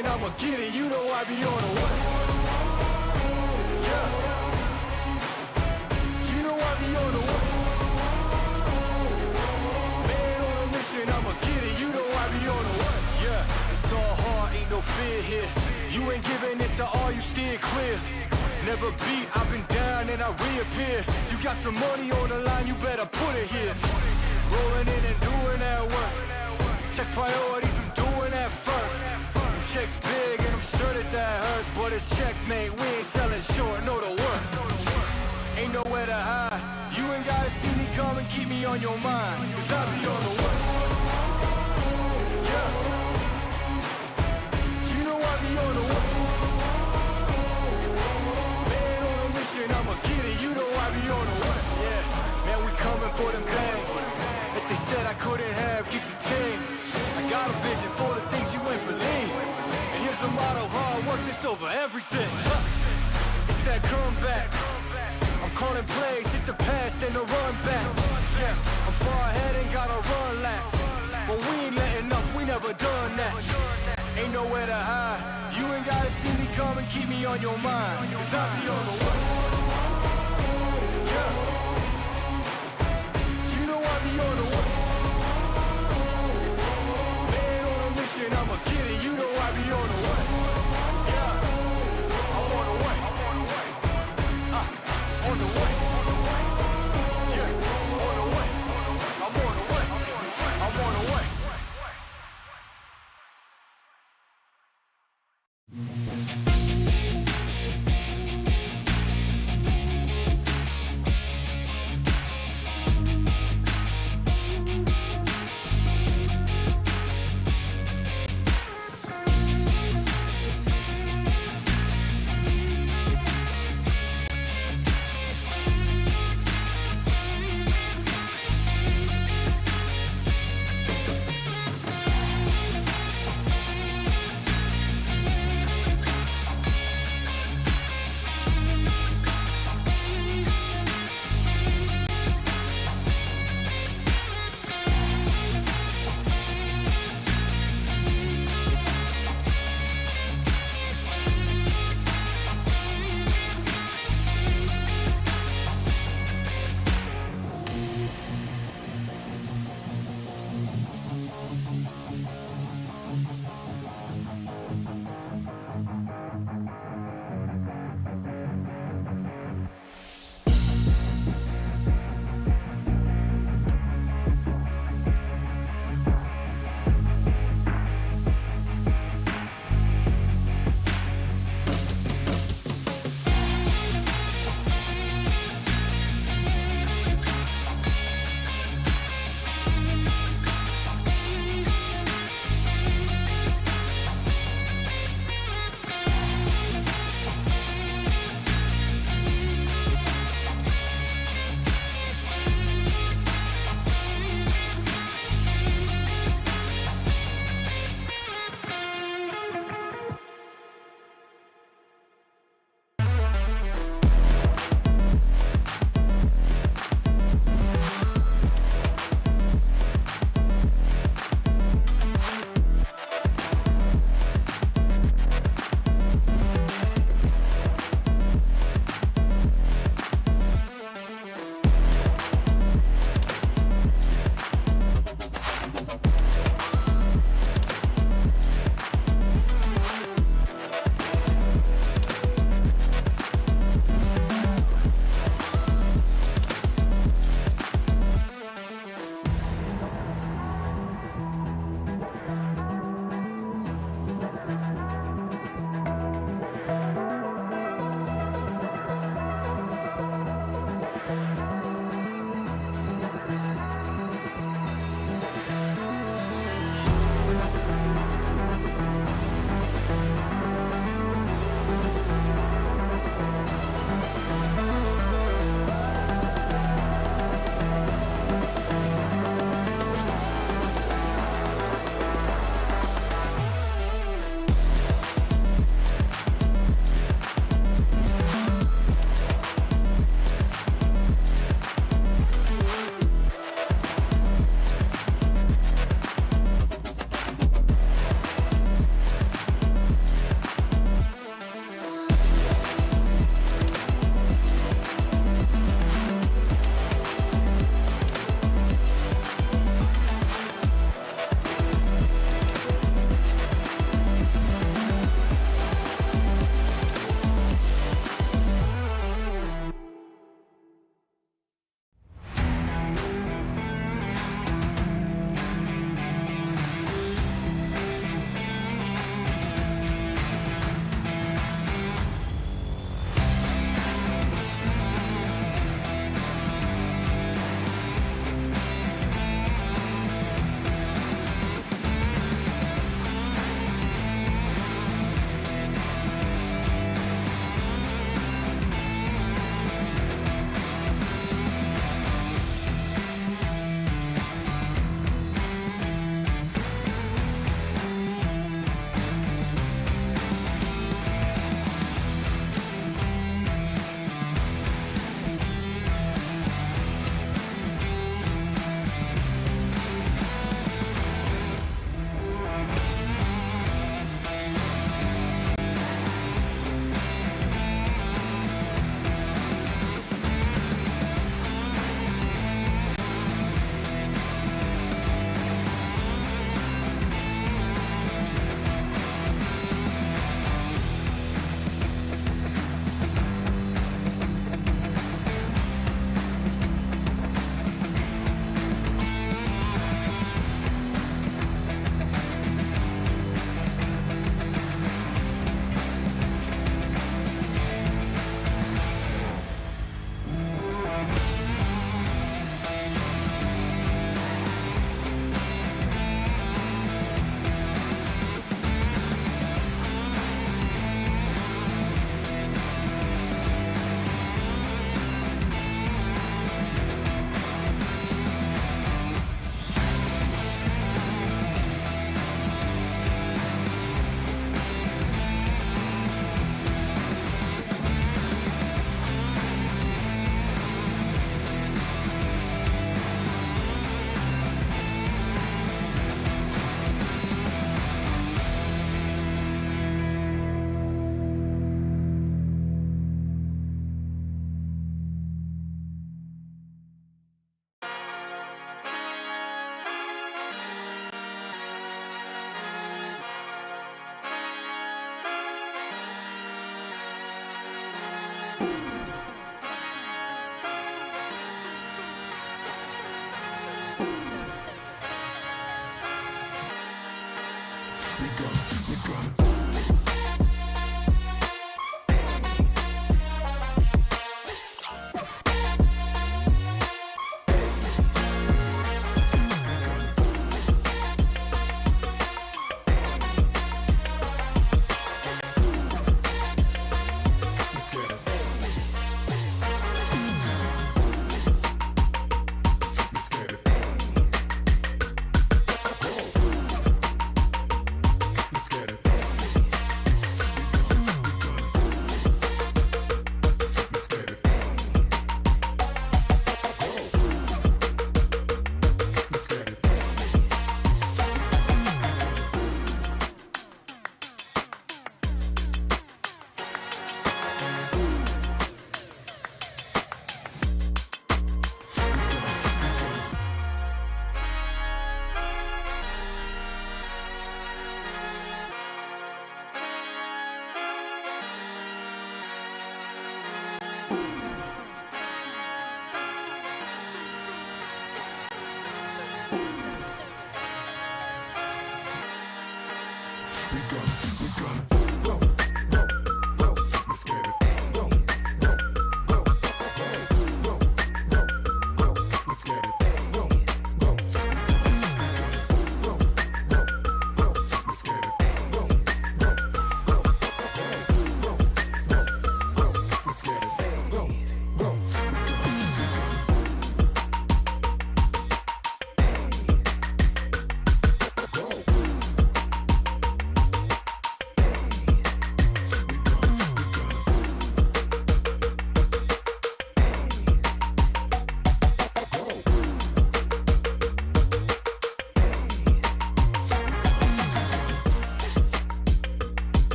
mission, I'ma get it. You know I be on the way. Yeah. You know I be on the way. Man on a mission, I'ma get it. You know I be on the way. Yeah. It's all hard, ain't no fear here. You ain't giving this to all, you steer clear. Never beat, I've been down and I reappear. You got some money on the line, you better put it here. Rolling in and doing that work. Check priorities, I'm doing that first. Checks big and I'm sure that hurts, but it's checkmate, we ain't selling short, know the work. Ain't nowhere to hide. You ain't gotta see me come and keep me on your mind, cause I be on the way. Yeah. You know I be on the way. Man on a mission, I'ma get it. You know I be on the way. Yeah, man, we coming for them bags that they said I couldn't have, get the team. I got a vision for the things you ain't believe. And here's the motto, hard work, this over everything. It's that comeback. I'm calling plays, hit the pass, then the run back. Yeah, I'm far ahead and gotta run laps. But we ain't letting up, we never done that. Ain't nowhere to hide. You ain't gotta see me come and keep me on your mind, cause I be on the way. Yeah. You know I be on the way. Man on a mission, I'ma get it. You know I be on the way. Yeah. I'm on the way. On the way. Yeah. On the way. I'm on the way. I'm on the way.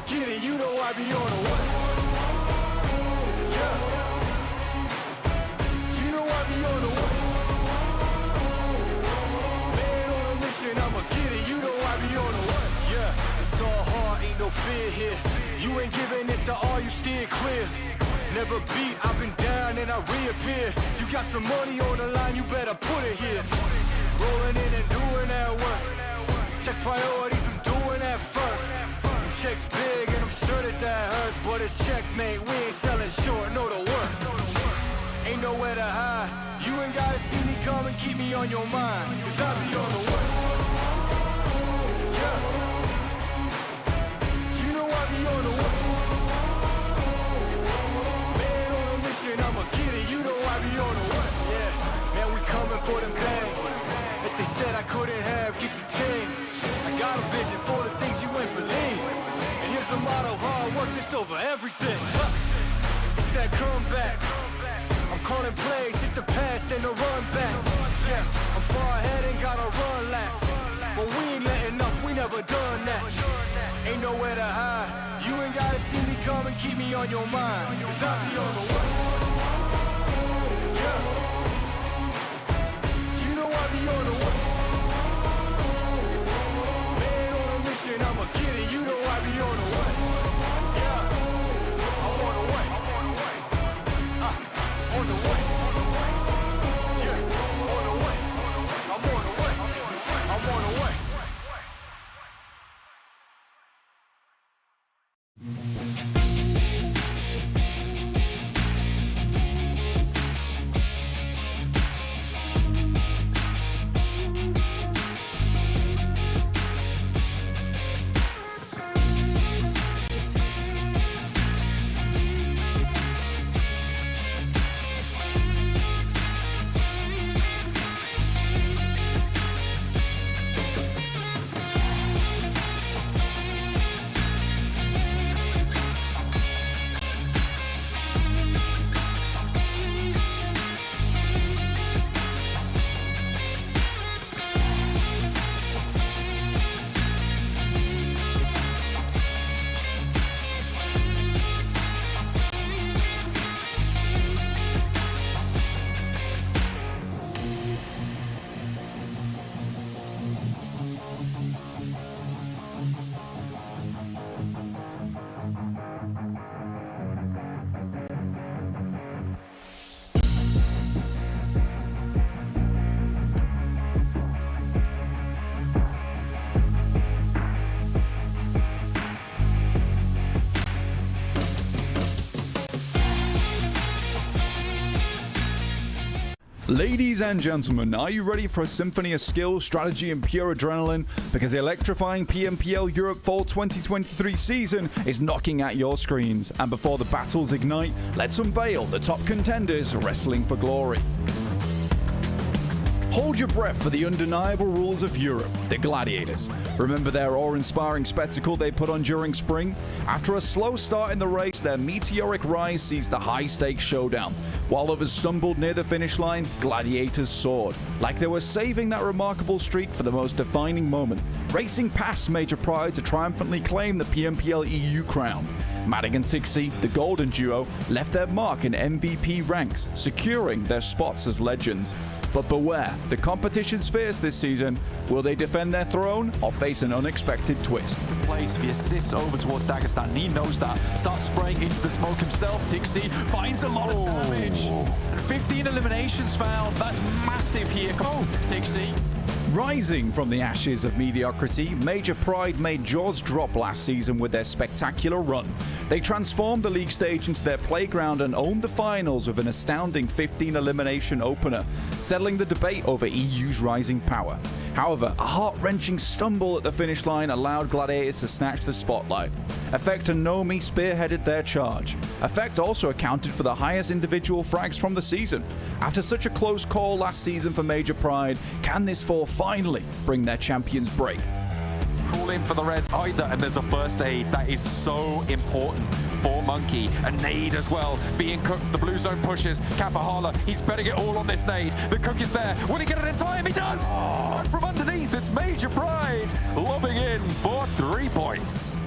get it, you know I be on the way. Yeah. You know I be on the way. Man on a mission, I'ma get it, you know I be on the way. Yeah, it's all hard, ain't no fear here. You ain't giving this at all, you steer clear. Never beat, I've been down and I reappear. You got some money on the line, you better put it here. Rolling in and doing that work. Check priorities, I'm doing that first. Checks big and I'm sure that hurts, but it's checkmate, we ain't selling short, know the work. Ain't nowhere to hide, you ain't gotta see me come and keep me on your mind, cause I be on the way. Yeah. You know I be on the way. Man on a mission, I'ma get it, you know I be on the way. Yeah, man we coming for them bags that they said I couldn't have, get the team. I got a vision for the things you ain't believe. And here's the motto, hard work, this over everything. It's that comeback. I'm calling plays, hit the pass, then the run back. Yeah, I'm far ahead and gotta run laps. But we ain't letting up, we never done that. Ain't nowhere to hide. You ain't gotta see me come and keep me on your mind. Cause I be on the way. Yeah. You know I be on the way. I'ma get it, you know I be on the way. Yeah, I'm on the way. On the way. Yeah, on the way. I'm on the way. I'm on the way. Ladies and gentlemen, are you ready for a symphony of skill, strategy, and pure adrenaline? Because the electrifying PMPL Europe Fall 2023 season is knocking at your screens. And before the battles ignite, let's unveil the top contenders wrestling for glory. Hold your breath for the undeniable rules of Europe, the Gladiators. Remember their awe-inspiring spectacle they put on during spring? After a slow start in the race, their meteoric rise sees the high-stakes showdown. While others stumbled near the finish line, Gladiators soared, like they were saving that remarkable streak for the most defining moment, racing past Major Pride to triumphantly claim the PMPL EU crown. Matic and Tixi, the Golden Duo, left their mark in MVP ranks, securing their spots as legends. But beware, the competition's fierce this season. Will they defend their throne or face an unexpected twist? Place the assist over towards Dagestan. He knows that. Starts spraying into the smoke himself. Tixi finds a lot of damage. And 15 eliminations found. That's massive here. Come on, Tixi. Rising from the ashes of mediocrity, Major Pride made jaws drop last season with their spectacular run. They transformed the league stage into their playground and owned the finals with an astounding 15 elimination opener, settling the debate over EU's rising power. However, a heart-wrenching stumble at the finish line allowed Gladiators to snatch the spotlight. Effect and Nomi spearheaded their charge. Effect also accounted for the highest individual frags from the season. After such a close call last season for Major Pride, can this fall finally bring their champions break? Call in for the res either, and there's a first aid. That is so important for Monkey. A nade as well, being cooked. The blue zone pushes. Kapahala, he's betting it all on this nade. The cook is there. Will he get it in time? He does! And from underneath, it's Major Pride, lobbing in for 3 points.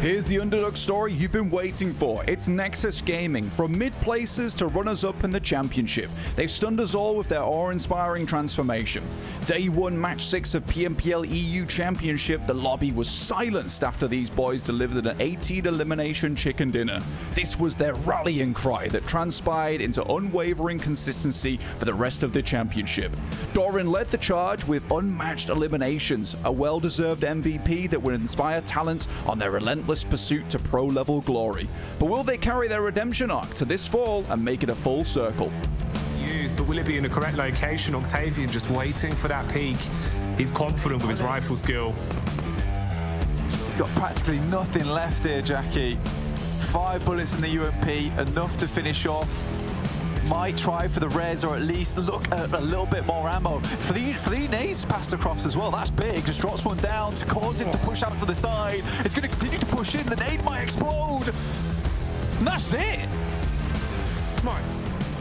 Here's the underdog story you've been waiting for. It's Nexus Gaming. From mid-placers to runners-up in the championship, they've stunned us all with their awe-inspiring transformation. Day 1, Match 6 of PMPL EU Championship, the lobby was silenced after these boys delivered an 18 elimination chicken dinner. This was their rallying cry that transpired into unwavering consistency for the rest of the championship. Doran led the charge with unmatched eliminations, a well-deserved MVP that would inspire talents on their relentless pursuit to pro-level glory. But will they carry their redemption arc to this fall and make it a full circle? But will it be in the correct location? Octavian just waiting for that peak. He's confident with his rifle skill. He's got practically nothing left here, Jackie. 5 bullets in the UMP, enough to finish off. Might try for the res, or at least look at a little bit more ammo. For the nades passed across as well, that's big. Just drops one down to cause him to push out to the side. It's going to continue to push in, the nade might explode. And that's it. Come on.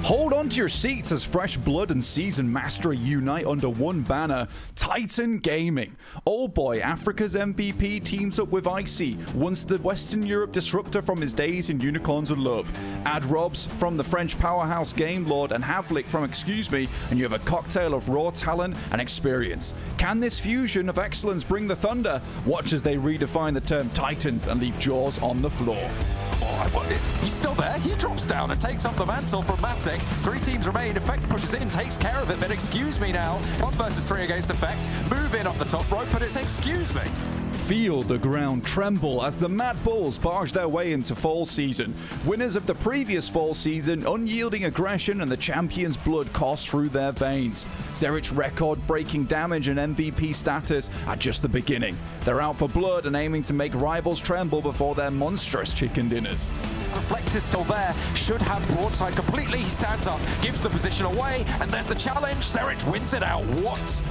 Hold on to your seats as Fresh Blood and Seasoned Mastery unite under one banner, Titan Gaming. Old Boy, Africa's MVP, teams up with Icy, once the Western Europe disruptor from his days in Unicorns of Love. Add Robs from the French powerhouse Game Lord and Havlik from Excuse Me, and you have a cocktail of raw talent and experience. Can this fusion of excellence bring the thunder? Watch as they redefine the term Titans and leave Jaws on the floor. He's still there. He drops down and takes up the mantle from Matic. 3 teams remain. Effect pushes in, takes care of it, but Excuse Me now. 1 versus 3 against Effect. Move in up the top rope, but it's Excuse Me. Feel the ground tremble as the MADBULLS barge their way into fall season. Winners of the previous fall season, unyielding aggression and the champion's blood coursed through their veins. Zerich's record-breaking damage and MVP status are just the beginning. They're out for blood and aiming to make rivals tremble before their monstrous chicken dinners. Reflect is still there, should have broadside completely. He stands up, gives the position away, and there's the challenge. Zerich wins it out. What?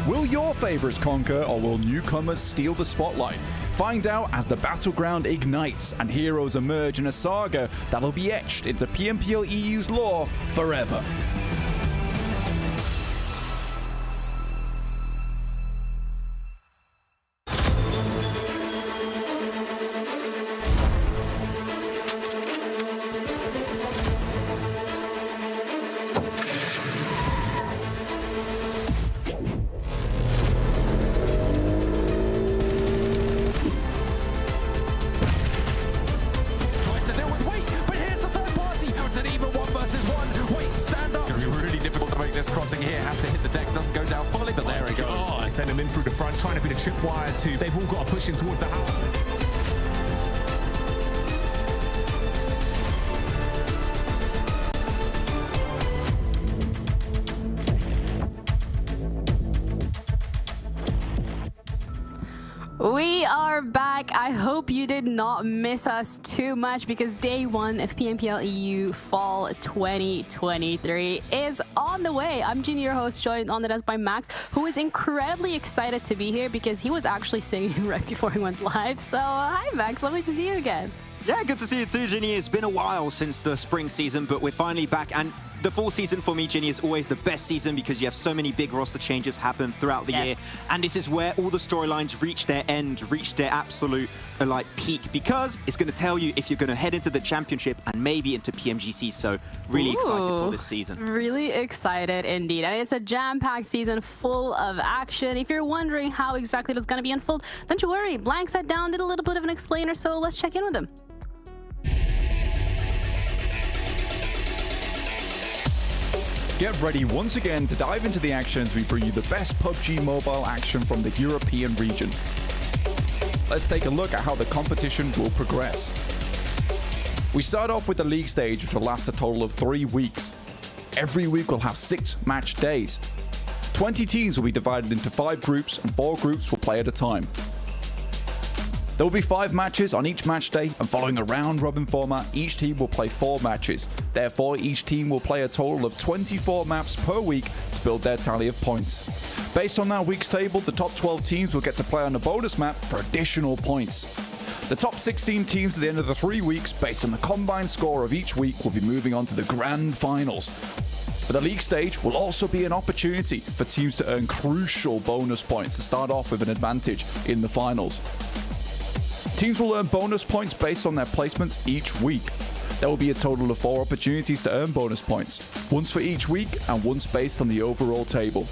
Will your favorites conquer, or will newcomers steal the spotlight? Find out as the battleground ignites and heroes emerge in a saga that'll be etched into PMPL EU's lore forever. Crossing here, has to hit the deck, doesn't go down fully, but there he goes. Oh, I send him in through the front, trying to be the tripwire too. They've all got to push in towards the house. We are back. I hope you did not miss us too much because day 1 of PMPL EU Fall 2023 is on the way. I'm Ginny, your host, joined on the desk by Max, who is incredibly excited to be here because he was actually singing right before he went live. So hi Max, lovely to see you again. Yeah, good to see you too, Ginny. It's been a while since the spring season, but we're finally back. And the fall season for me, Ginny, is always the best season because you have so many big roster changes happen throughout the year. And this is where all the storylines reach their end, reach their absolute peak, because it's going to tell you if you're going to head into the championship and maybe into PMGC. So really excited for this season. Really excited indeed. And it's a jam-packed season full of action. If you're wondering how exactly it's going to be unfold, don't you worry. Blank sat down, did a little bit of an explainer, so let's check in with him. Get ready once again to dive into the action as we bring you the best PUBG mobile action from the European region. Let's take a look at how the competition will progress. We start off with the league stage, which will last a total of 3 weeks. Every week we'll have 6 match days. 20 teams will be divided into 5 groups, and 4 groups will play at a time. There will be 5 matches on each match day, and following a round-robin format, each team will play 4 matches. Therefore, each team will play a total of 24 maps per week to build their tally of points. Based on that week's table, the top 12 teams will get to play on a bonus map for additional points. The top 16 teams at the end of the 3 weeks, based on the combined score of each week, will be moving on to the grand finals. But the league stage will also be an opportunity for teams to earn crucial bonus points to start off with an advantage in the finals. Teams will earn bonus points based on their placements each week. There will be a total of 4 opportunities to earn bonus points, once for each week and once based on the overall table.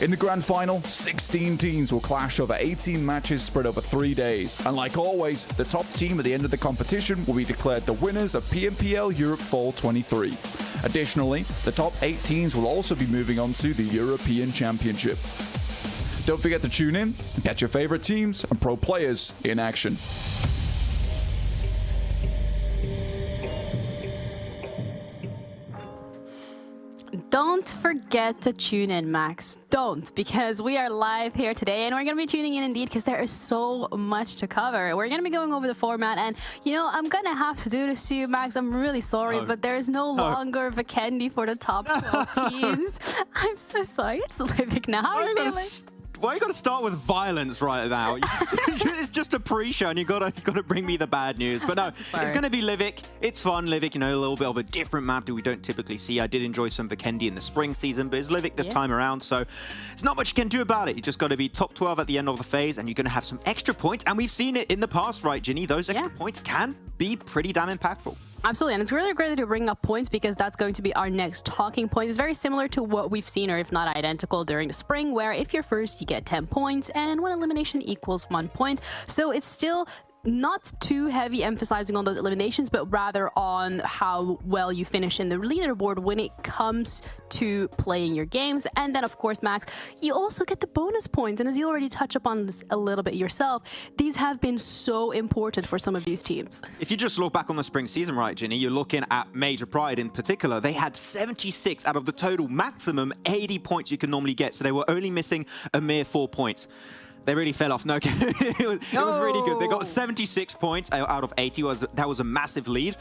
In the grand final, 16 teams will clash over 18 matches spread over 3 days. And like always, the top team at the end of the competition will be declared the winners of PMPL Europe Fall 23. Additionally, the top 8 teams will also be moving on to the European Championship. Don't forget to tune in and catch your favorite teams and pro players in action. Don't forget to tune in, Max. Don't, because we are live here today and we're going to be tuning in indeed because there is so much to cover. We're going to be going over the format and, you know, I'm going to have to do this to you, Max. I'm really sorry, but there is no longer VIKENDI for the top 12 teams. I'm so sorry. It's Livic now. How are you feeling? Why you got to start with violence right now? It's just a pre-show, and you got to bring me the bad news. But no, it's going to be Livic. It's fun, Livic. You know, a little bit of a different map that we don't typically see. I did enjoy some VIKENDI in the spring season, but it's Livic this time around, so it's not much you can do about it. You just got to be top 12 at the end of the phase, and you're going to have some extra points. And we've seen it in the past, right, Ginny? Those extra points can be pretty damn impactful. Absolutely, and it's really great to bring up points because that's going to be our next talking point. It's very similar to what we've seen, or if not identical, during the spring, where if you're first, you get 10 points, and one elimination equals 1 point. So it's still not too heavy emphasizing on those eliminations, but rather on how well you finish in the leaderboard when it comes to playing your games. And then, of course, Max, you also get the bonus points. And as you already touch upon this a little bit yourself, these have been so important for some of these teams. If you just look back on the spring season, right, Ginny, you're looking at Major Pride in particular. They had 76 out of the total maximum 80 points you can normally get. So they were only missing a mere 4 points. They really fell off. No, it was really good. They got 76 points out of 80. That was a massive lead.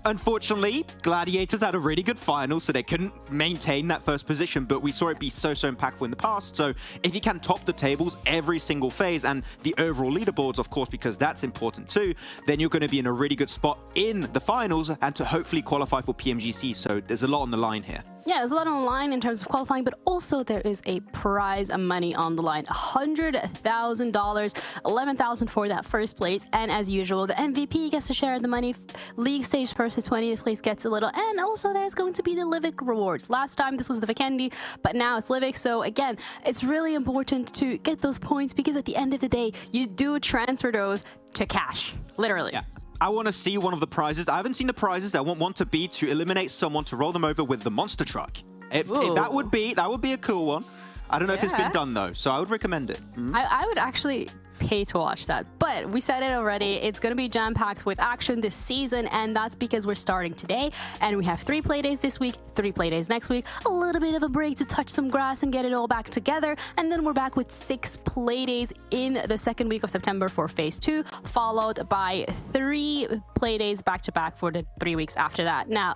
Unfortunately, Gladiators had a really good final, so they couldn't maintain that first position, but we saw it be so impactful in the past. So if you can top the tables every single phase and the overall leaderboards, of course, because that's important too, then you're going to be in a really good spot in the finals and to hopefully qualify for PMGC. So there's a lot on the line here. Yeah, there's a lot on the line in terms of qualifying, but also there is a prize of money on the line. $100,000, $11,000 for that first place. And as usual, the MVP gets to share the money. League stage person 20th place gets a little. And also there's going to be the Livic rewards. Last time this was the VIKENDI, but now it's Livic. So again, it's really important to get those points because at the end of the day, you do transfer those to cash, literally. Yeah. I want to see one of the prizes. I haven't seen the prizes. I want one to be to eliminate someone to roll them over with the monster truck. If that would be a cool one. I don't know if it's been done though, so I would recommend it. I would actually pay to watch that, but we said it already, it's going to be jam-packed with action this season, and that's because we're starting today and we have 3 play days this week, 3 play days next week, a little bit of a break to touch some grass and get it all back together, and then we're back with 6 play days in the second week of September for phase 2, followed by 3 play days back to back for the 3 weeks after that. Now,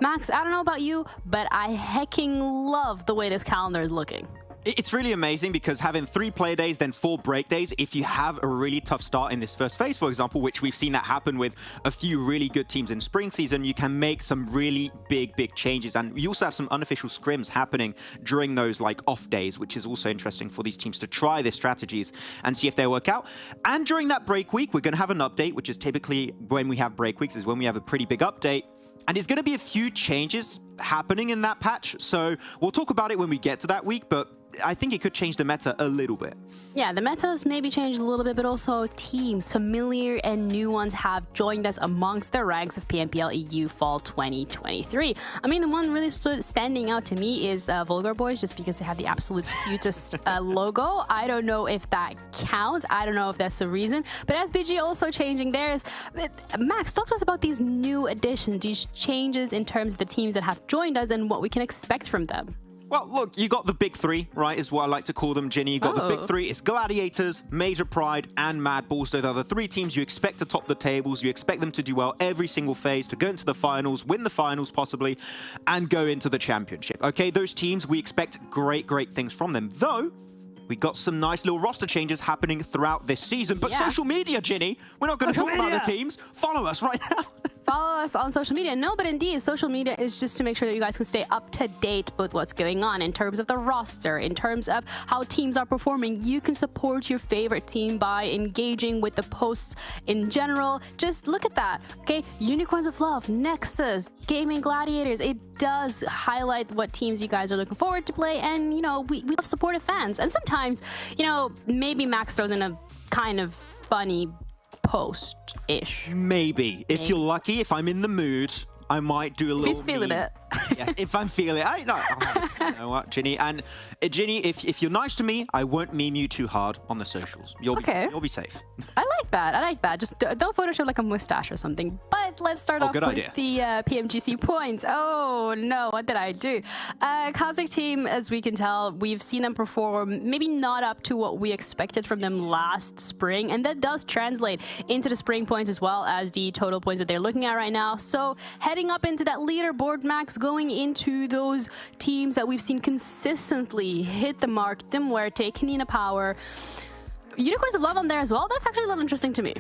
Max, I don't know about you, but I hecking love the way this calendar is looking. It's really amazing because having 3 play days, then 4 break days, if you have a really tough start in this first phase, for example, which we've seen that happen with a few really good teams in spring season, you can make some really big changes. And you also have some unofficial scrims happening during those like off days, which is also interesting for these teams to try their strategies and see if they work out. And during that break week, we're going to have an update, which is typically when we have break weeks is when we have a pretty big update. And there's going to be a few changes happening in that patch. So we'll talk about it when we get to that week, but I think it could change the meta a little bit. Yeah, the metas maybe changed a little bit, but also teams, familiar and new ones, have joined us amongst the ranks of PMPL EU Fall 2023. I mean, the one really standing out to me is VULGAR boys, just because they have the absolute cutest logo. I don't know if that counts. I don't know if that's the reason. But SBG also changing theirs. Max, talk to us about these new additions, these changes in terms of the teams that have joined us and what we can expect from them. Well, look, you got the big 3, right, is what I like to call them, Ginny. You got the big 3. It's Gladiators, Major Pride, and MADBULLS. So they're the 3 teams you expect to top the tables. You expect them to do well every single phase, to go into the finals, win the finals possibly, and go into the championship. Okay, those teams, we expect great things from them. Though, we got some nice little roster changes happening throughout this season. But social media, Ginny, we're not going to talk about the teams. Follow us right now. follow us on social media. No, but indeed, social media is just to make sure that you guys can stay up to date with what's going on in terms of the roster, in terms of how teams are performing. You can support your favorite team by engaging with the posts in general. Just look at that, okay? Unicorns of Love, NEXUS, Gaming Gladiators. It does highlight what teams you guys are looking forward to play, and, you know, we love supportive fans. And sometimes, you know, maybe Max throws in a kind of funny post-ish. Maybe. If you're lucky, if I'm in the mood, I might do a little. He's feeling it. Yes, if I'm feeling it. You know what, Ginny? And Ginny, if you're nice to me, I won't meme you too hard on the socials. You'll be safe. I like that. I like that. Just don't Photoshop like a mustache or something. But let's start off with the PMGC points. Oh no, what did I do? KASIK team, as we can tell, we've seen them perform maybe not up to what we expected from them last spring, and that does translate into the spring points as well as the total points that they're looking at right now. So heading up into that leaderboard, Max, going into those teams that we've seen consistently hit the mark, the MUERTE, KONINA Power, Unicorns of Love on there as well. That's actually a little interesting to me.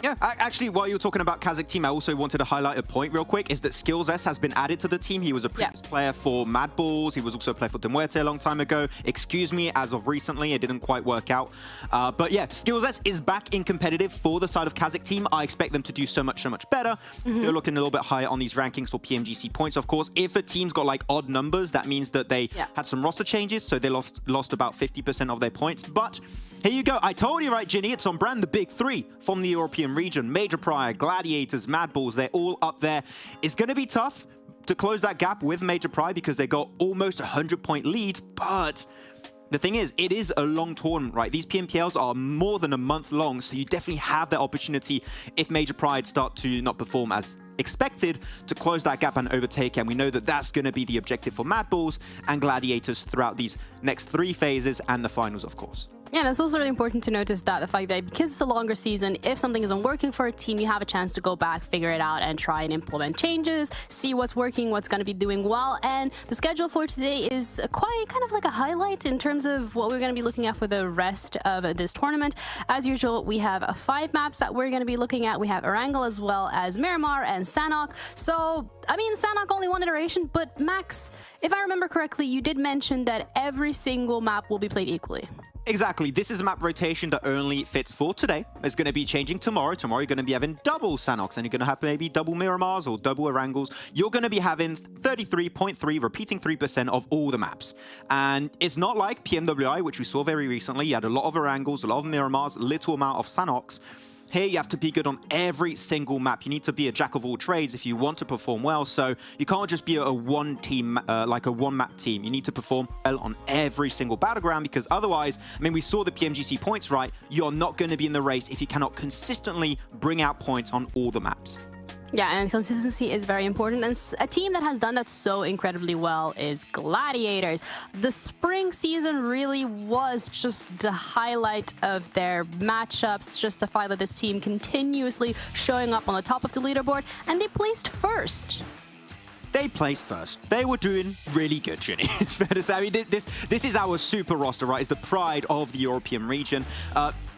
Yeah, actually, while you're talking about KASIK team, I also wanted to highlight a point real quick, is that SkillsS has been added to the team. He was a previous player for MADBULLS. He was also a player for MUERTE a long time ago. Excuse me, as of recently, it didn't quite work out. But yeah, SkillsS is back in competitive for the side of KASIK team. I expect them to do so much better. They're looking a little bit higher on these rankings for PMGC points, of course. If a team's got like odd numbers, that means that they had some roster changes, so they lost about 50% of their points. But here you go. I told you, right, Ginny? It's on brand. The big three from the European region. Major Pride, Gladiators, MADBULLS, they're all up there. It's going to be tough to close that gap with Major Pride because they got almost a 100-point lead. But the thing is, it is a long tournament, right? These PMPLs are more than a month long, so you definitely have that opportunity if Major Pride start to not perform as expected to close that gap and overtake, and we know that that's going to be the objective for MADBULLS and Gladiators throughout these next 3 phases and the finals, of course. Yeah, and it's also really important to notice that the fact that because it's a longer season, if something isn't working for a team, you have a chance to go back, figure it out, and try and implement changes, see what's working, what's going to be doing well. And the schedule for today is quite kind of like a highlight in terms of what we're going to be looking at for the rest of this tournament. As usual, we have 5 maps that we're going to be looking at. We have Erangel as well as Miramar and Sanhok. So, I mean, Sanhok only one iteration, but Max, if I remember correctly, you did mention that every single map will be played equally. Exactly. This is a map rotation that only fits for today. It's going to be changing tomorrow. Tomorrow, you're going to be having double Sanhoks, and you're going to have maybe double Miramars or double Erangels. You're going to be having 33.3, repeating 3% of all the maps. And it's not like PMWI, which we saw very recently. You had a lot of Erangels, a lot of Miramars, little amount of Sanhoks. Here, you have to be good on every single map. You need to be a jack of all trades if you want to perform well. So you can't just be a one team, like a one map team. You need to perform well on every single battleground, because otherwise, I mean, we saw the PMGC points, right? You're not going to be in the race if you cannot consistently bring out points on all the maps. Yeah, and consistency is very important. And a team that has done that so incredibly well is Gladiators. The spring season really was just the highlight of their matchups, just the fact that this team continuously showing up on the top of the leaderboard, and they placed first. They placed first. They were doing really good, Ginny. It's fair to say. I mean, this is our super roster, right? It's the pride of the European region.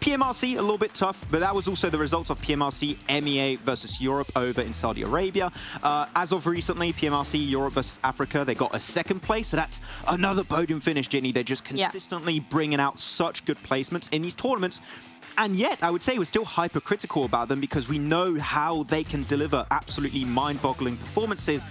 PMRC, a little bit tough, but that was also the result of PMRC MEA versus Europe over in Saudi Arabia. As of recently, PMRC Europe versus Africa, they got a 2nd place, so that's another podium finish, Ginny. They're just consistently bringing out such good placements in these tournaments. And yet, I would say we're still hypercritical about them because we know how they can deliver absolutely mind-boggling performances.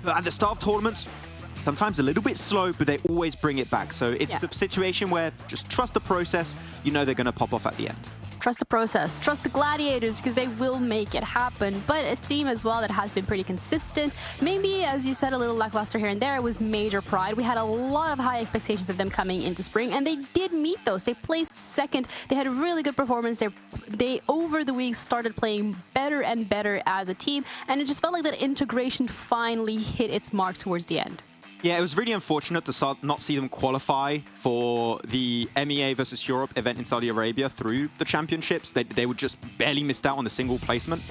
At the start of tournaments, sometimes a little bit slow, but they always bring it back. So it's a situation where just trust the process. You know they're going to pop off at the end. Trust the process. Trust the Gladiators, because they will make it happen. But a team as well that has been pretty consistent. Maybe, as you said, a little lackluster here and there. It was Major Pride. We had a lot of high expectations of them coming into spring, and they did meet those. They placed 2nd. They had a really good performance. They over the weeks started playing better and better as a team, and it just felt like that integration finally hit its mark towards the end. Yeah, it was really unfortunate to not see them qualify for the MEA versus Europe event in Saudi Arabia through the championships. They would just barely missed out on the single placement.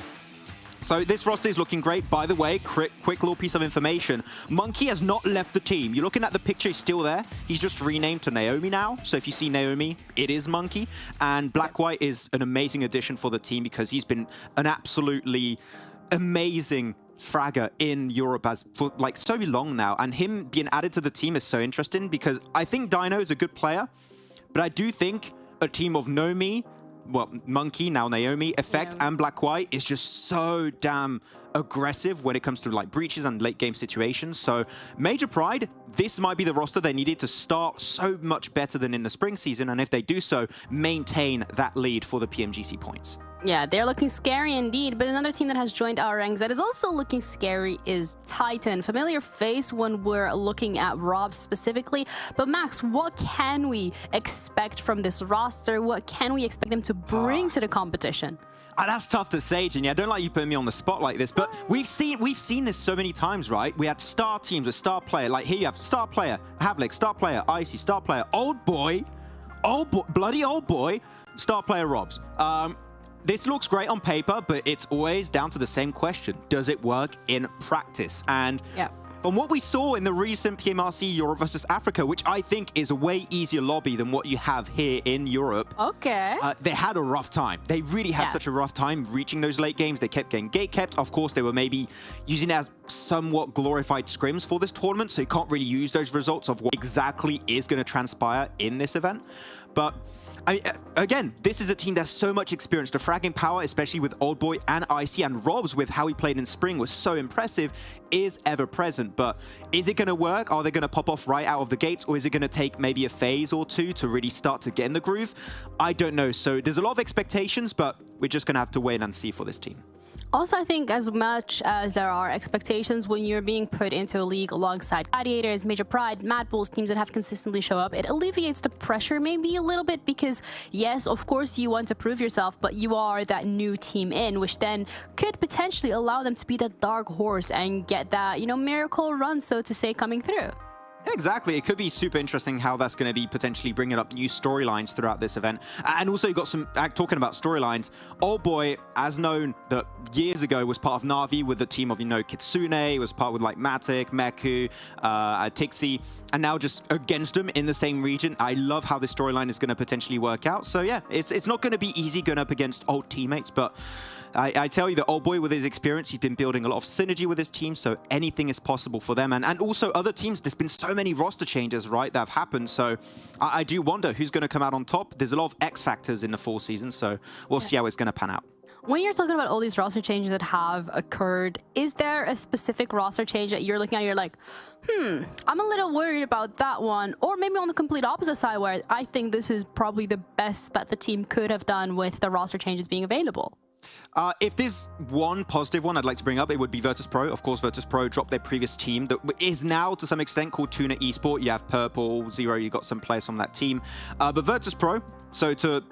So this roster is looking great. By the way, quick little piece of information. Monkey has not left the team. You're looking at the picture, he's still there. He's just renamed to Naomi now. So if you see Naomi, it is Monkey. And Black White is an amazing addition for the team because he's been an absolutely amazing fragger in Europe as for like so long now, and him being added to the team is so interesting because I think Dino is a good player, but I do think a team of Nomi, well, Monkey, now Naomi, Effect, and Black White is just so damn aggressive when it comes to like breaches and late game situations. So Major Pride, this might be the roster they needed to start so much better than in the spring season, and if they do so, maintain that lead for the PMGC points. Yeah, they're looking scary indeed, but another team that has joined our ranks that is also looking scary is Titan. Familiar face when we're looking at Rob specifically, but Max, what can we expect from this roster? What can we expect them to bring to the competition? That's tough to say, Ginny. I don't like you putting me on the spot like this, but we've seen this so many times, right? We had star teams with star player. Like here you have star player, Havlik, star player, Icy, star player, old boy, bloody old boy, star player Robs. This looks great on paper, but it's always down to the same question. Does it work in practice? And from what we saw in the recent PMRC Europe versus Africa, which I think is a way easier lobby than what you have here in Europe. Okay. They had a rough time. They really had such a rough time reaching those late games. They kept getting gate-kept. Of course, they were maybe using it as somewhat glorified scrims for this tournament, so you can't really use those results of what exactly is going to transpire in this event. But again, this is a team that's so much experience. The fragging power, especially with Old Boy and Icy and Robs with how he played in spring was so impressive, is ever present. But is it going to work? Are they going to pop off right out of the gates, or is it going to take maybe a phase or two to really start to get in the groove? I don't know. So there's a lot of expectations, but we're just going to have to wait and see for this team. Also, I think as much as there are expectations when you're being put into a league alongside Gladiators, Major Pride, MADBULLS, teams that have consistently show up, it alleviates the pressure maybe a little bit because, yes, of course you want to prove yourself, but you are that new team in, which then could potentially allow them to be that dark horse and get that, you know, miracle run, so to say, coming through. Exactly. It could be super interesting how that's going to be potentially bringing up new storylines throughout this event. And also you got some, talking about storylines, Old Boy, as known that years ago was part of Na'Vi with the team of, you know, Kitsune, was part with like Matic, Meku, Tixi, and now just against them in the same region. I love how this storyline is going to potentially work out. So yeah, it's not going to be easy going up against old teammates, but I tell you, the Old Boy, with his experience, he's been building a lot of synergy with his team, so anything is possible for them. And also other teams, there's been so many roster changes, right, that have happened. So I do wonder who's going to come out on top. There's a lot of X factors in the fall season, so we'll see how it's going to pan out. When you're talking about all these roster changes that have occurred, is there a specific roster change that you're looking at, you're like, I'm a little worried about that one? Or maybe on the complete opposite side where I think this is probably the best that the team could have done with the roster changes being available? If there's one positive one I'd like to bring up, it would be VIRTUS.PRO. Of course, VIRTUS.PRO dropped their previous team that is now, to some extent, called TUNA Esports. You have Purple, Zero, you got some players from that team. But VIRTUS.PRO, so to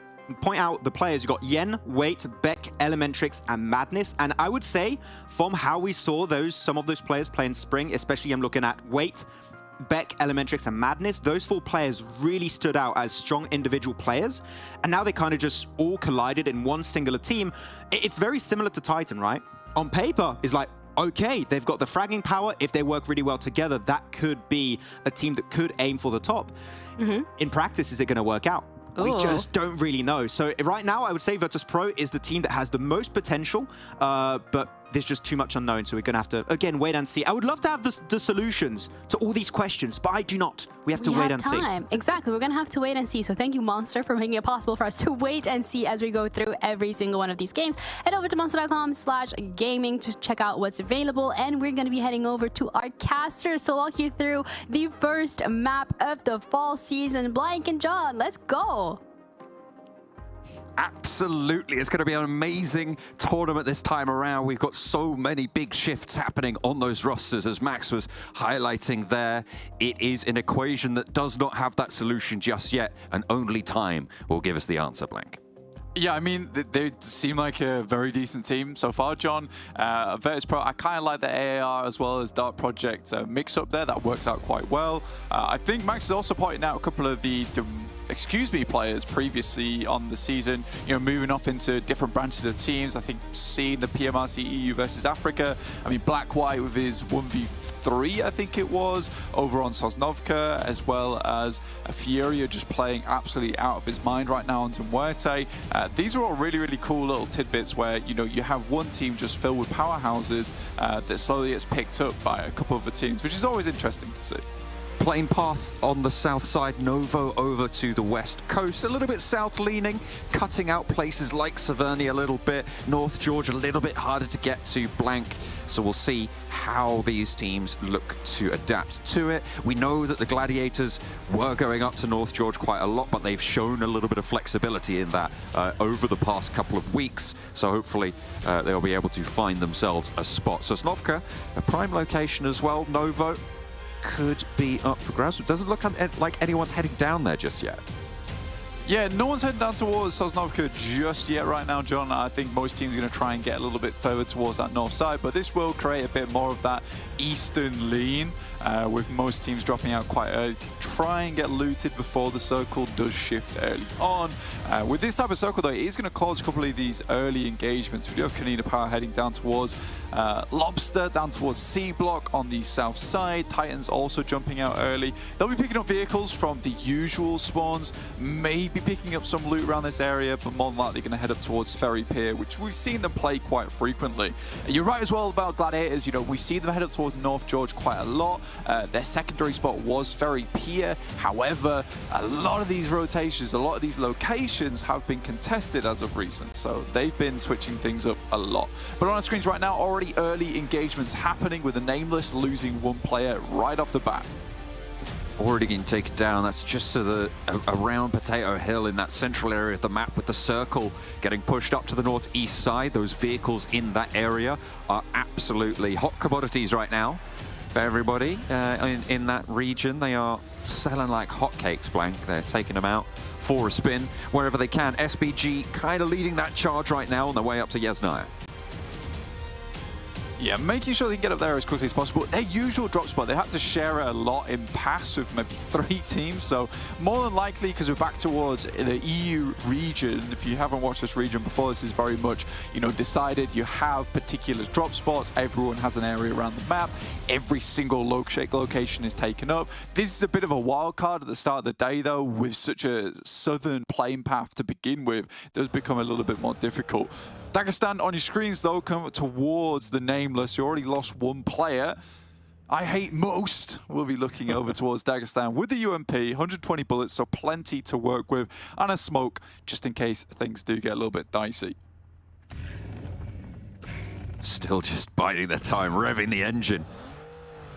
point out the players, you got Yen, Wait, Beck, Elementrix, and Madness. And I would say, from how we saw some of those players play in spring, especially I'm looking at Wait, Beck, Elementrix, and Madness, those four players really stood out as strong individual players, and now they kind of just all collided in one singular team. It's very similar to Titan, right? On paper, it's like, okay, they've got the fragging power. If they work really well together, that could be a team that could aim for the top. In practice, is it going to work out? We just don't really know. So right now, I would say VIRTUS.PRO is the team that has the most potential, but there's just too much unknown, so we're going to have to, again, wait and see. I would love to have the solutions to all these questions, but I do not. We have to wait and see. Exactly. We're going to have to wait and see. So thank you, Monster, for making it possible for us to wait and see as we go through every single one of these games. Head over to monster.com/gaming to check out what's available, and we're going to be heading over to our casters to walk you through the first map of the fall season. Blank and John, let's go. Absolutely. It's going to be an amazing tournament this time around. We've got so many big shifts happening on those rosters, as Max was highlighting there. It is an equation that does not have that solution just yet, and only time will give us the answer, Blank. Yeah, I mean, they seem like a very decent team so far, John. VIRTUS.PRO, I kind of like the AAR as well as Dark Project mix-up there. That works out quite well. I think Max is also pointing out a couple of the players previously on the season, you know, moving off into different branches of teams. I think seeing the PMRC EU versus Africa. I mean, Black White with his 1v3, I think it was, over on Sosnovka, as well as a Furia just playing absolutely out of his mind right now onto MUERTE. These are all really, really cool little tidbits where, you know, you have one team just filled with powerhouses that slowly gets picked up by a couple of the teams, which is always interesting to see. Plane path on the south side, Novo over to the west coast, a little bit south leaning, cutting out places like Severny a little bit, North George a little bit harder to get to, blank. So we'll see how these teams look to adapt to it. We know that the Gladiators were going up to North George quite a lot, but they've shown a little bit of flexibility in that over the past couple of weeks. So hopefully they'll be able to find themselves a spot. So Sosnovka, a prime location as well. Novo could be up for grabs. It doesn't look like anyone's heading down there just yet. Yeah, no one's heading down towards Sosnovka just yet right now, John. I think most teams are going to try and get a little bit further towards that north side, but this will create a bit more of that eastern lean, with most teams dropping out quite early to try and get looted before the circle does shift early on. With this type of circle, though, it is going to cause a couple of these early engagements. We do have KONINA Power heading down towards Lobster, down towards C Block on the south side. Titans also jumping out early. They'll be picking up vehicles from the usual spawns, maybe picking up some loot around this area, but more than likely going to head up towards Ferry Pier, which we've seen them play quite frequently. You're right as well about Gladiators. You know, we see them head up towards North George quite a lot. Their secondary spot was Ferry Pier. However, a lot of these rotations, a lot of these locations have been contested as of recent, so they've been switching things up a lot. But on our screens right now, already early engagements happening with the Nameless losing one player right off the bat. Already getting taken down. That's just to the around Potato Hill in that central area of the map, with the circle getting pushed up to the northeast side. Those vehicles in that area are absolutely hot commodities right now for everybody in that region. They are selling like hotcakes, blank. They're taking them out for a spin wherever they can. SBG kind of leading that charge right now on their way up to Yasnaya. Yeah, making sure they can get up there as quickly as possible. Their usual drop spot, they had to share it a lot in pass with maybe 3 teams. So more than likely, because we're back towards the EU region, if you haven't watched this region before, this is very much, you know, decided. You have particular drop spots. Everyone has an area around the map. Every single location is taken up. This is a bit of a wild card at the start of the day, though. With such a southern plane path to begin with, it does become a little bit more difficult. Dagestan on your screens, though, come towards the Nameless. You already lost one player. I hate most. We'll be looking over towards Dagestan with the UMP, 120 bullets, so plenty to work with, and a smoke just in case things do get a little bit dicey. Still just biding their time, revving the engine.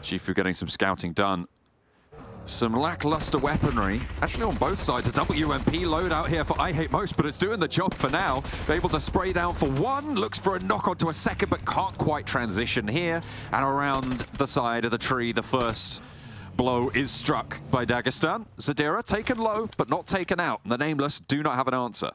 Shifu getting some scouting done. Some lackluster weaponry, actually on both sides. A double UMP loadout here for I Hate Most, but it's doing the job for now. They're able to spray down for one, looks for a knock onto a second, but can't quite transition here. And around the side of the tree, the first blow is struck by Dagestan. Zadira taken low, but not taken out. And the Nameless do not have an answer.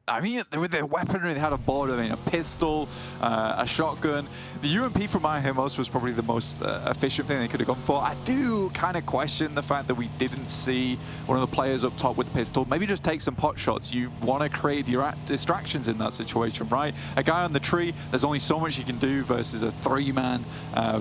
I mean, with their weaponry, they had a board, I mean, a pistol, a shotgun. The UMP from I Hate Most was probably the most efficient thing they could have gone for. I do kind of question the fact that we didn't see one of the players up top with the pistol. Maybe just take some pot shots. You want to create distractions in that situation, right? A guy on the tree, there's only so much you can do versus a 3-man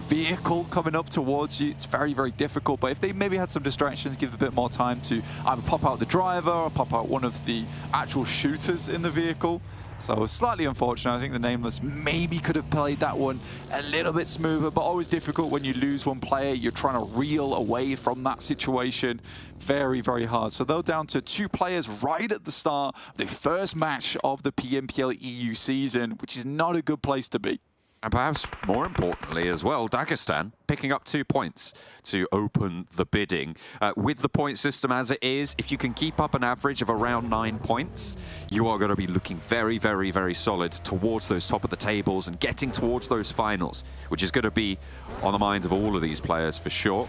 vehicle coming up towards you. It's very, very difficult. But if they maybe had some distractions, give a bit more time to either pop out the driver or pop out one of the actual shooters in the vehicle. So slightly unfortunate. I think the Nameless maybe could have played that one a little bit smoother, but always difficult when you lose one player. You're trying to reel away from that situation. Very, very hard. So they're down to 2 players right at the start of the first match of the PMPL EU season, which is not a good place to be. And perhaps more importantly as well, Dagestan picking up 2 points to open the bidding. With the point system as it is, if you can keep up an average of around 9 points, you are going to be looking very, very, very solid towards those top of the tables and getting towards those finals, which is going to be on the minds of all of these players for sure.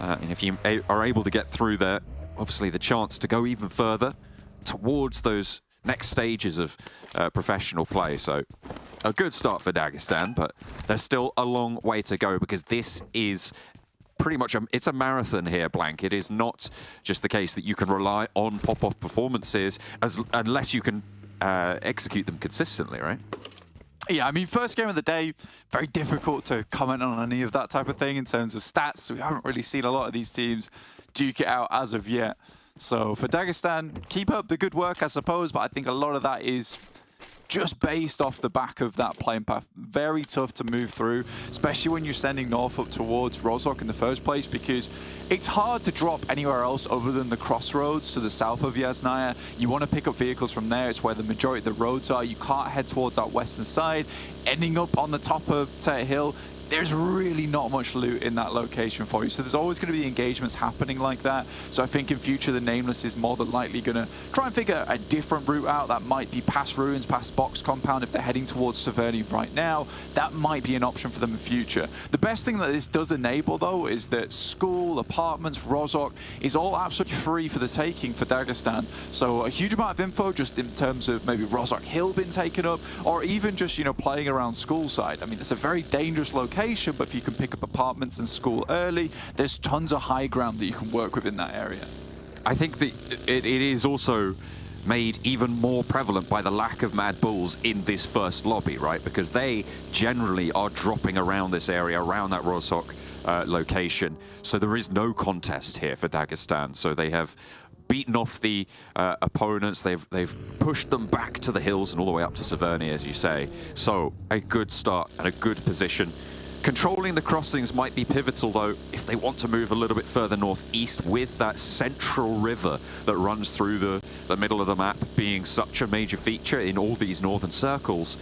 And if you are able to get through there, obviously the chance to go even further towards those next stages of professional play. So a good start for Dagestan, but there's still a long way to go because this is pretty much it's a marathon here, Blank. It is not just the case that you can rely on pop-off performances unless you can execute them consistently, right? Yeah, I mean, first game of the day, very difficult to comment on any of that type of thing in terms of stats. We haven't really seen a lot of these teams duke it out as of yet. So for Dagestan, keep up the good work, I suppose, but I think a lot of that is just based off the back of that playing path. Very tough to move through, especially when you're sending north up towards Rozhok in the first place, because it's hard to drop anywhere else other than the crossroads to the south of Yasnaya. You want to pick up vehicles from there. It's where the majority of the roads are. You can't head towards that western side. Ending up on the top of Tet Hill, there's really not much loot in that location for you. So there's always going to be engagements happening like that. So I think in future, the Nameless is more than likely going to try and figure a different route out. That might be past Ruins, past Box Compound. If they're heading towards Severny right now, that might be an option for them in future. The best thing that this does enable, though, is that school, apartments, Rozhok is all absolutely free for the taking for Dagestan. So a huge amount of info just in terms of maybe Rozhok Hill being taken up, or even just, you know, playing around school side. I mean, it's a very dangerous location, but if you can pick up apartments and school early, there's tons of high ground that you can work with in that area. I think that it is also made even more prevalent by the lack of MADBULLS in this first lobby, right? Because they generally are dropping around this area, around that Rozhok location. So there is no contest here for Dagestan. So they have beaten off the opponents. They've pushed them back to the hills and all the way up to Severny, as you say. So a good start and a good position. Controlling the crossings might be pivotal, though, if they want to move a little bit further northeast with that central river that runs through the middle of the map being such a major feature in all these northern circles.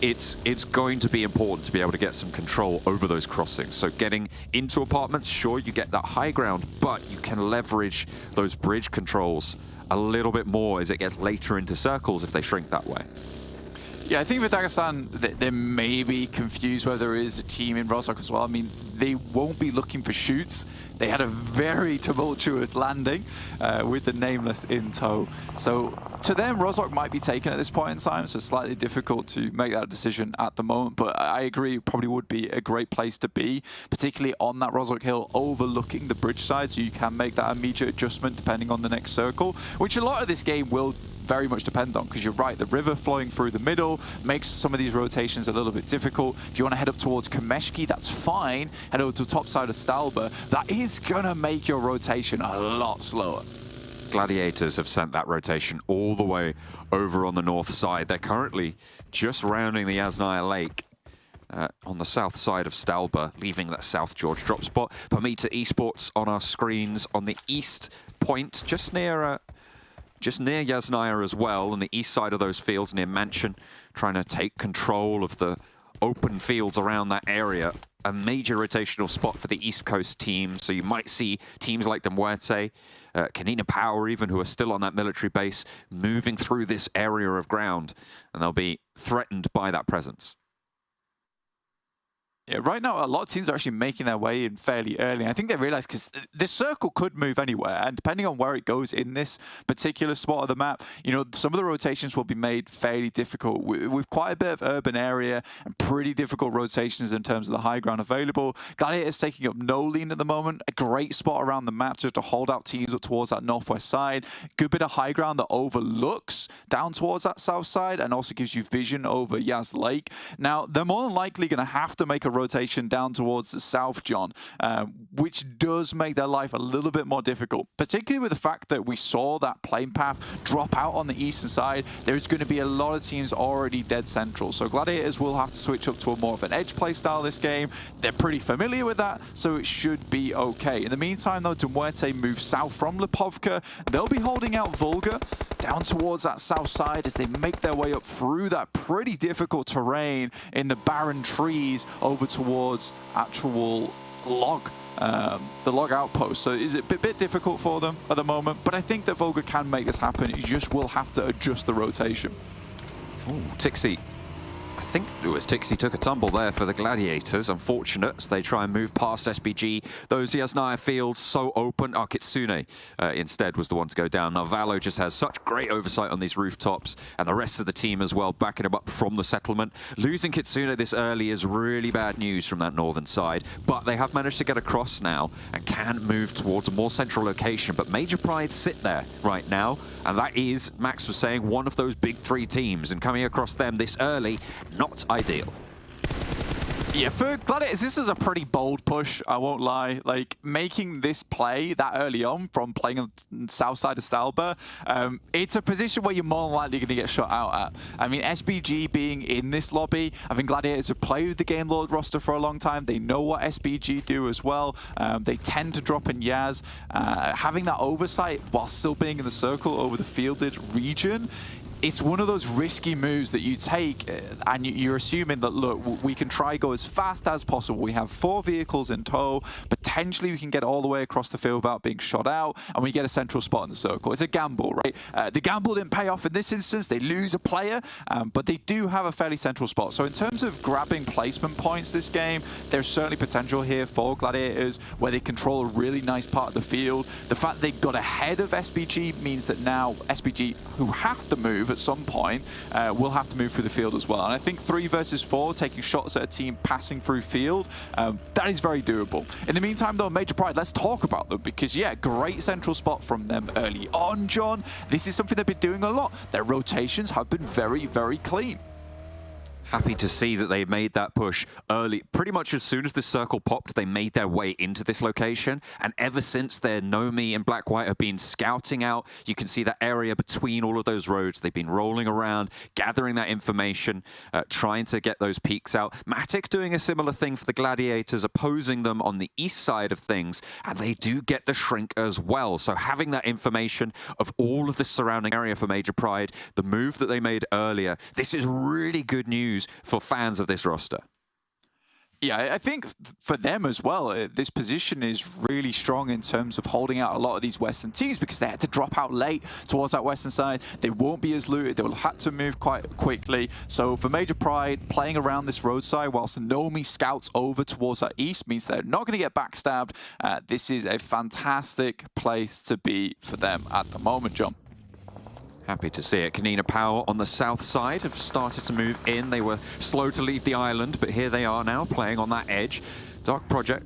It's going to be important to be able to get some control over those crossings. So getting into apartments, sure, you get that high ground, but you can leverage those bridge controls a little bit more as it gets later into circles if they shrink that way. Yeah, I think for Dagestan, they may be confused whether there is a team in Rozhok as well. I mean, they won't be looking for shoots. They had a very tumultuous landing with the Nameless in tow. So to them, Rozhok might be taken at this point in time, so it's slightly difficult to make that decision at the moment. But I agree, it probably would be a great place to be, particularly on that Rozhok Hill overlooking the bridge side, so you can make that immediate adjustment depending on the next circle, which a lot of this game will very much depend on, because you're right, the river flowing through the middle makes some of these rotations a little bit difficult. If you want to head up towards Kameshki, that's fine. Head over to the top side of Stalba. That is going to make your rotation a lot slower. Gladiators have sent that rotation all the way over on the north side. They're currently just rounding the Yasnaya Lake on the south side of Stalba, leaving that South George drop spot. PERMITTA Esports on our screens on the east point, just near Yasnaya as well, on the east side of those fields near Mansion, trying to take control of the open fields around that area. A major rotational spot for the East Coast team, so you might see teams like the MUERTE, KONINA Power even, who are still on that military base, moving through this area of ground, and they'll be threatened by that presence. Yeah, right now, a lot of teams are actually making their way in fairly early. I think they realize, because this circle could move anywhere, and depending on where it goes in this particular spot of the map, you know, some of the rotations will be made fairly difficult with quite a bit of urban area and pretty difficult rotations in terms of the high ground available. Gladiator's taking up no lean at the moment, a great spot around the map just to hold out teams up towards that northwest side. Good bit of high ground that overlooks down towards that south side and also gives you vision over Yas Lake. Now, they're more than likely going to have to make a rotation down towards the south, John, which does make their life a little bit more difficult, particularly with the fact that we saw that plane path drop out on the eastern side. There's going to be a lot of teams already dead central, so Gladiators will have to switch up to a more of an edge play style this game. They're pretty familiar with that, so it should be okay. In the meantime, though, MUERTE moves south from Lipovka. They'll be holding out VULGAR down towards that south side as they make their way up through that pretty difficult terrain in the barren trees over towards actual log, the log outpost. So is it a bit difficult for them at the moment, but I think that VULGAR can make this happen. You just will have to adjust the rotation. Ooh, Tixi, I think it was Tixie took a tumble there for the Gladiators. Unfortunate as they try and move past SBG. Those Yasnaya fields so open. Kitsune instead was the one to go down. Now Valo just has such great oversight on these rooftops, and the rest of the team as well, backing him up from the settlement. Losing Kitsune this early is really bad news from that northern side, but they have managed to get across now and can move towards a more central location. But Major Pride sit there right now, and that is, Max was saying, one of those big three teams, and coming across them this early, not ideal. Yeah, for Gladiators, this was a pretty bold push, I won't lie. Like, making this play that early on from playing on the south side of Stalber, it's a position where you're more than likely going to get shot out at. I mean, SBG being in this lobby, I think Gladiators have played with the Game Lord roster for a long time. They know what SBG do as well. They tend to drop in Yaz. Having that oversight while still being in the circle over the fielded region, it's one of those risky moves that you take, and you're assuming that, look, we can try go as fast as possible. We have 4 vehicles in tow. Potentially, we can get all the way across the field without being shot out, and we get a central spot in the circle. It's a gamble, right? The gamble didn't pay off in this instance. They lose a player, but they do have a fairly central spot. So in terms of grabbing placement points this game, there's certainly potential here for Gladiators, where they control a really nice part of the field. The fact they got ahead of SBG means that now SBG, who have to move at some point, will have to move through the field as well. And I think 3 versus 4, taking shots at a team passing through field, that is very doable. In the meantime, though, Major Pride, let's talk about them, because, yeah, great central spot from them early on, John. This is something they've been doing a lot. Their rotations have been very, very clean. Happy to see that they made that push early. Pretty much as soon as the circle popped, they made their way into this location. And ever since their Nomi and Black White have been scouting out, you can see that area between all of those roads. They've been rolling around, gathering that information, trying to get those peaks out. Matic doing a similar thing for the Gladiators, opposing them on the east side of things. And they do get the shrink as well. So having that information of all of the surrounding area for Major Pride, the move that they made earlier, this is really good news for fans of this roster. Yeah, I think for them as well, this position is really strong in terms of holding out a lot of these Western teams, because they had to drop out late towards that Western side. They won't be as looted. They will have to move quite quickly. So for Major Pride, playing around this roadside whilst Nomi scouts over towards that east means they're not going to get backstabbed. This is a fantastic place to be for them at the moment, John. Happy to see it. KONINA Power on the south side have started to move in. They were slow to leave the island, but here they are now playing on that edge. Dark Project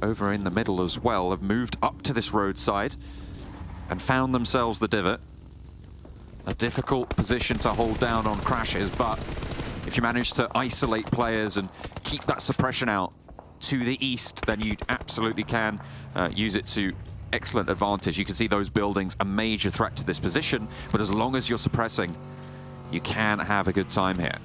over in the middle as well have moved up to this roadside and found themselves the divot. A difficult position to hold down on crashes, but if you manage to isolate players and keep that suppression out to the east, then you absolutely can use it to excellent advantage. You can see those buildings, a major threat to this position, but as long as you're suppressing, you can have a good time here.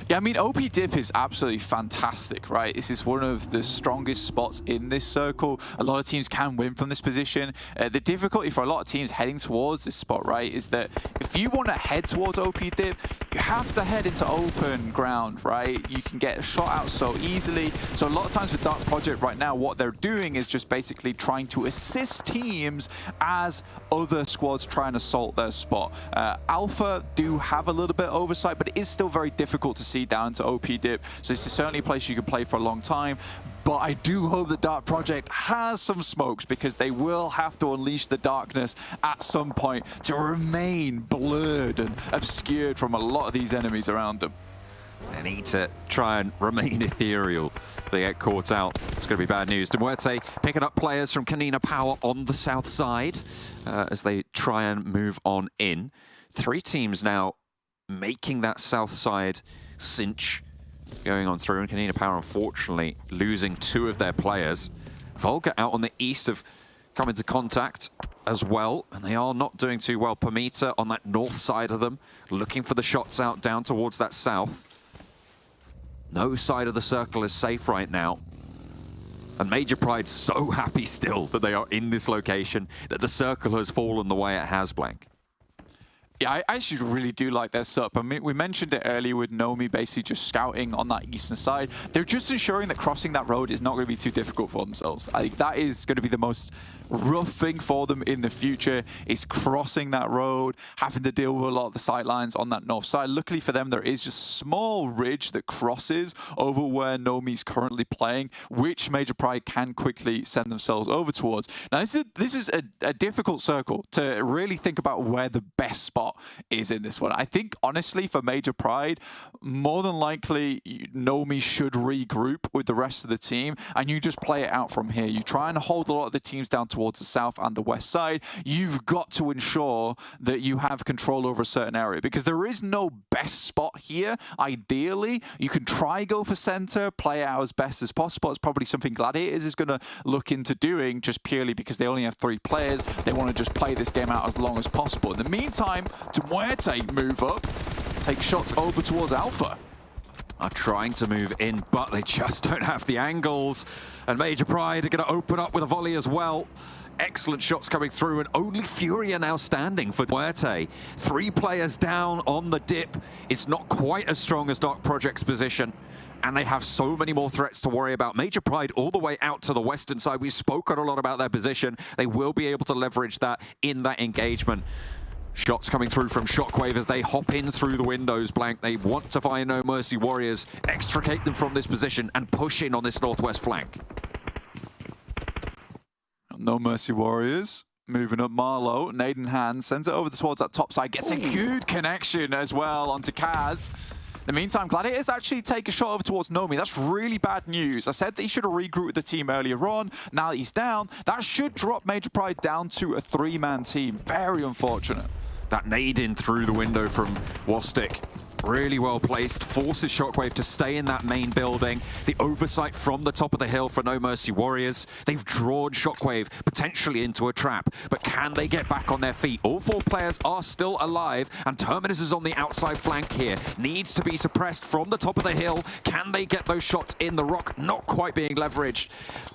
Yeah, I mean, OP dip is absolutely fantastic, right? This is one of the strongest spots in this circle. A lot of teams can win from this position. The difficulty for a lot of teams heading towards this spot, right, is that if you want to head towards OP dip, you have to head into open ground, right? You can get shot out so easily. So a lot of times with Dark Project right now, what they're doing is just basically trying to assist teams as other squads try and assault their spot. Alpha do have a little bit of oversight, but it is still very difficult to see down to OP dip. So this is certainly a place you can play for a long time. But I do hope the Dark Project has some smokes, because they will have to unleash the darkness at some point to remain blurred and obscured from a lot of these enemies around them. They need to try and remain ethereal. They get caught out. It's going to be bad news. MUERTE picking up players from KONINA Power on the south side as they try and move on in. 3 teams now making that south side cinch going on through, and KONINA Power unfortunately losing 2 of their players. VULGAR out on the east have come into contact as well, and they are not doing too well. PERMITTA on that north side of them, looking for the shots out down towards that south. No side of the circle is safe right now. And Major Pride's so happy still that they are in this location, that the circle has fallen the way it has, Blank. Yeah, I actually really do like their setup. I mean, we mentioned it earlier with Nomi basically just scouting on that eastern side. They're just ensuring that crossing that road is not going to be too difficult for themselves. I think that is going to be the most rough thing for them in the future, is crossing that road, having to deal with a lot of the sight lines on that north side. Luckily for them, there is just a small ridge that crosses over where Nomi's currently playing, which Major Pride can quickly send themselves over towards. Now, this is a difficult circle to really think about where the best spot is in this one. I think, honestly, for Major Pride, more than likely, Nomi should regroup with the rest of the team, and you just play it out from here. You try and hold a lot of the teams down towards the south and the west side. You've got to ensure that you have control over a certain area, because there is no best spot here. Ideally, you can try go for center, play out as best as possible. It's probably something Gladiators is going to look into doing, just purely because they only have 3 players. They want to just play this game out as long as possible. In the meantime, MUERTE move up, take shots over towards Alpha. Are trying to move in, but they just don't have the angles. And Major Pride are going to open up with a volley as well. Excellent shots coming through, and only Fury are now standing for MUERTE. 3 players down on the dip. It's not quite as strong as Dark Project's position, and they have so many more threats to worry about. Major Pride all the way out to the western side. We've spoken a lot about their position. They will be able to leverage that in that engagement. Shots coming through from Shockwave as they hop in through the windows, Blank. They want to find No Mercy Warriors, extricate them from this position, and push in on this northwest flank. No Mercy Warriors moving up. Marlow, nade in hand, sends it over towards that top side, gets a good connection as well onto Kaz. In the meantime, Gladiators actually take a shot over towards Nomi. That's really bad news. I said that he should have regrouped with the team earlier on. Now that he's down, that should drop Major Pride down to a 3-man team. Very unfortunate. That nade in through the window from Wastik. Really well placed, forces Shockwave to stay in that main building. The oversight from the top of the hill for No Mercy Warriors. They've drawn Shockwave potentially into a trap, but can they get back on their feet? All 4 players are still alive, and Terminus is on the outside flank here. Needs to be suppressed from the top of the hill. Can they get those shots in? The rock not quite being leveraged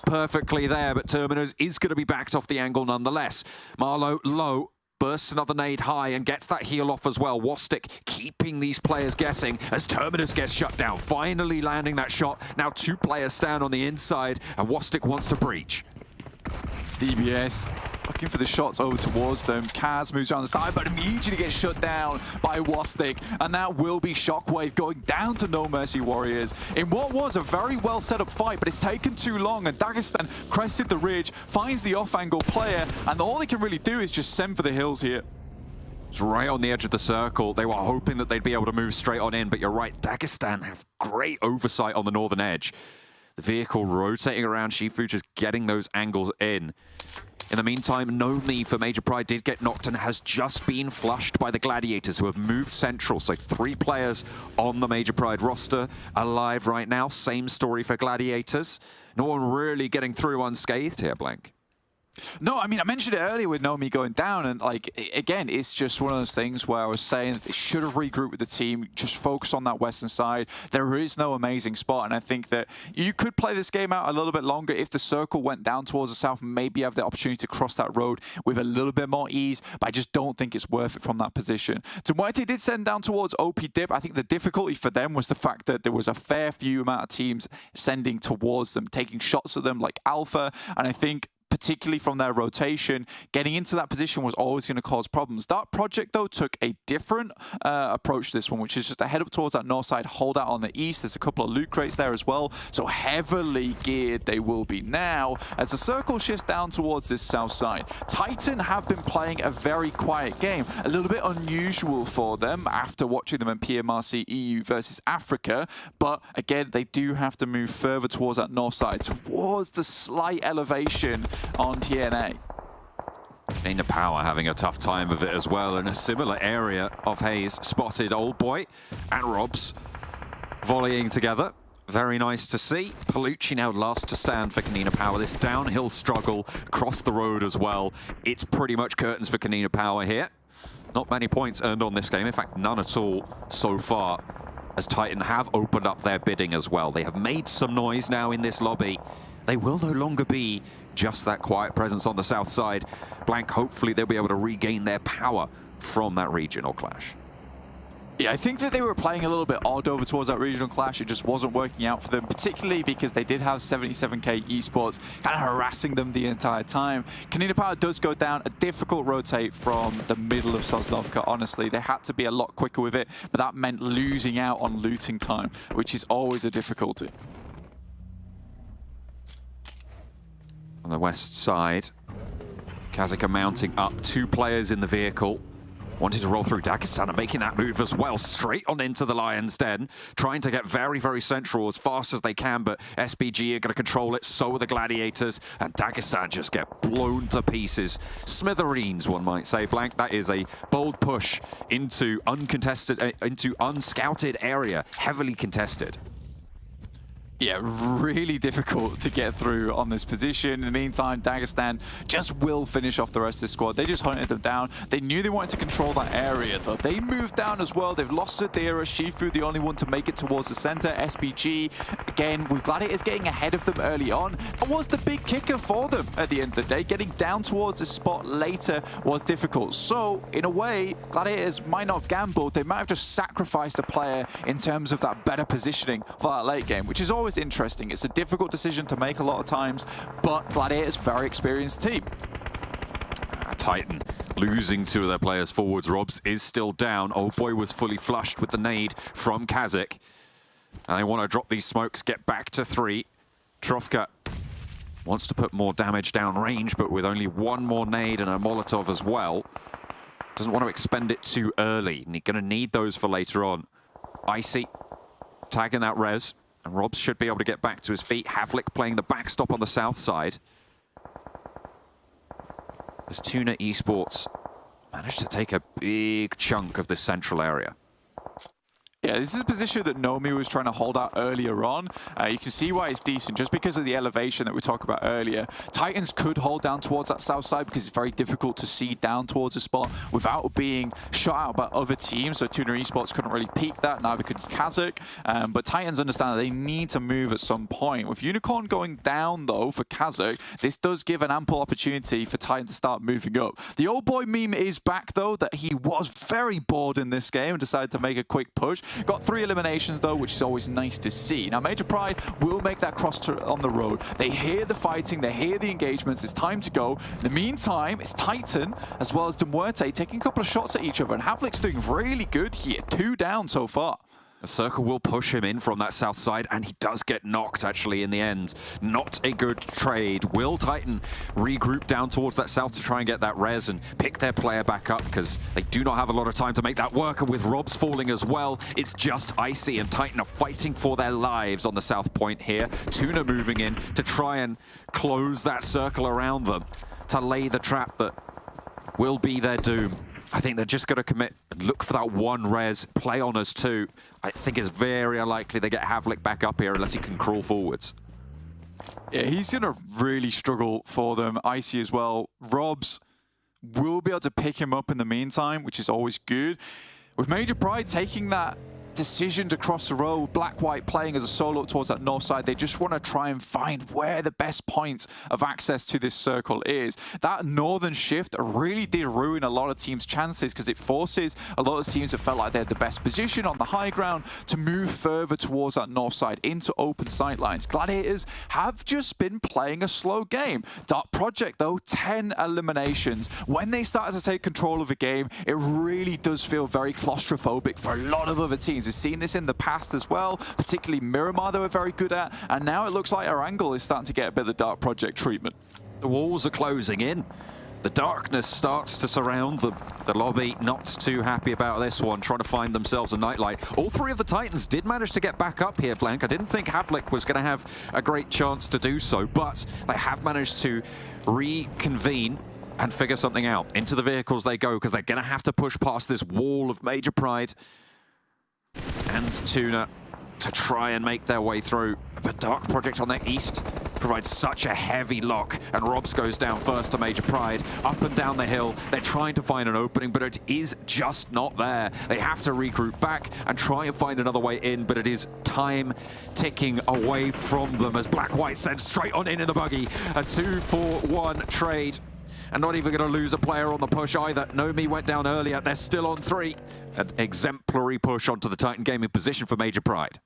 perfectly there, but Terminus is going to be backed off the angle nonetheless. Marlow low. Bursts another nade high and gets that heal off as well. Wastik keeping these players guessing as Terminus gets shut down. Finally landing that shot. Now 2 players stand on the inside, and Wastik wants to breach. DBS looking for the shots over towards them. Kaz moves around the side, but immediately gets shut down by Wastik, and that will be Shockwave going down to No Mercy Warriors in what was a very well set up fight, but it's taken too long, and Dagestan crested the ridge, finds the off-angle player, and all they can really do is just send for the hills here. It's right on the edge of the circle. They were hoping that they'd be able to move straight on in, but you're right, Dagestan have great oversight on the northern edge. The vehicle rotating around, Shifu just getting those angles in. In the meantime, Nomi for Major Pride did get knocked and has just been flushed by the Gladiators, who have moved central. So 3 players on the Major Pride roster alive right now. Same story for Gladiators. No one really getting through unscathed here, Blank. No, I mean, I mentioned it earlier with Nomi going down, and like, again, it's just one of those things where I was saying they should have regrouped with the team, just focus on that western side. There is no amazing spot, and I think that you could play this game out a little bit longer if the circle went down towards the south, maybe have the opportunity to cross that road with a little bit more ease, but I just don't think it's worth it from that position. MUERTE did send down towards OP Dip. I think the difficulty for them was the fact that there was a fair few amount of teams sending towards them, taking shots at them like Alpha, and I think particularly from their rotation, getting into that position was always going to cause problems. Dark Project, though, took a different approach to this one, which is just to head up towards that north side, hold out on the east. There's a couple of loot crates there as well, so heavily geared they will be now as the circle shifts down towards this south side. Titan have been playing a very quiet game, a little bit unusual for them after watching them in PMRC EU versus Africa, but again, they do have to move further towards that north side, towards the slight elevation on TNA. KONINA Power having a tough time of it as well. In a similar area of Haze, spotted Old Boy and Robs volleying together. Very nice to see. Palucci now last to stand for KONINA Power. This downhill struggle across the road as well. It's pretty much curtains for KONINA Power here. Not many points earned on this game. In fact, none at all so far, as Titan have opened up their bidding as well. They have made some noise now in this lobby. They will no longer be just that quiet presence on the south side. Blank, hopefully they'll be able to regain their power from that regional clash. Yeah, I think that they were playing a little bit odd over towards that regional clash. It just wasn't working out for them, particularly because they did have 77k Esports kind of harassing them the entire time. KONINA Power does go down, a difficult rotate from the middle of Sosnovka, honestly. They had to be a lot quicker with it, but that meant losing out on looting time, which is always a difficulty. On the west side, KASIK are mounting up 2 players in the vehicle. Wanting to roll through Dagestan and making that move as well, straight on into the Lion's Den, trying to get very, very central as fast as they can, but SBG are going to control it, so are the Gladiators, and Dagestan just get blown to pieces. Smithereens, one might say. Blank, that is a bold push into uncontested, into unscouted area, heavily contested. Yeah, really difficult to get through on this position. In the meantime, Dagestan just will finish off the rest of the squad. They just hunted them down. They knew they wanted to control that area, though. They moved down as well. They've lost Sadira, Shifu, the only one to make it towards the center. SBG, again, with Gladiators getting ahead of them early on. That was the big kicker for them at the end of the day. Getting down towards the spot later was difficult. So, in a way, Gladiators might not have gambled. They might have just sacrificed a player in terms of that better positioning for that late game, which is always interesting. It's a difficult decision to make a lot of times, but Gladiators, very experienced team. Titan losing 2 of their players forwards. Robs is still down. Old Boy was fully flushed with the nade from KASIK. And they want to drop these smokes, get back to 3. Trofka wants to put more damage down range, but with only 1 more nade and a Molotov as well. Doesn't want to expend it too early. And he's going to need those for later on. Icy tagging that res. And Robs should be able to get back to his feet. Havlik playing the backstop on the south side. As TUNA Esports managed to take a big chunk of this central area. Yeah, this is a position that Nomi was trying to hold out earlier on. You can see why it's decent, just because of the elevation that we talked about earlier. Titans could hold down towards that south side because it's very difficult to see down towards the spot without being shot out by other teams. So TUNA Esports couldn't really peek that, neither could KASIK. But Titans understand that they need to move at some point. With Unicorn going down, though, for KASIK, this does give an ample opportunity for Titans to start moving up. The old boy meme is back, though, that he was very bored in this game and decided to make a quick push. Got 3 eliminations, though, which is always nice to see. Now, Major Pride will make that cross on the road. They hear the fighting, they hear the engagements. It's time to go. In the meantime, it's Titan, as well as MUERTE, taking a couple of shots at each other. And Havlik's doing really good here. 2 down so far. The circle will push him in from that south side, and he does get knocked, actually, in the end. Not a good trade. Will Titan regroup down towards that south to try and get that res and pick their player back up, because they do not have a lot of time to make that work, and with Robs falling as well, it's just Icy, and Titan are fighting for their lives on the south point here. TUNA moving in to try and close that circle around them, to lay the trap that will be their doom. I think they're just going to commit and look for that 1 res, play on us 2. I think it's very unlikely they get Havlik back up here unless he can crawl forwards. Yeah, he's going to really struggle for them. Icy as well. Robs will be able to pick him up in the meantime, which is always good. With Major Pride taking that decision to cross the road, Black-White playing as a solo towards that north side. They just want to try and find where the best points of access to this circle is. That northern shift really did ruin a lot of teams' chances because it forces a lot of teams that felt like they had the best position on the high ground to move further towards that north side into open sight lines. Gladiators have just been playing a slow game. Dark Project, though, 10 eliminations. When they started to take control of the game, it really does feel very claustrophobic for a lot of other teams. We've seen this in the past as well, particularly Miramar they were very good at, and now it looks like Erangel is starting to get a bit of the Dark Project treatment. The walls are closing in. The darkness starts to surround them. The lobby not too happy about this one, trying to find themselves a nightlight. All 3 of the Titans did manage to get back up here, Blank. I didn't think Havlik was going to have a great chance to do so, but they have managed to reconvene and figure something out. Into the vehicles they go, because they're going to have to push past this wall of Major Pride and TUNA to try and make their way through. But Dark Project on their east provides such a heavy lock, and Robs goes down first to Major Pride. Up and down the hill, they're trying to find an opening, but it is just not there. They have to regroup back and try and find another way in, but it is time ticking away from them as Black-White sends straight on in the buggy. A 2-for-1 trade. and not even going to lose a player on the push either. Nomi went down earlier. They're still on 3. An exemplary push onto the Titan Gaming position for Major Pride.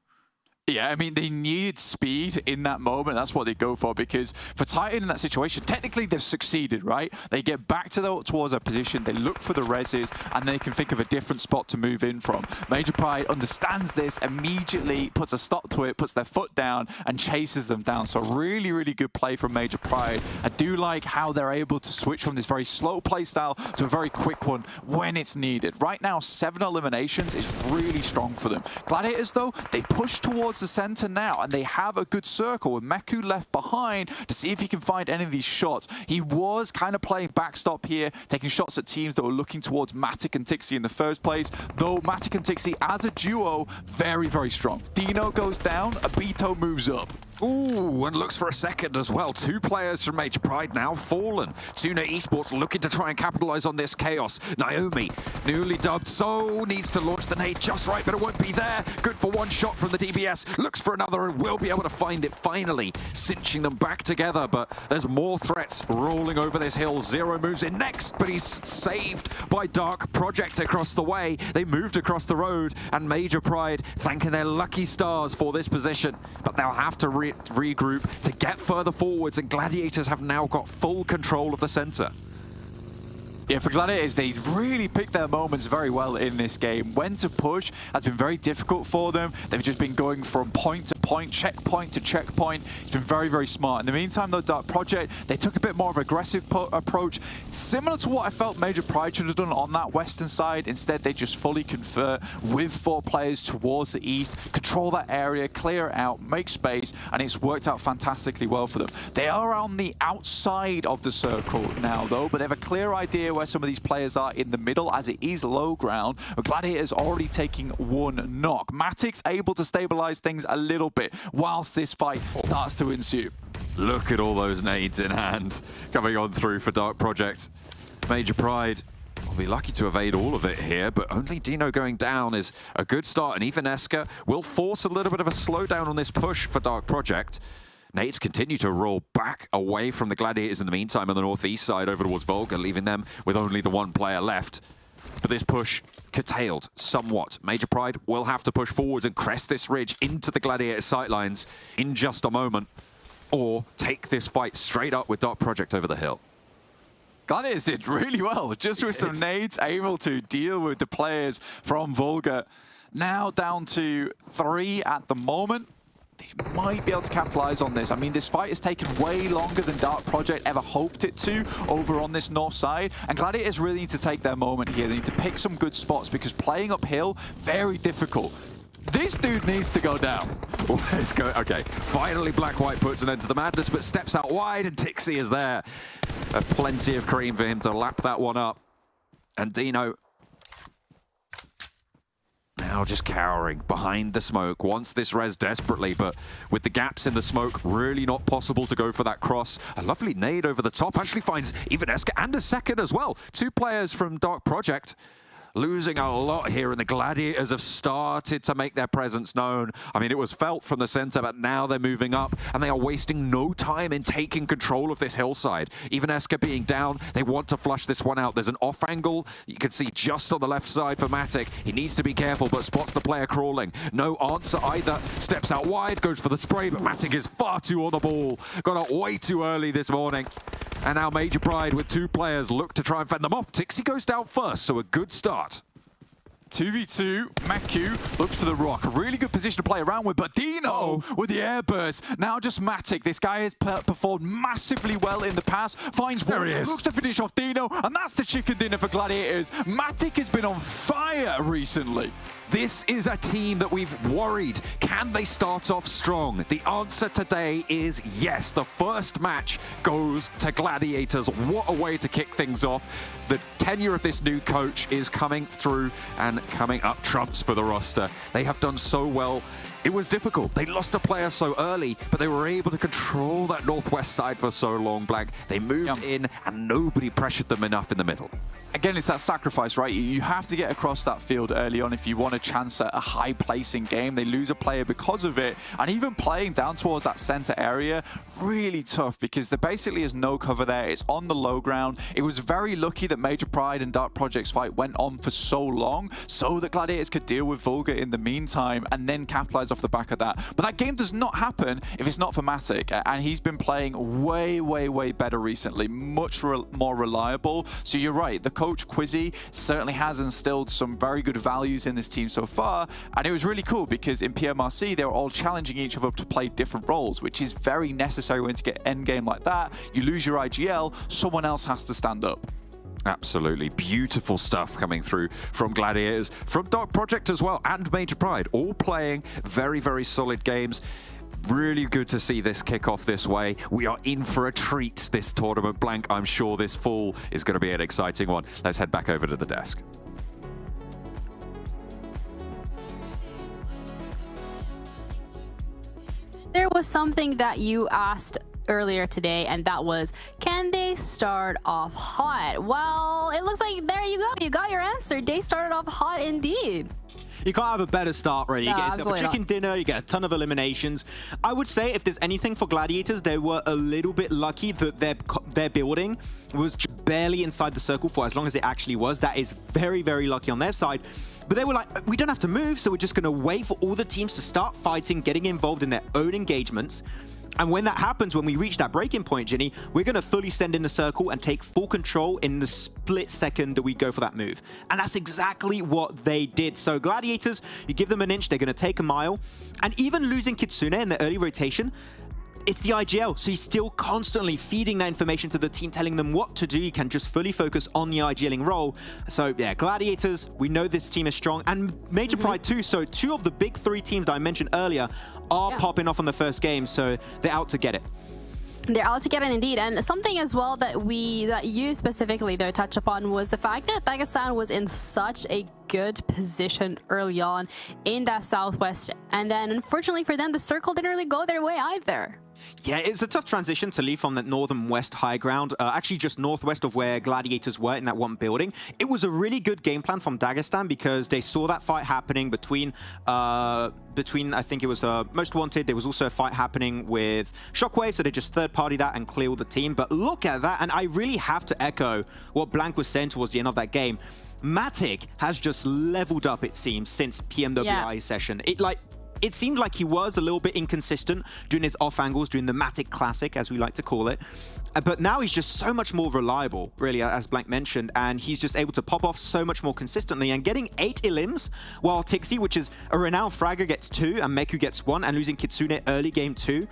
Yeah, I mean, they need speed in that moment. That's what they go for, because for Titan in that situation, technically they've succeeded, right? They get back towards their position, they look for the reses, and they can think of a different spot to move in from. Major Pride understands this, immediately puts a stop to it, puts their foot down, and chases them down. So really, really good play from Major Pride. I do like how they're able to switch from this very slow play style to a very quick one when it's needed. Right now, 7 eliminations is really strong for them. Gladiators, though, they push towards the center now, and they have a good circle with Meku left behind to see if he can find any of these shots. He was kind of playing backstop here, taking shots at teams that were looking towards Matic and Tixi in the first place, though Matic and Tixi as a duo, very, very strong. Dino goes down, Abito moves up. Ooh, and looks for a second as well. 2 players from Major Pride now fallen. TUNA Esports looking to try and capitalize on this chaos. Naomi, newly dubbed, so needs to launch the nade just right, but it won't be there. Good for 1 shot from the DBS. Looks for another and will be able to find it finally, cinching them back together, but there's more threats rolling over this hill. Zero moves in next, but he's saved by Dark Project across the way. They moved across the road, and Major Pride thanking their lucky stars for this position, but they'll have to regroup to get further forwards, and Gladiators have now got full control of the center. Yeah, for Gladiators, they really picked their moments very well in this game. When to push has been very difficult for them. They've just been going from point to point, checkpoint to checkpoint. It's been very, very smart. In the meantime, though, Dark Project, they took a bit more of an aggressive approach, similar to what I felt Major Pride should have done on that western side. Instead, they just fully convert with 4 players towards the east, control that area, clear it out, make space, and it's worked out fantastically well for them. They are on the outside of the circle now, though, but they have a clear idea where some of these players are in the middle, as it is low ground. But Gladiators already taking 1 knock. Matic's able to stabilize things a little bit whilst this fight starts to ensue. Look at all those nades in hand coming on through for Dark Project. Major Pride will be lucky to evade all of it here, but only Dino going down is a good start, and even Eska will force a little bit of a slowdown on this push for Dark Project. Nades continue to roll back away from the Gladiators in the meantime on the northeast side over towards VULGAR, leaving them with only the 1 player left. But this push curtailed somewhat. Major Pride will have to push forwards and crest this ridge into the Gladiator sightlines in just a moment, or take this fight straight up with Dark Project over the hill. Gladiators did really well, just with some nades, able to deal with the players from VULGAR. Now down to 3 at the moment. They might be able to capitalize on this. I mean, this fight has taken way longer than Dark Project ever hoped it to over on this north side, and Gladiators really need to take their moment here. They need to pick some good spots, because playing uphill, very difficult. This dude needs to go down. Let's go. Okay, finally Black-White puts an end to the madness, but steps out wide, and Tixi is there. Plenty of cream for him to lap that one up. And Dino now just cowering behind the smoke, wants this res desperately, but with the gaps in the smoke, really not possible to go for that cross. A lovely nade over the top, actually finds even Eska and a second as well. 2 players from Dark Project losing a lot here, and the Gladiators have started to make their presence known. I mean, it was felt from the center, but now they're moving up, and they are wasting no time in taking control of this hillside. Even Eska being down, they want to flush this one out. There's an off angle you can see just on the left side for Matic. He needs to be careful, but spots the player crawling. No answer either. Steps out wide, goes for the spray, but Matic is far too on the ball. Got out way too early this morning. And now Major Pride with 2 players look to try and fend them off. Tixi goes down first, so a good start. 2v2, Meku looks for the rock. A really good position to play around with, but Dino with the air burst. Now just Matic. This guy has performed massively well in the past. Finds one, looks to finish off Dino, and that's the chicken dinner for Gladiators. Matic has been on fire recently. This is a team that we've worried. Can they start off strong? The answer today is yes. The first match goes to Gladiators. What a way to kick things off. The tenure of this new coach is coming through and coming up trumps for the roster. They have done so well. It was difficult. They lost a player so early, but they were able to control that northwest side for so long, Blank. They moved in, and nobody pressured them enough in the middle. again, it's that sacrifice, right? You have to get across that field early on if you want a chance at a high placing game. They lose a player because of it. And even playing down towards that center area, really tough because there basically is no cover there. It's on the low ground. It was very lucky that Major Pride and Dark Project's fight went on for so long so that Gladiators could deal with VULGAR in the meantime and then capitalize off the back of that. But that game does not happen if it's not for Matic. And he's been playing way better recently, much more reliable. So you're right, the coach Quizzy certainly has instilled some very good values in this team so far, and it was really cool because in PMRC they were all challenging each other to play different roles, which is very necessary when to get endgame like that. You lose your IGL, someone else has to stand up. Absolutely beautiful stuff coming through from Gladiators, from Dark Project as well, and Major Pride, all playing very solid games. Really good to see this kick off this way. We are in for a treat this tournament, Blank. I'm sure this fall is going to be an exciting one. Let's head back over to the desk. There was something that you asked earlier today, and that was, can they start off hot? Well, it looks like there you go. You got your answer. They started off hot indeed. You can't have a better start, really. You No, get yourself a chicken dinner, you get a ton of eliminations. I would say if there's anything for Gladiators, they were a little bit lucky that their building was barely inside the circle for as long as it actually was. That is very lucky on their side. But they were like, we don't have to move, so we're just going to wait for all the teams to start fighting, getting involved in their own engagements. And when that happens, when we reach that breaking point, Ginny, we're going to fully send in the circle and take full control in the split second that we go for that move. And that's exactly what they did. So Gladiators, you give them an inch, they're going to take a mile. And even losing Kitsune in the early rotation, it's the IGL, so he's still constantly feeding that information to the team, telling them what to do. You can just fully focus on the IGLing role. So yeah, Gladiators, we know this team is strong, and Major Pride too. So two of the big three teams that I mentioned earlier are popping off on the first game, so they're out to get it. They're out to get it indeed. And something as well that you specifically though touch upon was the fact that Dagestan was in such a good position early on in that Southwest, and then unfortunately for them, the circle didn't really go their way either. Yeah, it's a tough transition to leave from that northern west high ground, actually just northwest of where Gladiators were in that one building. It was a really good game plan from Dagestan because they saw that fight happening between I think it was Most Wanted. There was also a fight happening with Shockwave, so they just third-party that and clear all the team. But look at that, and I really have to echo what Blank was saying towards the end of that game. Matic has just leveled up, it seems, since PMWI session. It seemed like he was a little bit inconsistent doing his off angles, doing the Matic Classic, as we like to call it. But now he's just so much more reliable, really, as Blank mentioned, and he's just able to pop off so much more consistently and getting 8 elims, while Tixi, which is a renowned fragger, gets 2 and Meku gets 1, and losing Kitsune early game 2.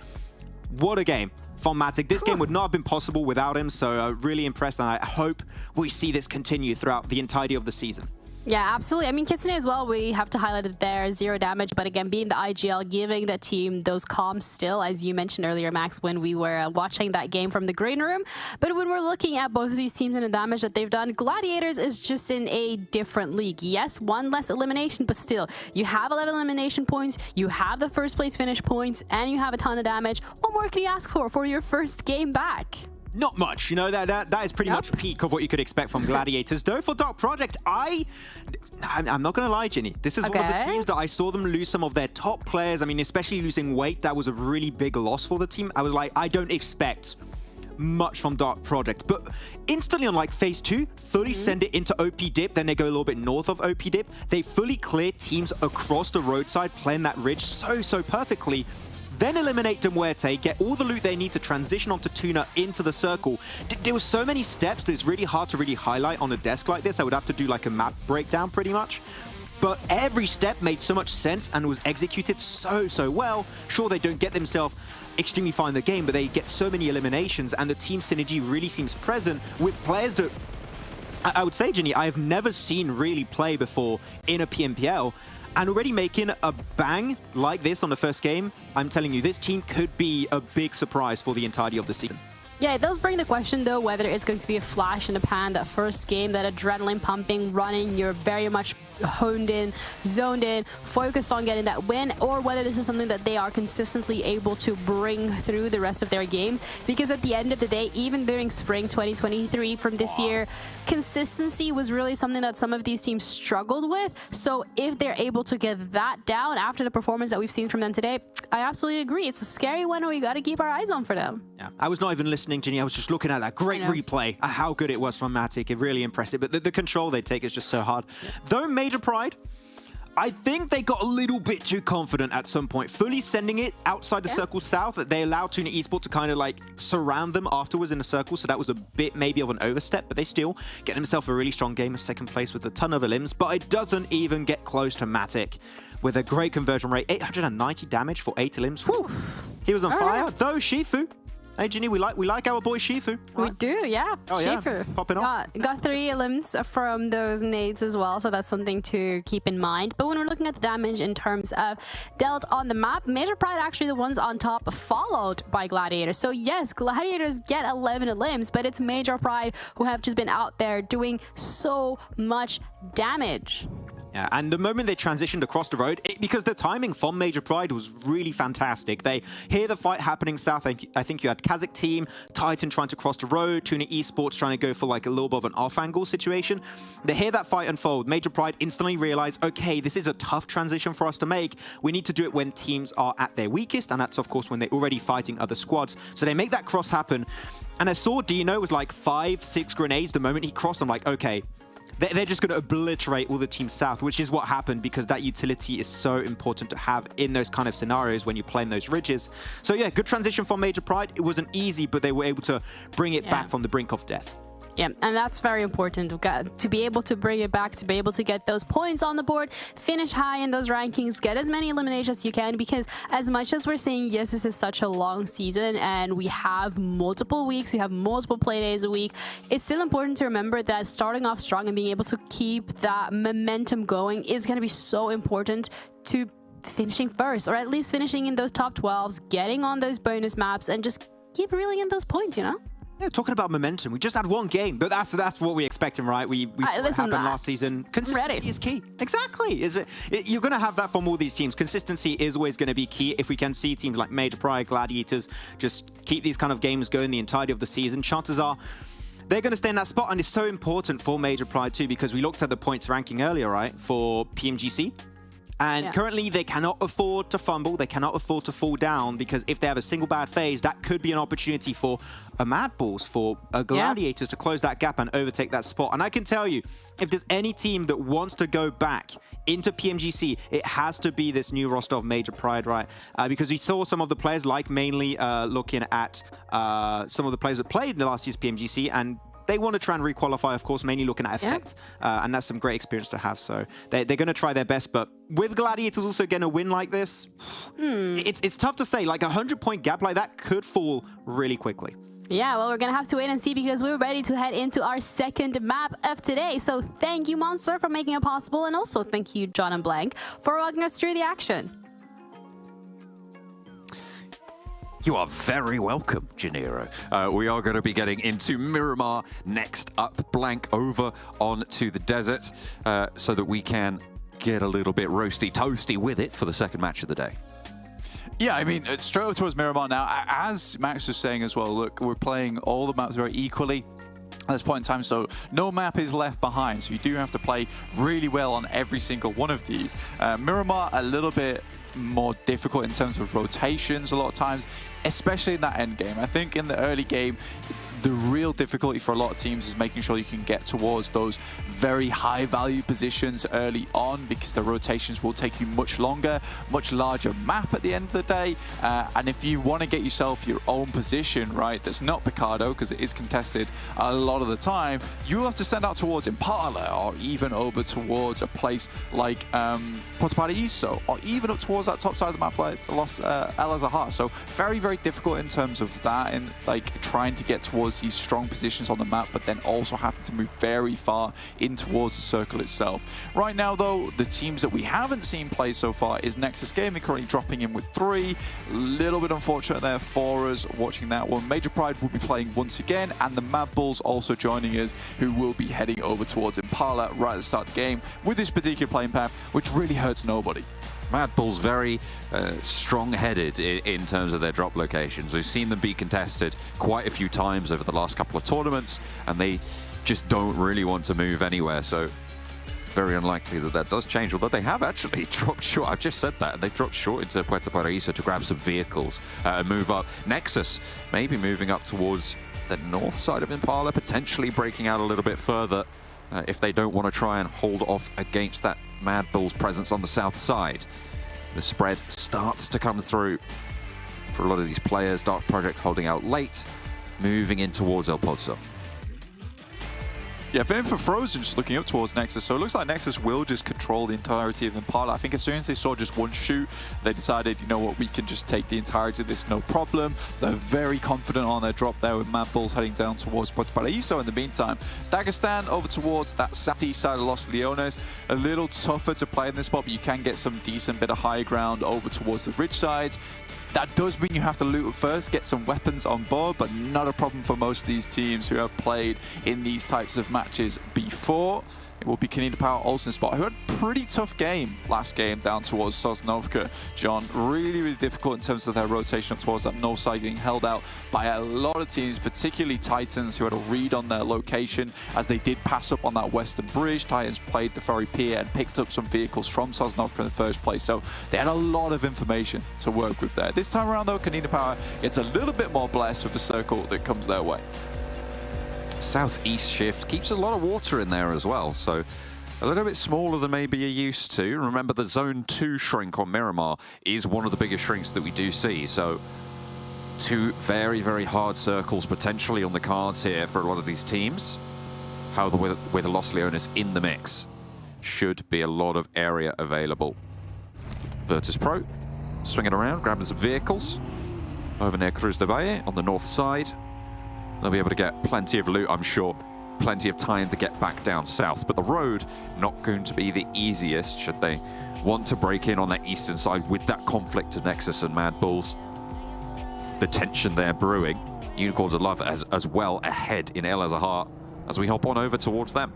What a game from Matic. This game would not have been possible without him, so really impressed, and I hope we see this continue throughout the entirety of the season. Yeah, absolutely. I mean, Kitsune as well, we have to highlight it there, 0 damage, but again, being the IGL, giving the team those comms still, as you mentioned earlier, Max, when we were watching that game from the green room. But when we're looking at both of these teams and the damage that they've done, Gladiators is just in a different league. Yes, 1 less elimination, but still, you have 11 elimination points, you have the first place finish points, and you have a ton of damage. What more can you ask for your first game back? Not much, you know, that is pretty much peak of what you could expect from Gladiators. Though for Dark Project, I'm not going to lie, Ginny. This is one of the teams that I saw them lose some of their top players. I mean, especially losing Weight, that was a really big loss for the team. I was like, I don't expect much from Dark Project. But instantly on like phase 2, fully send it into OP Dip, then they go a little bit north of OP Dip. They fully clear teams across the roadside, playing that ridge so perfectly. Then eliminate MUERTE, get all the loot they need to transition onto TUNA into the circle. There were so many steps that it's really hard to really highlight on a desk like this. I would have to do like a map breakdown pretty much. But every step made so much sense and was executed so well. Sure, they don't get themselves extremely far in the game, but they get so many eliminations, and the team synergy really seems present with players that I would say, Ginny, I have never seen really play before in a PMPL. And already making a bang like this on the first game, I'm telling you, this team could be a big surprise for the entirety of the season. Yeah, it does bring the question, though, whether it's going to be a flash in the pan, that first game, that adrenaline pumping, running, you're very much honed in, zoned in, focused on getting that win, or whether this is something that they are consistently able to bring through the rest of their games. Because at the end of the day, even during spring 2023 from this year, consistency was really something that some of these teams struggled with. So if they're able to get that down after the performance that we've seen from them today, I absolutely agree. It's a scary one, and we got to keep our eyes on for them. Yeah, I was not even listening, Ginny. I was just looking at that great replay, how good it was from Matic. It really impressed it. But the control they take is just so hard. Though Major Pride, I think they got a little bit too confident at some point, fully sending it outside the circle south. That they allowed TUNA Esports to kind of like surround them afterwards in the circle. So that was a bit maybe of an overstep, but they still get themselves a really strong game of second place with a ton of limbs. But it doesn't even get close to Matic with a great conversion rate, 890 damage for 8 limbs. Whew. He was on fire. Though Shifu, hey Ginny, we like our boy Shifu. We do, yeah. Oh, Shifu. Yeah. Popping off. Got 3 limbs from those nades as well, so that's something to keep in mind. But when we're looking at the damage in terms of dealt on the map, Major Pride actually the ones on top, followed by Gladiators. So yes, Gladiators get 11 limbs, but it's Major Pride who have just been out there doing so much damage. Yeah, and the moment they transitioned across the road, because the timing from Major Pride was really fantastic. They hear the fight happening south. I think you had KASIK team, Titan trying to cross the road, TUNA Esports trying to go for like a little bit of an off-angle situation. They hear that fight unfold. Major Pride instantly realize, okay, this is a tough transition for us to make. We need to do it when teams are at their weakest, and that's of course when they're already fighting other squads. So they make that cross happen. And I saw Dino was like 5-6 grenades the moment he crossed. I'm like, okay, they're just going to obliterate all the teams south, which is what happened because that utility is so important to have in those kind of scenarios when you're playing those ridges. So yeah, good transition from Major Pride. It wasn't easy, but they were able to bring it back from the brink of death. Yeah, and that's very important. We've got to be able to bring it back, to be able to get those points on the board, finish high in those rankings, get as many eliminations as you can, because as much as we're saying, yes, this is such a long season and we have multiple weeks, we have multiple play days a week, it's still important to remember that starting off strong and being able to keep that momentum going is going to be so important to finishing first, or at least finishing in those top 12s, getting on those bonus maps, and just keep reeling in those points, you know? Yeah, talking about momentum, we just had one game, but that's what we're expecting, right? We saw what happened last season. Consistency is key. Exactly. You're going to have that from all these teams. Consistency is always going to be key. If we can see teams like Major Pride, Gladiators, just keep these kind of games going the entirety of the season, chances are they're going to stay in that spot. And it's so important for Major Pride too, because we looked at the points ranking earlier, right, for PMGC. And currently, they cannot afford to fumble. They cannot afford to fall down, because if they have a single bad phase, that could be an opportunity for a MADBULLS, for a Gladiators to close that gap and overtake that spot. And I can tell you, if there's any team that wants to go back into PMGC, it has to be this new roster of Major Pride, right? Because we saw some of the players, like mainly looking at some of the players that played in the last year's PMGC, and they want to try and requalify, of course, mainly looking at effect. And that's some great experience to have. So they're going to try their best. But with Gladiators also getting a win like this, it's tough to say. Like a 100-point gap like that could fall really quickly. Yeah, well, we're going to have to wait and see, because we're ready to head into our second map of today. So thank you, Monster, for making it possible. And also thank you, John and Blank, for walking us through the action. You are very welcome, Janiro. We are going to be getting into Miramar next up. Blank over onto the desert so that we can get a little bit roasty toasty with it for the second match of the day. Yeah, I mean, it's straight over towards Miramar now. As Max was saying as well, look, we're playing all the maps very equally at this point in time, so no map is left behind. So you do have to play really well on every single one of these. Miramar, a little bit more difficult in terms of rotations a lot of times, especially in that end game. I think in the early game, the real difficulty for a lot of teams is making sure you can get towards those very high value positions early on, because the rotations will take you much longer, much larger map at the end of the day. And if you want to get yourself your own position, right, that's not Picardo, because it is contested a lot of the time, you'll have to send out towards Impala, or even over towards a place like Puerto Paraíso, or even up towards that top side of the map where it's lost El Azahar. So very, very difficult in terms of that, and like trying to get towards towards these strong positions on the map, but then also having to move very far in towards the circle itself. Right now, though, the teams that we haven't seen play so far is Nexus Gaming, currently dropping in with 3. A little bit unfortunate there for us watching that one. Major Pride will be playing once again, and the MADBULLS also joining us, who will be heading over towards Impala right at the start of the game with this particular playing path, which really hurts nobody. MADBULLS very strong-headed in terms of their drop locations. We've seen them be contested quite a few times over the last couple of tournaments, and they just don't really want to move anywhere. So very unlikely that that does change, although they have actually dropped short. I've just said that. They've dropped short into Puerto Paraíso to grab some vehicles and move up. Nexus maybe moving up towards the north side of Impala, potentially breaking out a little bit further if they don't want to try and hold off against that MADBULLS presence on the south side. The spread starts to come through for a lot of these players. Dark Project holding out late, moving in towards El Pozo. Yeah, for Frozen, just looking up towards Nexus. So it looks like Nexus will just control the entirety of Impala. I think as soon as they saw just one shoot, they decided, you know what, we can just take the entirety of this, no problem. So they're very confident on their drop there with MADBULLS heading down towards Puerto Paraíso. In the meantime, Dagestan over towards that southeast side of Los Leones. A little tougher to play in this spot, but you can get some decent bit of high ground over towards the ridge sides. That does mean you have to loot first, get some weapons on board, but not a problem for most of these teams who have played in these types of matches before. It will be KONINA Power Olsen spot, who had a pretty tough game last game down towards Sosnovka. John, really difficult in terms of their rotation up towards that north side, getting held out by a lot of teams, particularly Titans, who had a read on their location as they did pass up on that western bridge. Titans played the ferry pier and picked up some vehicles from Sosnovka in the first place, so they had a lot of information to work with there. This time around, though, KONINA Power gets a little bit more blessed with the circle that comes their way. Southeast shift keeps a lot of water in there as well, so a little bit smaller than maybe you're used to. Remember, the Zone 2 shrink on Miramar is one of the biggest shrinks that we do see, so 2 very hard circles potentially on the cards here for a lot of these teams. However, with Los Leones in the mix, should be a lot of area available. VIRTUS.PRO swinging around, grabbing some vehicles over near Cruz de Valle on the north side. They'll be able to get plenty of loot, I'm sure. Plenty of time to get back down south. But the road, not going to be the easiest should they want to break in on that eastern side with that conflict of Nexus and MADBULLS. The tension there brewing. Unicorns of Love as well ahead in El Azahar as we hop on over towards them.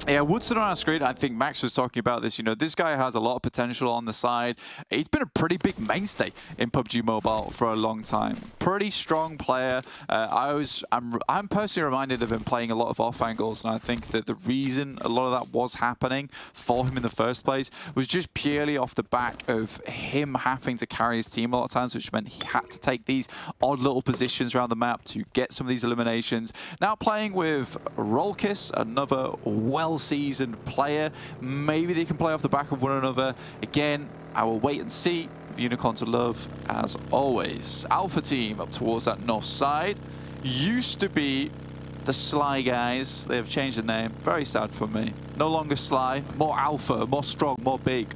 Yeah, Woodson on our screen, I think Max was talking about this. You know, this guy has a lot of potential on the side. He's been a pretty big mainstay in PUBG Mobile for a long time. Pretty strong player. I'm personally reminded of him playing a lot of off angles, and I think that the reason a lot of that was happening for him in the first place was just purely off the back of him having to carry his team a lot of times, which meant he had to take these odd little positions around the map to get some of these eliminations. Now playing with Rolkis, another well-seasoned player. Maybe they can play off the back of one another. Again, I will wait and see. Unicorns of Love, as always. Alpha team up towards that north side. Used to be the Sly guys. They have changed the name. Very sad for me. No longer Sly. More Alpha, more strong, more big.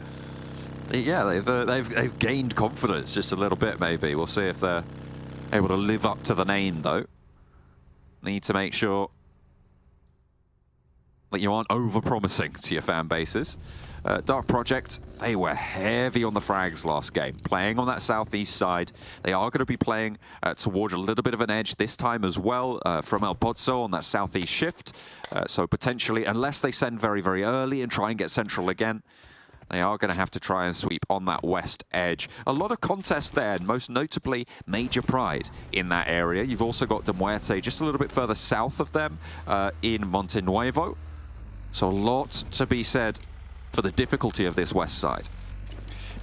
Yeah, they've gained confidence just a little bit, maybe. We'll see if they're able to live up to the name, though. Need to make sure that you aren't over-promising to your fan bases. Dark Project, they were heavy on the frags last game, playing on that southeast side. They are going to be playing towards a little bit of an edge this time as well from El Pozo on that southeast shift. So potentially, unless they send very early and try and get central again, they are going to have to try and sweep on that west edge. A lot of contest there, and most notably Major Pride in that area. You've also got MUERTE just a little bit further south of them in Monte Nuevo. So a lot to be said for the difficulty of this west side.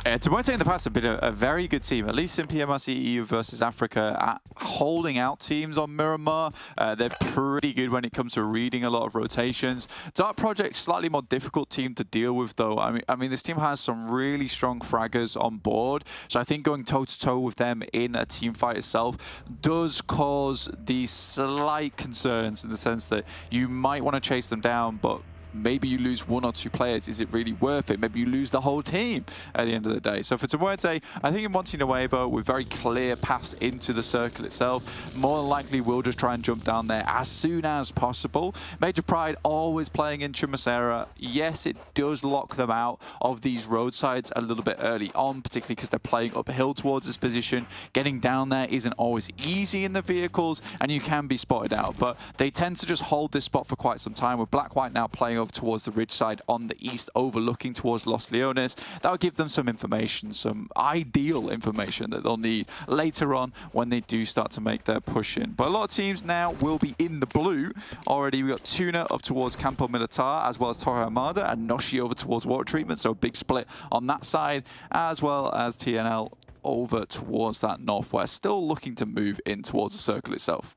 MUERTE in the past have been a very good team, at least in PMRC EU versus Africa, at holding out teams on Miramar. They're pretty good when it comes to reading a lot of rotations. Dark Project, slightly more difficult team to deal with, though. I mean, this team has some really strong fraggers on board, so I think going toe-to-toe with them in a team fight itself does cause these slight concerns in the sense that you might want to chase them down, but maybe you lose 1 or 2 players. Is it really worth it? Maybe you lose the whole team at the end of the day. So for MUERTE, I think in Monte Nuevo, with very clear paths into the circle itself, more than likely we'll just try and jump down there as soon as possible. Major Pride always playing in Chumacera. Yes, it does lock them out of these roadsides a little bit early on, particularly because they're playing uphill towards this position. Getting down there isn't always easy in the vehicles, and you can be spotted out. But they tend to just hold this spot for quite some time, with Black-White now playing over towards the ridge side on the east, overlooking towards Los Leones. That'll give them some information, some ideal information that they'll need later on when they do start to make their push in. But a lot of teams now will be in the blue already. We've got TUNA up towards Campo Militar, as well as Torre Armada, and Noshi over towards water treatment, so a big split on that side, as well as TNL over towards that northwest, still looking to move in towards the circle itself.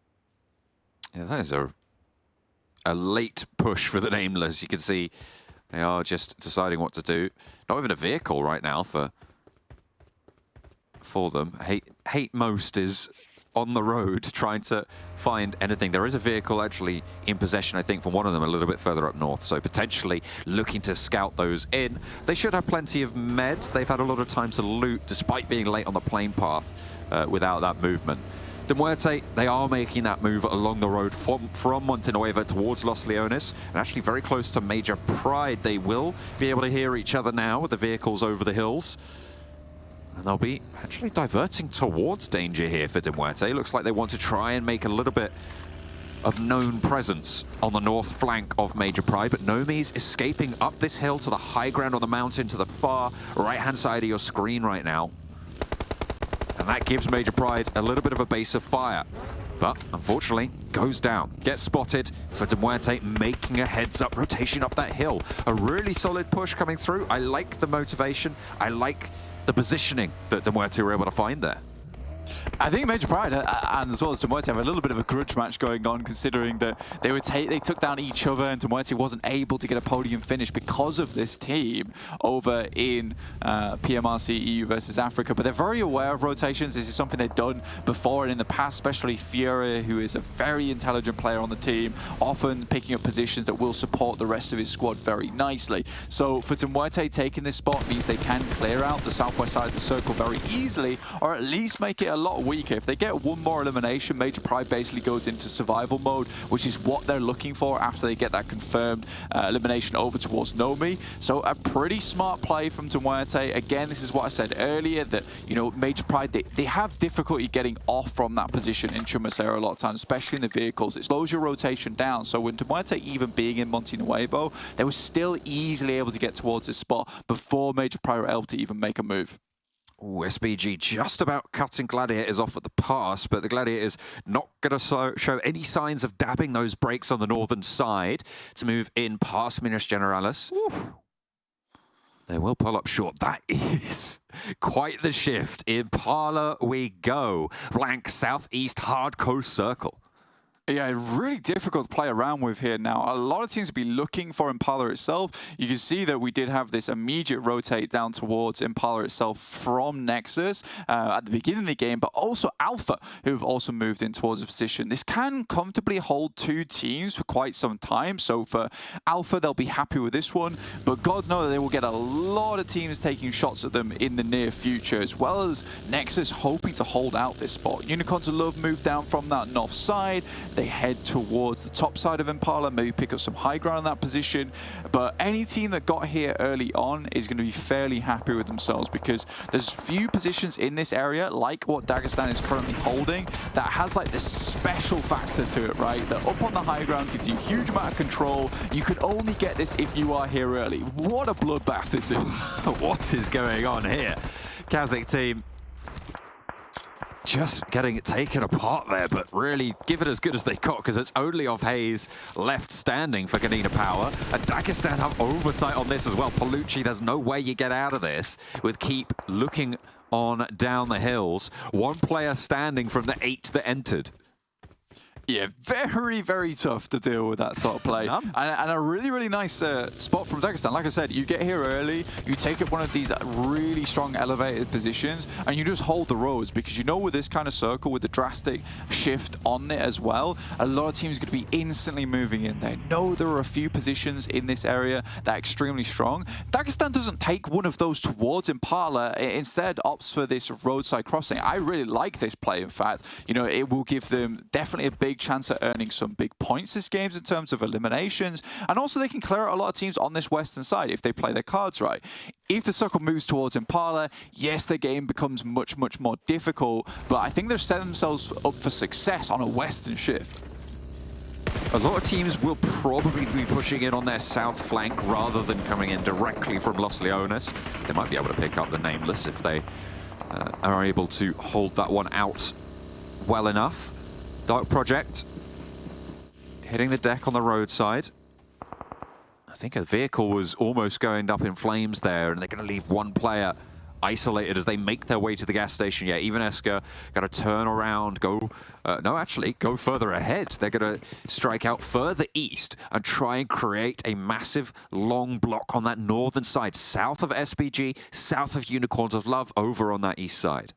Yeah, that is a late push for the Nameless. You can see they are just deciding what to do. Not even a vehicle right now for them. Hate Most is on the road trying to find anything. There is a vehicle actually in possession, I think, from one of them a little bit further up north, so potentially looking to scout those in. They should have plenty of meds. They've had a lot of time to loot despite being late on the plane path without that movement. MUERTE, they are making that move along the road from Monte Nuevo towards Los Leones, and actually very close to Major Pride. They will be able to hear each other now with the vehicles over the hills. And they'll be actually diverting towards danger here for MUERTE. Looks like they want to try and make a little bit of known presence on the north flank of Major Pride, but Nomi's escaping up this hill to the high ground on the mountain to the far right-hand side of your screen right now. And that gives Major Pride a little bit of a base of fire. But unfortunately, goes down. Gets spotted for MUERTE, making a heads-up rotation up that hill. A really solid push coming through. I like the motivation. I like the positioning that MUERTE were able to find there. I think Major Pride and as well as MUERTE have a little bit of a grudge match going on, considering that they took down each other and MUERTE wasn't able to get a podium finish because of this team over in PMRC EU versus Africa. But they're very aware of rotations. This is something they've done before and in the past, especially Fury, who is a very intelligent player on the team, often picking up positions that will support the rest of his squad very nicely. So for MUERTE, taking this spot means they can clear out the southwest side of the circle very easily, or at least make it a lot weaker. If they get one more elimination, Major Pride basically goes into survival mode, which is what they're looking for after they get that confirmed elimination over towards Nomi. So a pretty smart play from MUERTE. Again, this is what I said earlier, that, you know, Major Pride, they have difficulty getting off from that position in Chumacera a lot of times, especially in the vehicles. It slows your rotation down. So when MUERTE even being in Monte Nuevo, they were still easily able to get towards this spot before Major Pride were able to even make a move. Ooh, SBG just about cutting Gladiators off at the pass, but the Gladiators not going to show any signs of dabbing those brakes on the northern side to move in past Minas Generalis. Ooh. They will pull up short. That is quite the shift. Impala we go. Blank southeast hard coast circle. Yeah, really difficult to play around with here now. A lot of teams will be looking for Impala itself. You can see that we did have this immediate rotate down towards Impala itself from Nexus at the beginning of the game, but also Alpha, who have also moved in towards the position. This can comfortably hold 2 teams for quite some time. So for Alpha, they'll be happy with this one, but God knows that they will get a lot of teams taking shots at them in the near future, as well as Nexus hoping to hold out this spot. Unicorns of Love move down from that north side. They head towards the top side of Impala, maybe pick up some high ground in that position. But any team that got here early on is going to be fairly happy with themselves, because there's few positions in this area, like what Dagestan is currently holding, that has like this special factor to it, right? That up on the high ground gives you a huge amount of control. You can only get this if you are here early. What a bloodbath this is. What is going on here? KASIK team just getting it taken apart there, but really give it as good as they got, because it's only off Hayes left standing for KONINA Power. And Dagestan have oversight on this as well. Palucci, there's no way you get out of this with Keep looking on down the hills. One player standing from the 8 that entered. Yeah, very, very tough to deal with that sort of play. And a really, really nice spot from Dagestan. Like I said, you get here early, you take up one of these really strong elevated positions, and you just hold the roads, because you know with this kind of circle, with the drastic shift on it as well, a lot of teams are going to be instantly moving in. They know there are a few positions in this area that are extremely strong. Dagestan doesn't take one of those towards Impala, instead opts for this roadside crossing. I really like this play, in fact. You know, it will give them definitely a big chance at earning some big points this game in terms of eliminations, and also they can clear out a lot of teams on this western side if they play their cards right. If the circle moves towards Impala, yes, the game becomes much, much more difficult, but I think they're setting themselves up for success on a western shift. A lot of teams will probably be pushing in on their south flank rather than coming in directly from Los Leones. They might be able to pick up the Nameless if they are able to hold that one out well enough. Dark Project hitting the deck on the roadside. I think a vehicle was almost going up in flames there, and they're going to leave one player isolated as they make their way to the gas station. Yeah, even Esker got to turn around, go further ahead. They're going to strike out further east and try and create a massive long block on that northern side, south of SBG, south of Unicorns of Love, over on that east side.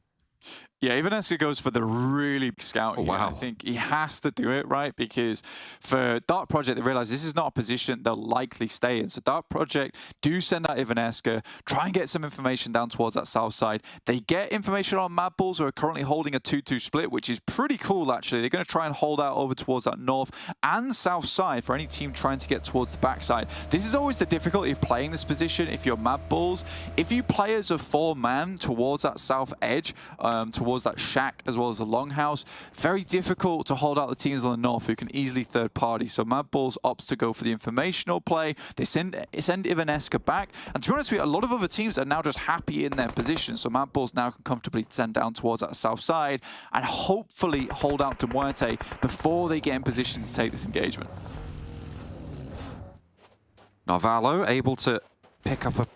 Yeah, even Esker goes for the really big scout here. Wow. I think he has to do it, right? Because for Dark Project, they realize this is not a position they'll likely stay in. So Dark Project do send out Ivan Esker, try and get some information down towards that south side. They get information on MADBULLS, who are currently holding a 2-2 split, which is pretty cool, actually. They're going to try and hold out over towards that north and south side for any team trying to get towards the backside. This is always the difficulty of playing this position if you're MADBULLS. If you play as a 4-man towards that south edge, towards that shack as well as the longhouse, very difficult to hold out the teams on the north who can easily third party. So MADBULLS opts to go for the informational play. They send Ivan Esker back, and to be honest with you, a lot of other teams are now just happy in their position. So MADBULLS now can comfortably send down towards that south side and hopefully hold out to MUERTE before they get in position to take this engagement. Narvalo able to pick up a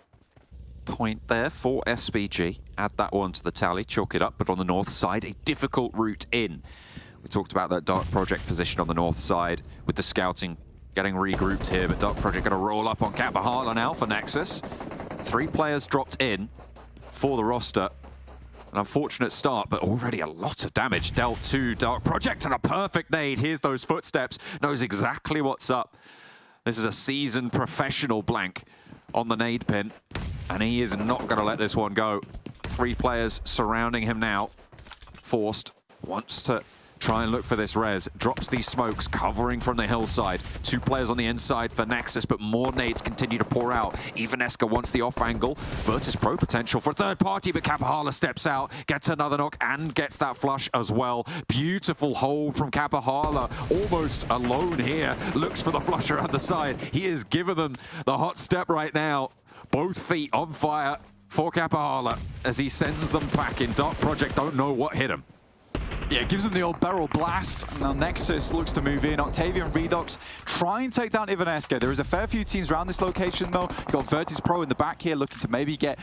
point there for SBG. Add that one to the tally, chalk it up, but on the north side, a difficult route in. We talked about that Dark Project position on the north side with the scouting getting regrouped here, but Dark Project going to roll up on Kapahala now for Nexus. 3 players dropped in for the roster. An unfortunate start, but already a lot of damage dealt to Dark Project, and a perfect nade. Here's those footsteps, knows exactly what's up. This is a seasoned professional blank on the nade pin, and he is not going to let this one go. 3 players surrounding him now. Forced, wants to try and look for this res. Drops these smokes, covering from the hillside. 2 players on the inside for Nexus, but more nades continue to pour out. Even Esker wants the off angle. VIRTUS.PRO potential for a third party, but Kapahala steps out, gets another knock, and gets that flush as well. Beautiful hold from Kapahala, almost alone here. Looks for the flusher at the side. He has given them the hot step right now. Both feet on fire for Kapahala as he sends them packing. Dark Project don't know what hit him. Yeah, it gives him the old barrel blast. Now Nexus looks to move in. Octavian Redox try and take down Ivan Esker. There is a fair few teams around this location though. You've got VIRTUS.PRO in the back here looking to maybe get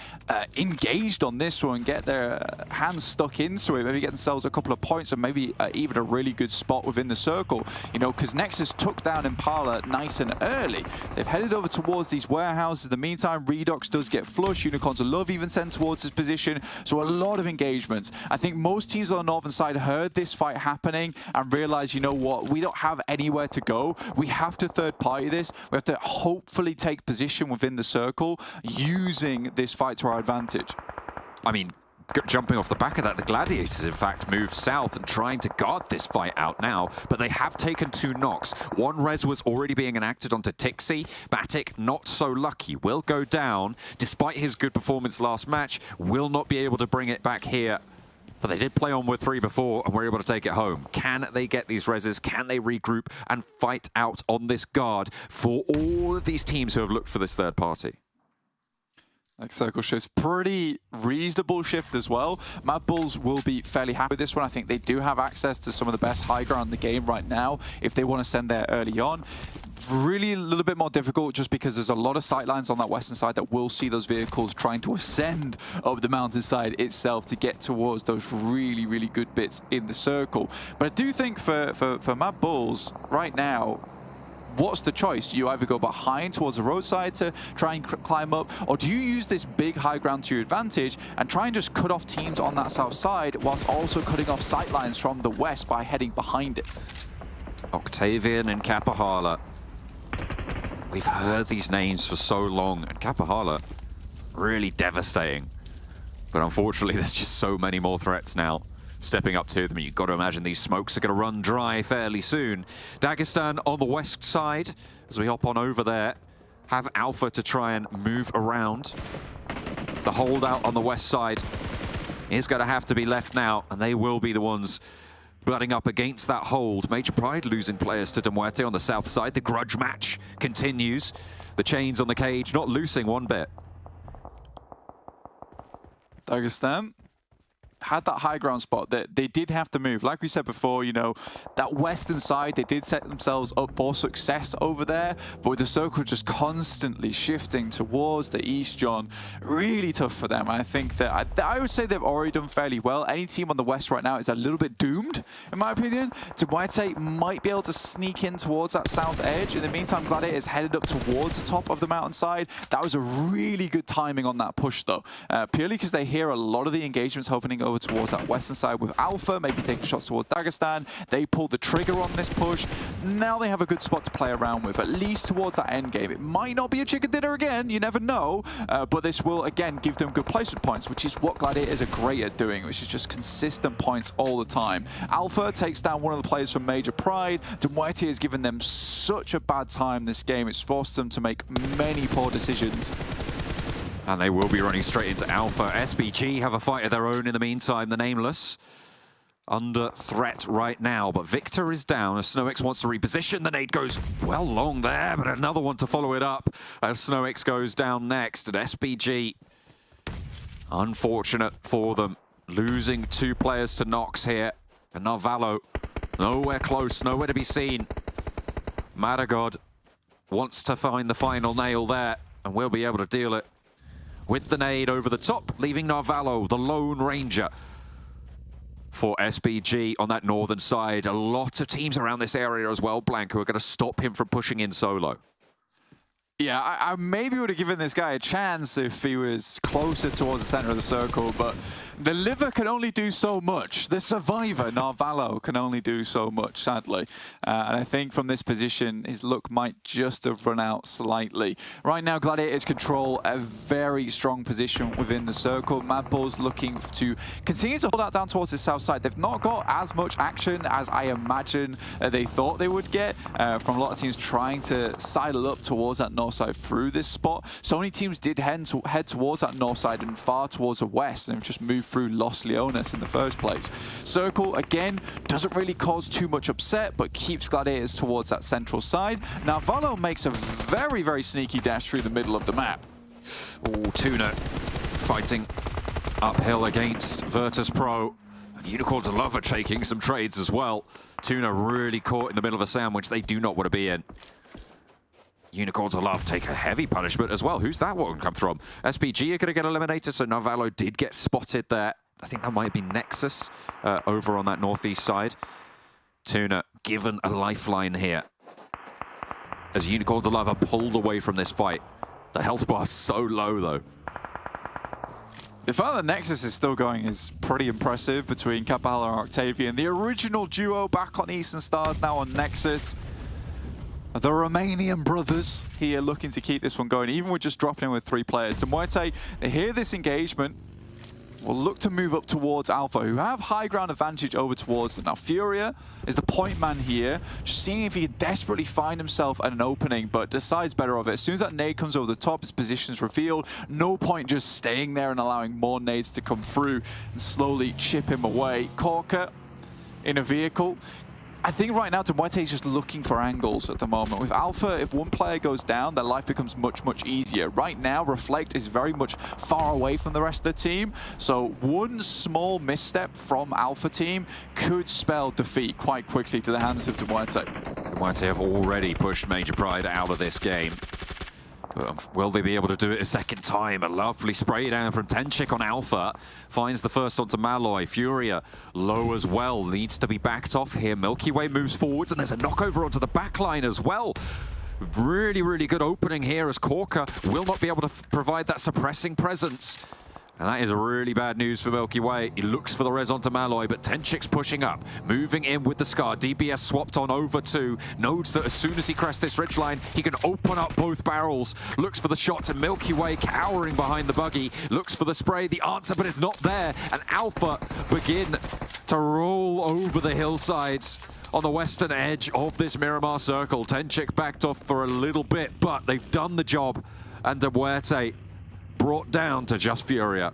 engaged on this one, get their hands stuck into it, maybe get themselves a couple of points and maybe even a really good spot within the circle. You know, because Nexus took down Impala nice and early. They've headed over towards these warehouses. In the meantime, Redox does get flush. Unicorns of Love even sent towards his position. So a lot of engagements. I think most teams on the northern side heard this fight happening and realized, you know what, we don't have anywhere to go. We have to third party this. We have to hopefully take position within the circle using this fight to our advantage. I mean, jumping off the back of that, the Gladiators, in fact, move south and trying to guard this fight out now, but they have taken 2 knocks. 1 res was already being enacted onto Tixi. Matic, not so lucky, will go down. Despite his good performance last match, will not be able to bring it back here. But they did play on with 3 before and were able to take it home. Can they get these reses? Can they regroup and fight out on this guard for all of these teams who have looked for this third party? Like circle shift's pretty reasonable shift as well. MADBULLS will be fairly happy with this one. I think they do have access to some of the best high ground in the game right now if they want to send there early on. really a little bit more difficult just because there's a lot of sightlines on that western side that will see those vehicles trying to ascend up the mountainside itself to get towards those really, really good bits in the circle. But I do think for MADBULLS right now, what's the choice? Do you either go behind towards the roadside to try and climb up, or do you use this big high ground to your advantage and try and just cut off teams on that south side whilst also cutting off sightlines from the west by heading behind it? Octavian and Kapahala. We've heard these names for so long, and Kapahala, really devastating. But unfortunately, there's just so many more threats now stepping up to them. You've got to imagine these smokes are going to run dry fairly soon. Dagestan on the west side, as we hop on over there, have Alpha to try and move around. The holdout on the west side is going to have to be left now, and they will be the ones butting up against that hold. Major Pride losing players to MUERTE on the south side. The grudge match continues. The chains on the cage not loosing one bit. Dagestan had that high ground spot that they did have to move. Like we said before, you know, that western side, they did set themselves up for success over there, but with the circle just constantly shifting towards the east, John, really tough for them. I think that I would say they've already done fairly well. Any team on the west right now is a little bit doomed, in my opinion. MUERTE might be able to sneak in towards that south edge. In the meantime, Gladiator is headed up towards the top of the mountainside. That was a really good timing on that push, though, purely because they hear a lot of the engagements opening over towards that western side with Alpha, maybe taking shots towards Dagestan. They pulled the trigger on this push. Now they have a good spot to play around with, at least towards that end game. It might not be a chicken dinner again, you never know, but this will, again, give them good placement points, which is what Gladiators are great at doing, which is just consistent points all the time. Alpha takes down one of the players from Major Pride. MUERTE has given them such a bad time this game. It's forced them to make many poor decisions. And they will be running straight into Alpha. SBG have a fight of their own in the meantime. The Nameless under threat right now, but Victor is down as SnowX wants to reposition. The nade goes well long there, but another one to follow it up as SnowX goes down next. And SBG, unfortunate for them, losing 2 players to Nox here. And Narvalo, nowhere close, nowhere to be seen. Madagod wants to find the final nail there, and we'll be able to deal it with the nade over the top, leaving Narvalo, the Lone Ranger, for SBG on that northern side. A lot of teams around this area as well, Blank, who are going to stop him from pushing in solo. Yeah, I maybe would have given this guy a chance if he was closer towards the center of the circle, but the liver can only do so much. The survivor, Narvalo, can only do so much, sadly. And I think from this position, his luck might just have run out slightly. Right now, Gladiators control a very strong position within the circle. MADBULLS looking to continue to hold out down towards the south side. They've not got as much action as I imagine they thought they would get from a lot of teams trying to sidle up towards that north side through this spot. So many teams did head towards that north side and far towards the west and have just moved through Los Leones in the first place. Circle, again, doesn't really cause too much upset, but keeps Gladiators towards that central side. Now, Valo makes a very, very sneaky dash through the middle of the map. Oh, Tuna fighting uphill against VIRTUS.PRO. And Unicorns of Love are taking some trades as well. Tuna really caught in the middle of a sandwich they do not want to be in. Unicorns of Love take a heavy punishment as well. Who's that one come from? SPG are going to get eliminated, so Narvalo did get spotted there. I think that might be Nexus over on that northeast side. Tuna given a lifeline here as Unicorns of Love are pulled away from this fight. The health bar is so low, though. The fact that Nexus is still going is pretty impressive between Kapahala and Octavian. The original duo back on Eastern Stars, now on Nexus. The Romanian brothers here looking to keep this one going, even with just dropping in with 3 players. MUERTE, they hear this engagement, will look to move up towards Alpha, who have high ground advantage over towards them. Now, Furia is the point man here, just seeing if he can desperately find himself at an opening, but decides better of it. As soon as that nade comes over the top, his position's revealed. No point just staying there and allowing more nades to come through and slowly chip him away. Corker in a vehicle. I think right now MUERTE is just looking for angles at the moment. With Alpha, if one player goes down, their life becomes much, much easier. Right now, Reflect is very much far away from the rest of the team, so one small misstep from Alpha team could spell defeat quite quickly to the hands of MUERTE. MUERTE have already pushed Major Pride out of this game. Will they be able to do it a second time? A lovely spray down from TenChick on Alpha. Finds the first onto Malloy. Furia low as well. Needs to be backed off here. Milky Way moves forwards and there's a knockover onto the backline as well. Really, really good opening here as Corker will not be able to provide that suppressing presence. And that is really bad news for Milky Way. He looks for the res onto Malloy, but TenChick's pushing up, moving in with the Scar. DBS swapped on over to. Knows that as soon as he crests this ridgeline, he can open up both barrels. Looks for the shots, and Milky Way cowering behind the buggy. Looks for the spray, the answer, but it's not there. And Alpha begin to roll over the hillsides on the western edge of this Miramar circle. TenChick backed off for a little bit, but they've done the job. And MUERTE brought down to just Furia.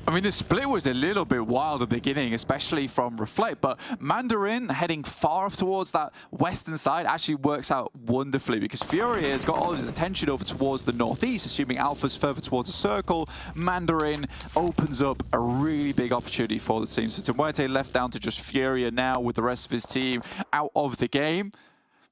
I mean, the split was a little bit wild at the beginning, especially from Reflect, but Mandarin heading far towards that western side actually works out wonderfully because Furia has got all of his attention over towards the northeast, assuming Alpha's further towards the circle. Mandarin opens up a really big opportunity for the team. So MUERTE left down to just Furia now with the rest of his team out of the game.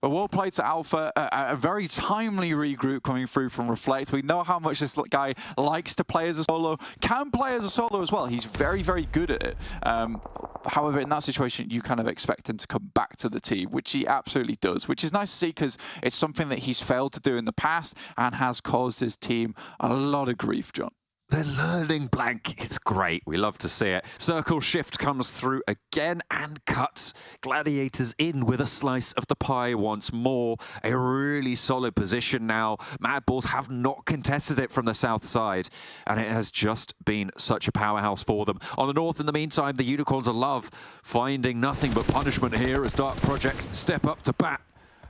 But well played to Alpha, a very timely regroup coming through from Reflect. We know how much this guy likes to play as a solo, can play as a solo as well. He's very, very good at it. However, in that situation, you kind of expect him to come back to the team, which he absolutely does, which is nice to see because it's something that he's failed to do in the past and has caused his team a lot of grief, John. They're learning blank. It's great. We love to see it. Circle shift comes through again and cuts Gladiators in with a slice of the pie once more. A really solid position now. MADBULLS have not contested it from the south side, and it has just been such a powerhouse for them. On the north, in the meantime, the Unicorns of Love finding nothing but punishment here as Dark Project step up to bat,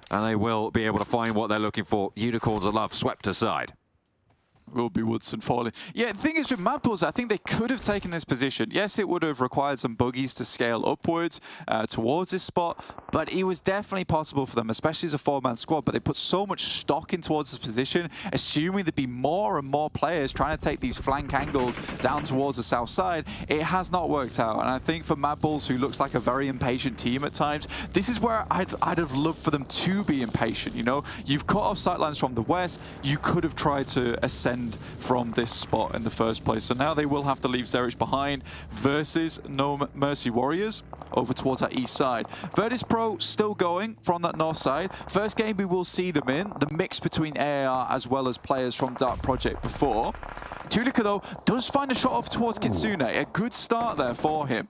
and they will be able to find what they're looking for. Unicorns of Love swept aside. Will be Woodson falling. Yeah, the thing is with MADBULLS, I think they could have taken this position. Yes, it would have required some buggies to scale upwards towards this spot, but it was definitely possible for them, especially as a four-man squad. But they put so much stock in towards this position, assuming there'd be more and more players trying to take these flank angles down towards the south side. It has not worked out, and I think for MADBULLS, who looks like a very impatient team at times, this is where I'd have loved for them to be impatient. You know, you've cut off sightlines from the west. You could have tried to ascend from this spot in the first place. So now they will have to leave Zerich behind versus No Mercy Warriors over towards that east side. VIRTUS.PRO still going from that north side. First game we will see them in, the mix between AAR as well as players from Dark Project before. TUNA though does find a shot off towards Kitsune. A good start there for him.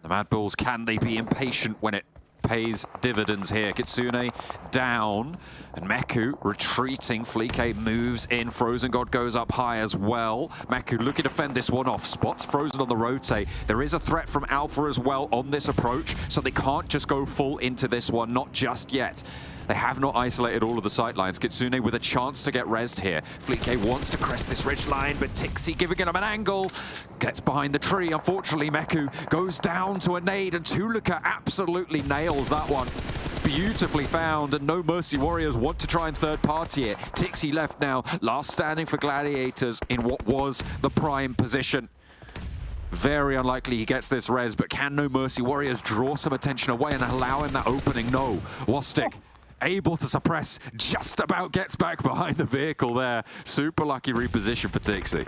The MADBULLS, can they be impatient when it pays dividends here? Kitsune down, and Meku retreating. Fleek moves in. Frozen God goes up high as well. Meku looking to fend this one off. Spots Frozen on the rotate. There is a threat from Alpha as well on this approach, so they can't just go full into this one, not just yet. They have not isolated all of the sightlines. Kitsune with a chance to get rezzed here. Fleek wants to crest this ridge line, but Tixi giving him an angle. Gets behind the tree. Unfortunately, Meku goes down to a nade, and TUNA absolutely nails that one. Beautifully found, and No Mercy Warriors want to try and third party it. Tixi left now, last standing for Gladiators in what was the prime position. Very unlikely he gets this res, but can No Mercy Warriors draw some attention away and allow him that opening? No. Wastik able to suppress, just about gets back behind the vehicle there. Super lucky reposition for Tixi.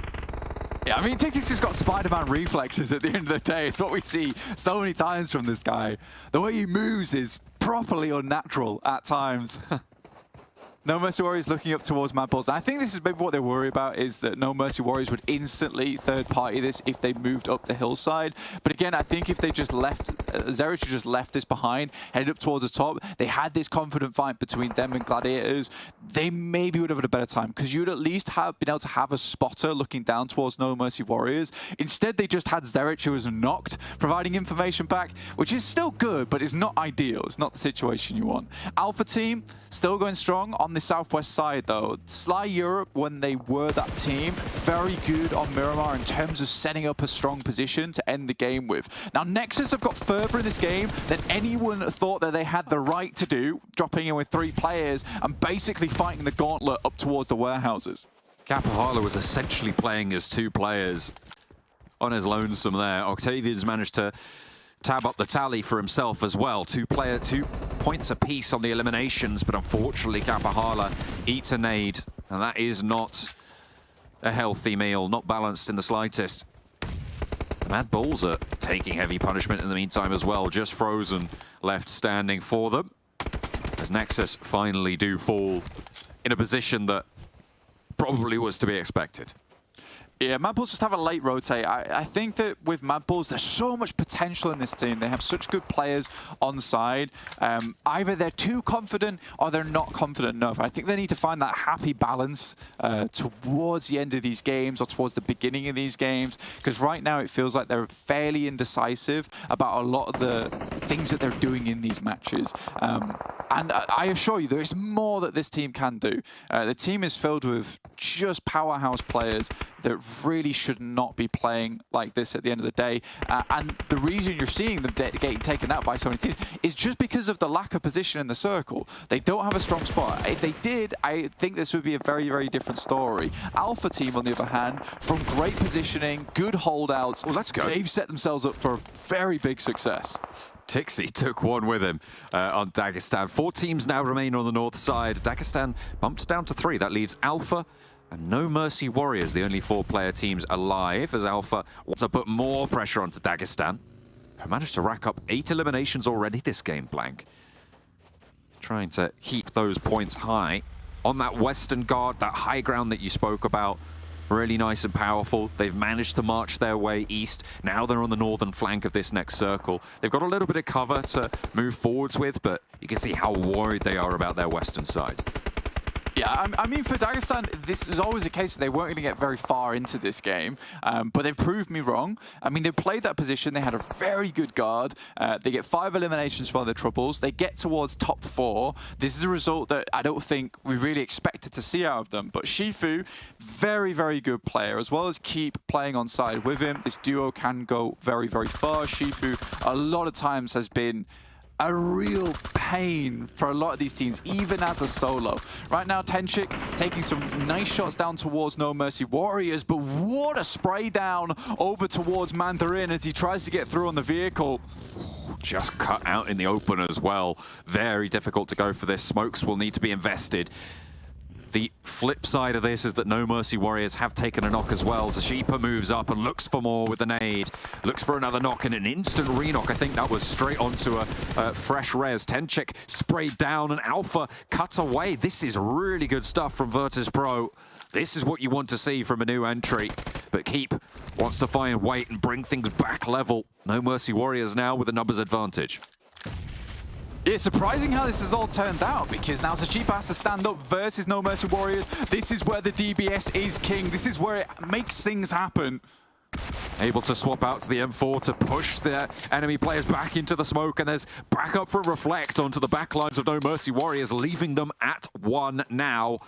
Yeah, I mean, Tixi's just got Spider-Man reflexes at the end of the day. It's what we see so many times from this guy. The way he moves is properly unnatural at times. No Mercy Warriors looking up towards MADBULLS. I think this is maybe what they worry about, is that No Mercy Warriors would instantly third-party this if they moved up the hillside. But again, I think if they just left, Zerich just left this behind, headed up towards the top, they had this confident fight between them and Gladiators, they maybe would have had a better time, because you'd at least have been able to have a spotter looking down towards No Mercy Warriors. Instead, they just had Zerich, who was knocked, providing information back, which is still good, but it's not ideal. It's not the situation you want. Alpha team, still going strong on the southwest side though. Sly Europe, when they were that team, very good on Miramar in terms of setting up a strong position to end the game with. Now Nexus have got further in this game than anyone thought that they had the right to do, dropping in with 3 players and basically fighting the gauntlet up towards the warehouses. KASIK was essentially playing as 2 players on his lonesome there. Octavian's managed to tab up the tally for himself as well. 2 points apiece on the eliminations, but unfortunately KASIK eats a nade, and that is not a healthy meal, not balanced in the slightest. The MADBULLS are taking heavy punishment in the meantime as well, just frozen left standing for them, as NEXUS finally do fall in a position that probably was to be expected. Yeah, MADBULLS just have a late rotate. I think that with MADBULLS, there's so much potential in this team. They have such good players on side. Either they're too confident or they're not confident enough. I think they need to find that happy balance towards the end of these games or towards the beginning of these games. Because right now it feels like they're fairly indecisive about a lot of the things that they're doing in these matches. And I assure you, there is more that this team can do. The team is filled with just powerhouse players that really should not be playing like this at the end of the day. And the reason you're seeing them getting taken out by so many teams is just because of the lack of position in the circle. They don't have a strong spot. If they did, I think this would be a very, very different story. Alpha team, on the other hand, from great positioning, good holdouts, they've set themselves up for very big success. Tixi took one with him on Dagestan. 4 teams now remain on the north side. Dagestan bumped down to 3. That leaves Alpha and No Mercy Warriors, the only 4-player teams alive, as Alpha wants to put more pressure onto Dagestan, who managed to rack up 8 eliminations already this game, Blank. Trying to keep those points high on that western guard, that high ground that you spoke about. Really nice and powerful. They've managed to march their way east. Now they're on the northern flank of this next circle. They've got a little bit of cover to move forwards with, but you can see how worried they are about their western side. Yeah, I mean, for Dagestan, this was always the case that they weren't going to get very far into this game, but they've proved me wrong. I mean, they played that position. They had a very good guard. They get 5 eliminations for their troubles. They get towards top 4. This is a result that I don't think we really expected to see out of them. But Shifu, very, very good player, as well as keep playing on side with him. This duo can go very, very far. Shifu, a lot of times, has been a real pain for a lot of these teams, even as a solo. Right now, Tenchik taking some nice shots down towards No Mercy Warriors, but what a spray down over towards Mandarin as he tries to get through on the vehicle. Just cut out in the open as well. Very difficult to go for this. Smokes will need to be invested. The flip side of this is that No Mercy Warriors have taken a knock as well. Zashipa moves up and looks for more with the nade. Looks for another knock and an instant re-knock. I think that was straight onto a fresh res. Tenchik sprayed down and Alpha cuts away. This is really good stuff from VIRTUS.PRO. This is what you want to see from a new entry. But Keep wants to find weight and bring things back level. No Mercy Warriors now with a numbers advantage. It's surprising how this has all turned out, because now Zashipa has to stand up versus No Mercy Warriors. This is where the DBS is king. This is where it makes things happen. Able to swap out to the M4 to push the enemy players back into the smoke, and there's back up for Reflect onto the back lines of No Mercy Warriors, leaving them at 1 now.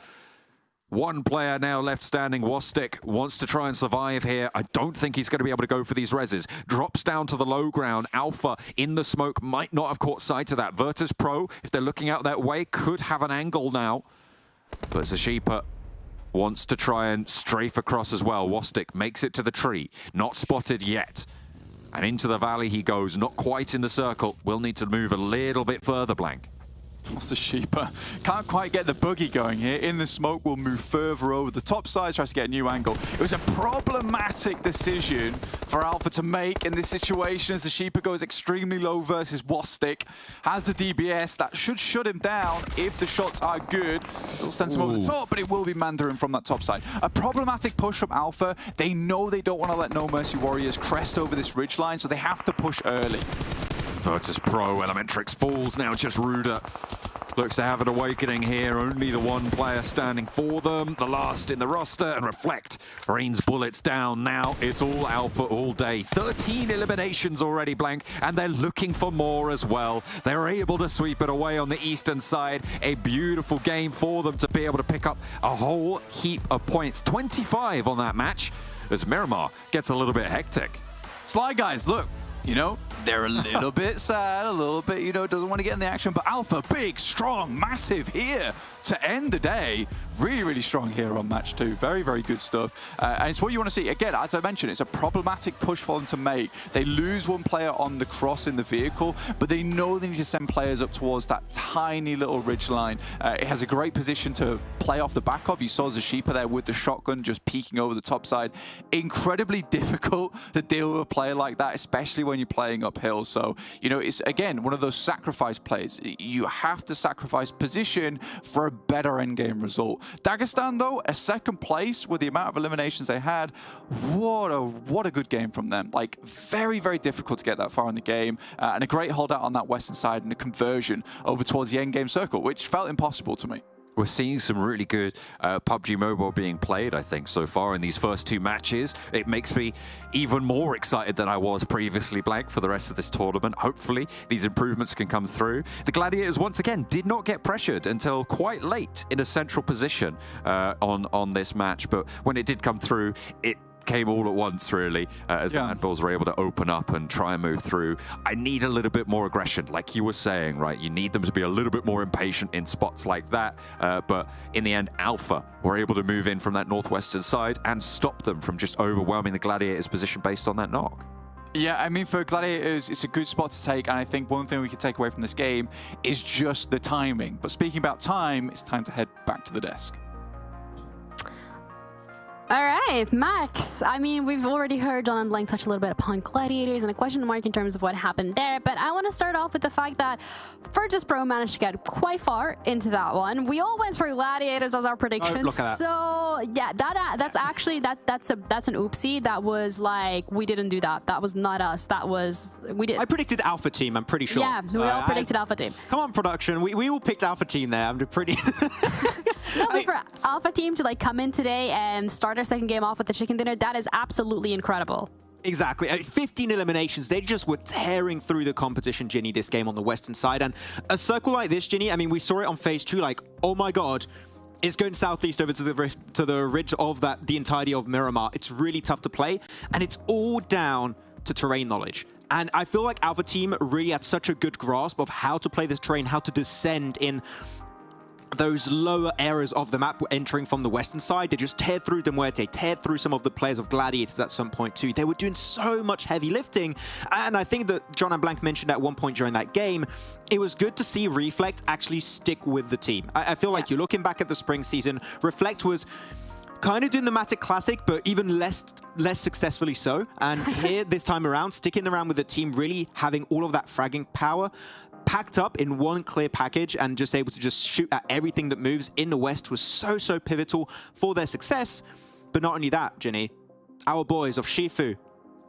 1 player now left standing. Wastik wants to try and survive here. I don't think he's going to be able to go for these reses. Drops down to the low ground. Alpha in the smoke might not have caught sight of that. VIRTUS.PRO, if they're looking out that way, could have an angle now. But Zashipa wants to try and strafe across as well. Wastik makes it to the tree. Not spotted yet. And into the valley he goes. Not quite in the circle. Will need to move a little bit further, Blank. Zashipa can't quite get the buggy going here. In the smoke, will move further over the top side, tries to get a new angle. It was a problematic decision for Alpha to make in this situation as Zashipa goes extremely low versus Wastik. Has the DBS, that should shut him down if the shots are good. It'll send some over the top, but it will be Mandarin from that top side. A problematic push from Alpha. They know they don't want to let No Mercy Warriors crest over this ridgeline, so they have to push early. VIRTUS.PRO, Elementrix falls now, just Ruder. Looks to have an awakening here. Only the 1 player standing for them. The last in the roster, and Reflect rains bullets down. Now it's all Alpha all day. 13 eliminations already, Blank, and they're looking for more as well. They're able to sweep it away on the eastern side. A beautiful game for them to be able to pick up a whole heap of points. 25 on that match as Miramar gets a little bit hectic. Sly guys, look. you know, they're a little bit sad, a little bit, you know, doesn't want to get in the action. But Alpha, big, strong, massive here to end the day. Really, really strong here on match 2. Very, very good stuff. And it's what you want to see. Again, as I mentioned, it's a problematic push for them to make. They lose one player on the cross in the vehicle, but they know they need to send players up towards that tiny little ridge line. It has a great position to play off the back of. You saw Zashipa there with the shotgun just peeking over the top side. Incredibly difficult to deal with a player like that, especially when you're playing uphill. So, you know, it's, again, one of those sacrifice plays. You have to sacrifice position for a better endgame result. Dagestan, though, a second place with the amount of eliminations they had. What a good game from them. Like, very, very difficult to get that far in the game. And a great holdout on that western side and a conversion over towards the endgame circle, which felt impossible to me. We're seeing some really good PUBG Mobile being played, I think, so far in these first 2 matches. It makes me even more excited than I was previously, Blank, for the rest of this tournament. Hopefully, these improvements can come through. The Gladiators, once again, did not get pressured until quite late in a central position on this match. But when it did come through, it came all at once, really, as the MADBULLS were able to open up and try and move through. I need a little bit more aggression, like you were saying, right? You need them to be a little bit more impatient in spots like that. But in the end, Alpha were able to move in from that northwestern side and stop them from just overwhelming the Gladiators' position based on that knock. Yeah, I mean, for Gladiators, it's a good spot to take, and I think one thing we can take away from this game is just the timing. But speaking about time, it's time to head back to the desk. All right, Max. I mean, we've already heard John and Blank touch a little bit upon Gladiators and a question mark in terms of what happened there, but I want to start off with the fact that VIRTUS.PRO managed to get quite far into that one. We all went for Gladiators as our predictions. Oh, look at that. So yeah, that's actually that's an oopsie. That was like, we didn't do that. That was not us. That was, we did. I predicted Alpha Team, I'm pretty sure. Yeah, we all predicted Alpha Team. Come on, production. We all picked Alpha Team there. I'm pretty... No, but for Alpha Team to like come in today and start our second game off with the chicken dinner, that is absolutely incredible. Exactly. 15 eliminations. They just were tearing through the competition, Ginny, this game on the western side. And a circle like this, Ginny, I mean, we saw it on phase 2, like, oh my god, it's going southeast over to the ridge of the entirety of Miramar. It's really tough to play, and it's all down to terrain knowledge. And I feel like Alpha Team really had such a good grasp of how to play this terrain, how to descend in those lower areas of the map entering from the western side. They just teared through MUERTE, teared through some of the players of Gladiators at some point too. They were doing so much heavy lifting, and I think that John and Blank mentioned at one point during that game, it was good to see Reflect actually stick with the team. I feel like you're looking back at the spring season, Reflect was kind of doing the Matic Classic, but even less successfully so. And here, this time around, sticking around with the team, really having all of that fragging power packed up in one clear package and just able to just shoot at everything that moves in the West was so pivotal for their success. But not only that, Ginny, our boys of Shifu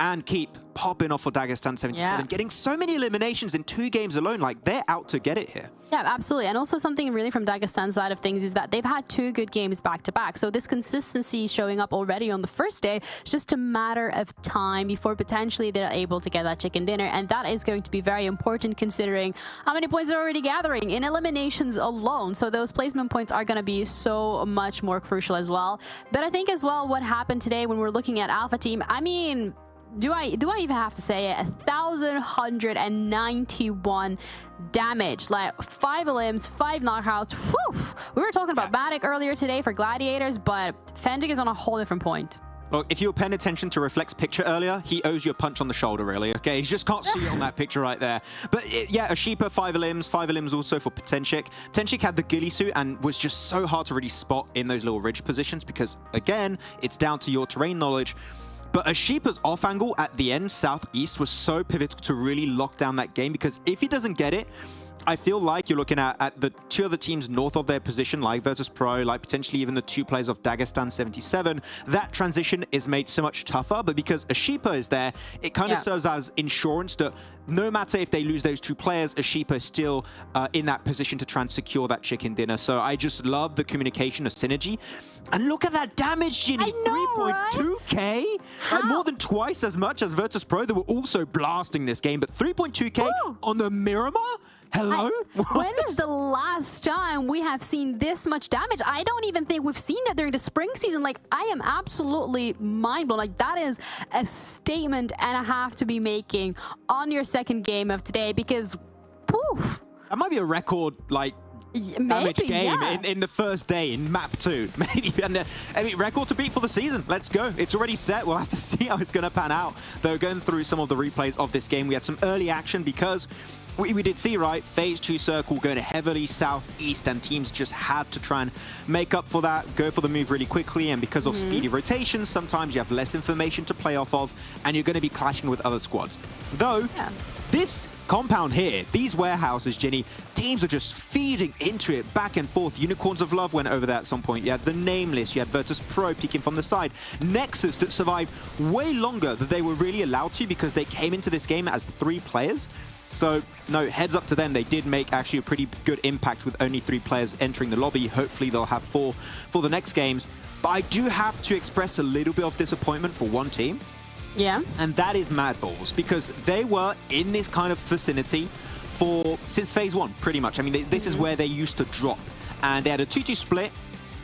and Keep popping off for Dagestan 77, getting so many eliminations in 2 games alone. Like, they're out to get it here. Yeah, absolutely. And also something really from Dagestan's side of things is that they've had 2 good games back-to-back. So this consistency showing up already on the first day, it's just a matter of time before potentially they're able to get that chicken dinner. And that is going to be very important considering how many points they're already gathering in eliminations alone. So those placement points are going to be so much more crucial as well. But I think as well what happened today when we're looking at Alpha Team, I mean, do I even have to say it? 1,191 damage, like 5 elims, 5 knockouts. Whew. We were talking about Matic earlier today for Gladiators, but Fendig is on a whole different point. Look, if you were paying attention to Reflect's picture earlier, he owes you a punch on the shoulder, really. Okay, you just can't see it on that picture right there. But yeah, Ashipa, 5 elims also for Potenchik. Potenchik had the ghillie suit and was just so hard to really spot in those little ridge positions because, again, it's down to your terrain knowledge. But Ashipa's off angle at the end, southeast, was so pivotal to really lock down that game because if he doesn't get it, I feel like you're looking at the 2 other teams north of their position, like VIRTUS.PRO, like potentially even the 2 players of Dagestan 77. That transition is made so much tougher, but because Ashipa is there, it kind of serves as insurance that no matter if they lose those 2 players, Ashipa is still in that position to try and secure that chicken dinner. So I just love the communication of synergy. And look at that damage, Ginny. 3.2k? Like more than twice as much as VIRTUS.PRO. They were also blasting this game, but 3.2k on the Miramar? Hello? When is the last time we have seen this much damage? I don't even think we've seen that during the spring season. Like, I am absolutely mind blown. Like, that is a statement and a half to be making on your second game of today, because, poof. That might be a record, like, damage game in the first day in map 2. Maybe. And, I mean, record to beat for the season. Let's go. It's already set. We'll have to see how it's going to pan out. Though, going through some of the replays of this game, we had some early action because we did see, right, phase 2 circle going heavily southeast, and teams just had to try and make up for that, go for the move really quickly, and because of speedy rotations, sometimes you have less information to play off of, and you're going to be clashing with other squads. Though, this compound here, these warehouses, Ginny, teams are just feeding into it back and forth. Unicorns of Love went over there at some point. You had the Nameless, you had VIRTUS.PRO peeking from the side. Nexus that survived way longer than they were really allowed to because they came into this game as 3 players. So, no, heads up to them. They did make actually a pretty good impact with only 3 players entering the lobby. Hopefully they'll have 4 for the next games. But I do have to express a little bit of disappointment for one team. Yeah. And that is MADBULLS, because they were in this kind of vicinity since phase 1, pretty much. I mean, this is where they used to drop. And they had a 2-2 split.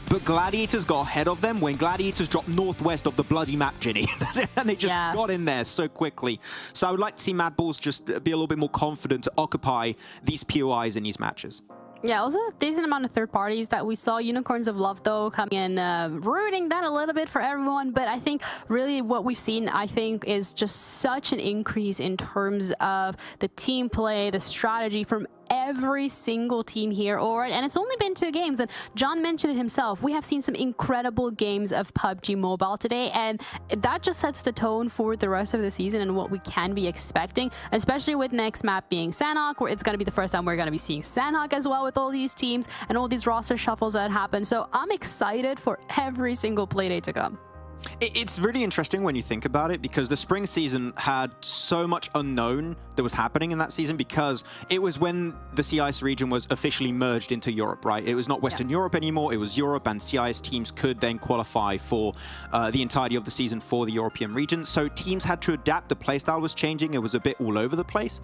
But Gladiators got ahead of them when Gladiators dropped northwest of the bloody map, Ginny. And they just got in there so quickly. So I would like to see MADBULLS just be a little bit more confident to occupy these POIs in these matches. Yeah, also a decent amount of third parties that we saw. Unicorns of Love, though, coming in, ruining that a little bit for everyone. But I think really what we've seen, I think, is just such an increase in terms of the team play, the strategy from every single team here. And it's only been 2 games, and John mentioned it himself. We have seen some incredible games of PUBG Mobile today, and that just sets the tone for the rest of the season and what we can be expecting, especially with next map being Sanhok, where it's going to be the first time we're going to be seeing Sanhok as well with all these teams and all these roster shuffles that happen. So I'm excited for every single playdate to come. It's really interesting when you think about it, because the spring season had so much unknown that was happening in that season, because it was when the CIS region was officially merged into Europe, right? It was not Western Europe anymore, it was Europe, and CIS teams could then qualify for the entirety of the season for the European region. So teams had to adapt, the playstyle was changing, it was a bit all over the place.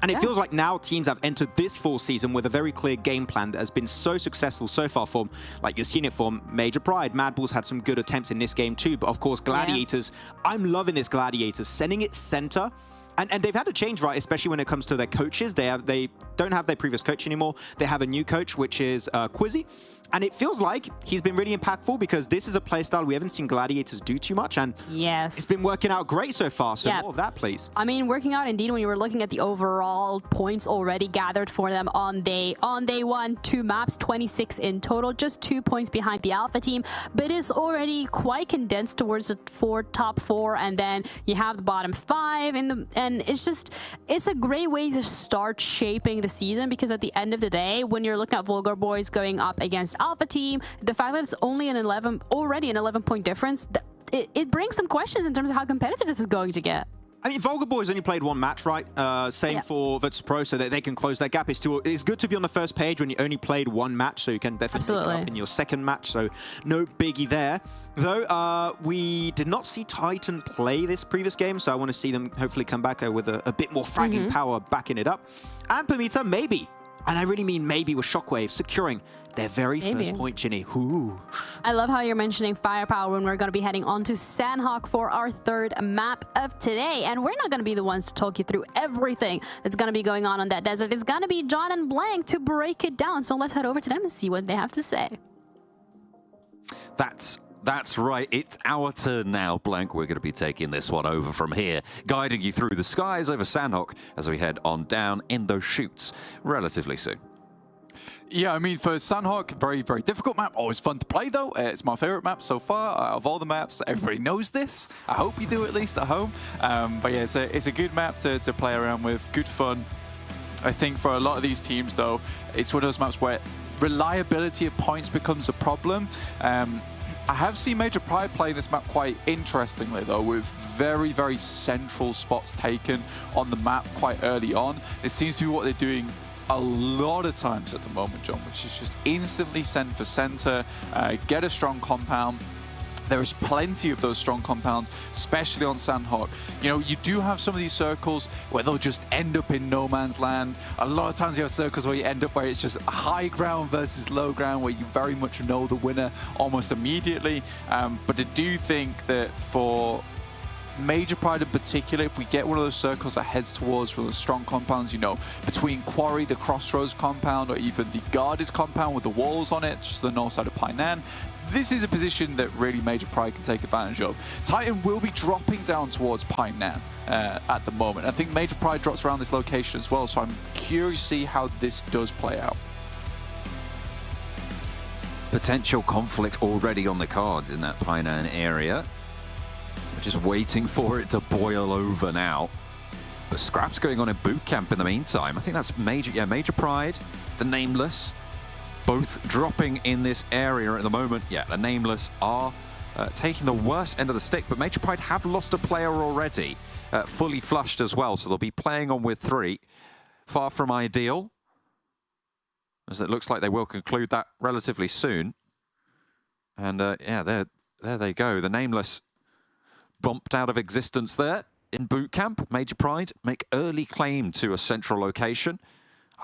And it feels like now teams have entered this fall season with a very clear game plan that has been so successful so far from, like you've seen it from Major Pride. MADBULLS had some good attempts in this game too, but of course Gladiators, I'm loving this Gladiators, sending it center. And they've had to change, right, especially when it comes to their coaches. They don't have their previous coach anymore. They have a new coach, which is Quizzy. And it feels like he's been really impactful, because this is a playstyle we haven't seen Gladiators do too much. And it's been working out great so far. So more of that, please. I mean, working out indeed when you were looking at the overall points already gathered for them on day 1, 2 maps, 26 in total, just 2 points behind the Alpha team. But it's already quite condensed towards the top 4. And then you have the bottom 5 and it's a great way to start shaping the season, because at the end of the day, when you're looking at VULGAR boys going up against Alpha team, the fact that it's only already an 11-point difference, it brings some questions in terms of how competitive this is going to get. I mean, VULGAR boys only played 1 match, right? Same for VIRTUS.PRO, so that they can close that gap. It's good to be on the first page when you only played 1 match, so you can definitely make it up in your second match, so no biggie there. Though, we did not see Titan play this previous game, so I want to see them hopefully come back with a bit more fragging power backing it up. And PERMITTA, maybe, and I really mean maybe, with SHOCKWAVE securing their very first point, Ginny. Ooh. I love how you're mentioning firepower when we're going to be heading on to Sanhok for our 3rd map of today. And we're not going to be the ones to talk you through everything that's going to be going on that desert. It's going to be John and Blank to break it down. So let's head over to them and see what they have to say. That's right. It's our turn now, Blank. We're going to be taking this one over from here, guiding you through the skies over Sanhok as we head on down in those chutes relatively soon. Yeah, I mean, for Sanhok, very, very difficult map. Always fun to play, though. It's my favorite map so far out of all the maps. Everybody knows this. I hope you do, at least at home. But yeah, it's a good map to play around with. Good fun. I think for a lot of these teams, though, it's one of those maps where reliability of points becomes a problem. I have seen Major Pride play this map quite interestingly, though, with very, very central spots taken on the map quite early on. It seems to be what they're doing a lot of times at the moment, John, which is just instantly send for center, get a strong compound, There is plenty of those strong compounds, especially on Sanhok. You know, you do have some of these circles where they'll just end up in no man's land. A lot of times you have circles where you end up where it's just high ground versus low ground, where you very much know the winner almost immediately. But I do think that for Major Pride in particular, if we get one of those circles that heads towards one of those strong compounds, you know, between Quarry, the Crossroads compound, or even the guarded compound with the walls on it, just the north side of Painan, this is a position that really Major Pride can take advantage of. Titan will be dropping down towards Painan at the moment. I think Major Pride drops around this location as well, so I'm curious to see how this does play out. Potential conflict already on the cards in that Painan area. We're just waiting for it to boil over now. But scraps going on in boot camp in the meantime. I think that's Major Pride, the Nameless, both dropping in this area at the moment. Yeah, the Nameless are taking the worst end of the stick, but Major Pride have lost a player already, fully flushed as well, so they'll be playing on with 3. Far from ideal, as it looks like they will conclude that relatively soon. And yeah, there they go. The Nameless bumped out of existence there in boot camp. Major Pride make early claim to a central location.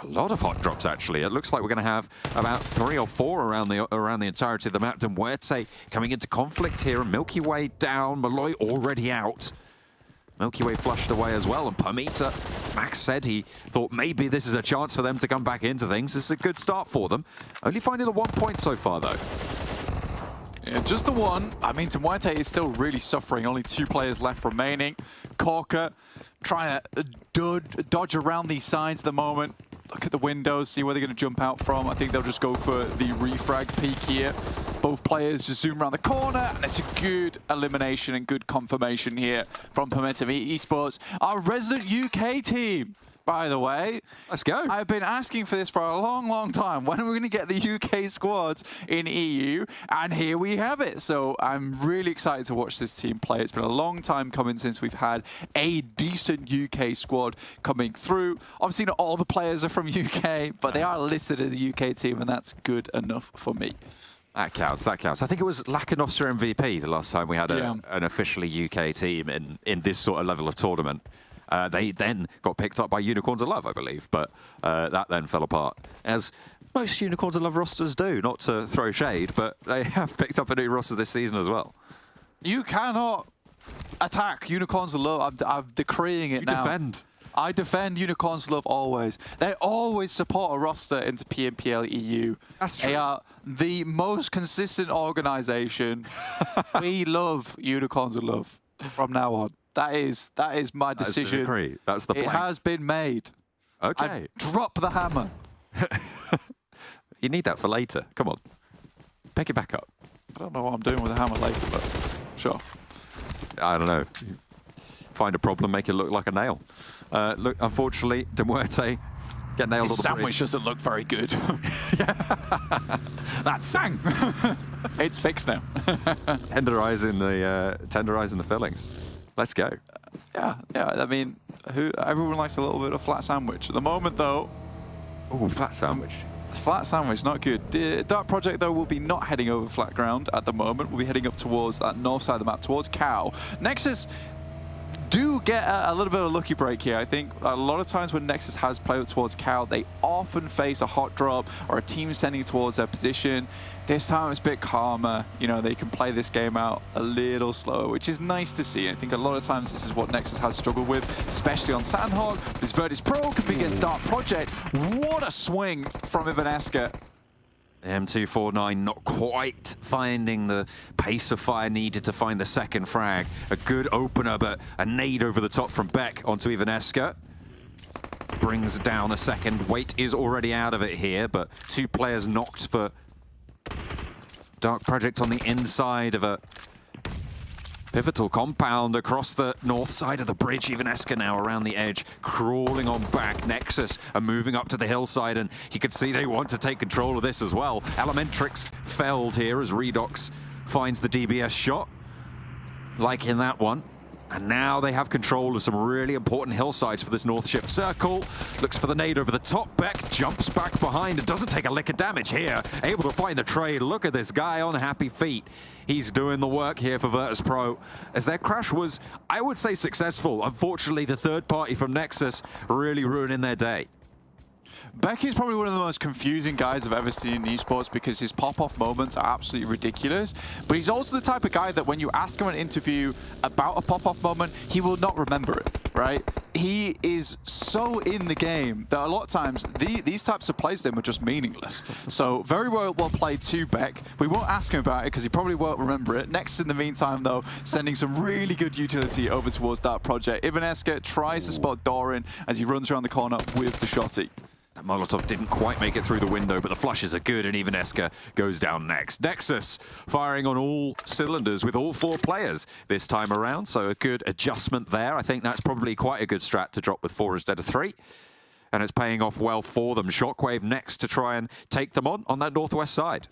A lot of hot drops, actually. It looks like we're going to have about 3 or 4 around the entirety of the map. MUERTE coming into conflict here, and Milky Way down. Malloy already out. Milky Way flushed away as well, and PERMITTA, Max said he thought maybe this is a chance for them to come back into things. This is a good start for them. Only finding the 1 point so far, though. Yeah, just the one. I mean, MUERTE is still really suffering. Only 2 players left remaining. Corker trying to dodge around these sides at the moment. Look at the windows, see where they're going to jump out from. I think they'll just go for the refrag peek here. Both players just zoom around the corner, and it's a good elimination and good confirmation here from PERMITTA Esports, our resident UK team. By the way, let's go. I've been asking for this for a long, long time. When are we going to get the UK squads in EU? And here we have it. So I'm really excited to watch this team play. It's been a long time coming since we've had a decent UK squad coming through. Obviously, not all the players are from UK, but they are listed as a UK team, and that's good enough for me. That counts, that counts. I think it was Lacanostra MVP the last time we had an officially UK team in this sort of level of tournament. They then got picked up by Unicorns of Love, I believe, but that then fell apart, as most Unicorns of Love rosters do. Not to throw shade, but they have picked up a new roster this season as well. You cannot attack Unicorns of Love. I'm decreeing it now. Defend. I defend Unicorns of Love always. They always support a roster into PMPL EU. That's true. They are the most consistent organization. We love Unicorns of Love from now on. That is my decision. That's the decree. That's the plan. It has been made. Okay. I drop the hammer. You need that for later. Come on. Pick it back up. I don't know what I'm doing with the hammer later, but sure. I don't know. Find a problem, make it look like a nail. Look, unfortunately, MUERTE get nailed on the sandwich bridge. doesn't look very good. That's sang. It's fixed now. tenderizing the fillings. Let's go. Yeah. I mean, everyone likes a little bit of flat sandwich. At the moment, though. Oh, flat sandwich. Flat sandwich, not good. Dark Project, though, will be not heading over flat ground at the moment. We'll be heading up towards that north side of the map, towards Cow. Nexus do get a little bit of a lucky break here. I think a lot of times when Nexus has played up towards Cow, they often face a hot drop or a team sending towards their position. This time it's a bit calmer. You know, they can play this game out a little slower, which is nice to see. I think a lot of times this is what Nexus has struggled with, especially on Sanhok. This VIRTUS.PRO can be against Dark Project. What a swing from Ivaneska. M249 not quite finding the pace of fire needed to find the second frag. A good opener, but a nade over the top from Beck onto Ivaneska. Brings down a second. Weight is already out of it here, but 2 players knocked for Dark Project on the inside of a pivotal compound across the north side of the bridge. Ivaneska now around the edge, crawling on back. Nexus are moving up to the hillside, and you can see they want to take control of this as well. Elementrix felled here as Redox finds the DBS shot, like in that one. And now they have control of some really important hillsides for this north shift circle. Looks for the nade over the top. Beck jumps back behind and doesn't take a lick of damage here. Able to find the trade. Look at this guy on happy feet. He's doing the work here for VIRTUS.PRO. As their crash was, I would say, successful. Unfortunately, the third party from NEXUS really ruining their day. Becky's probably one of the most confusing guys I've ever seen in esports because his pop-off moments are absolutely ridiculous. But he's also the type of guy that when you ask him in an interview about a pop-off moment, he will not remember it, right? He is so in the game that a lot of times these types of plays to him are just meaningless. So very well played to Beck. We won't ask him about it because he probably won't remember it. Next, in the meantime, though, sending some really good utility over towards that project. Ivaneska tries to spot Doran as he runs around the corner with the shotty. That Molotov didn't quite make it through the window, but the flushes are good, and Ivaneska goes down next. NEXUS firing on all cylinders with all 4 players this time around, so a good adjustment there. I think that's probably quite a good strat to drop with 4 instead of 3. And it's paying off well for them. Shockwave next to try and take them on that northwest side.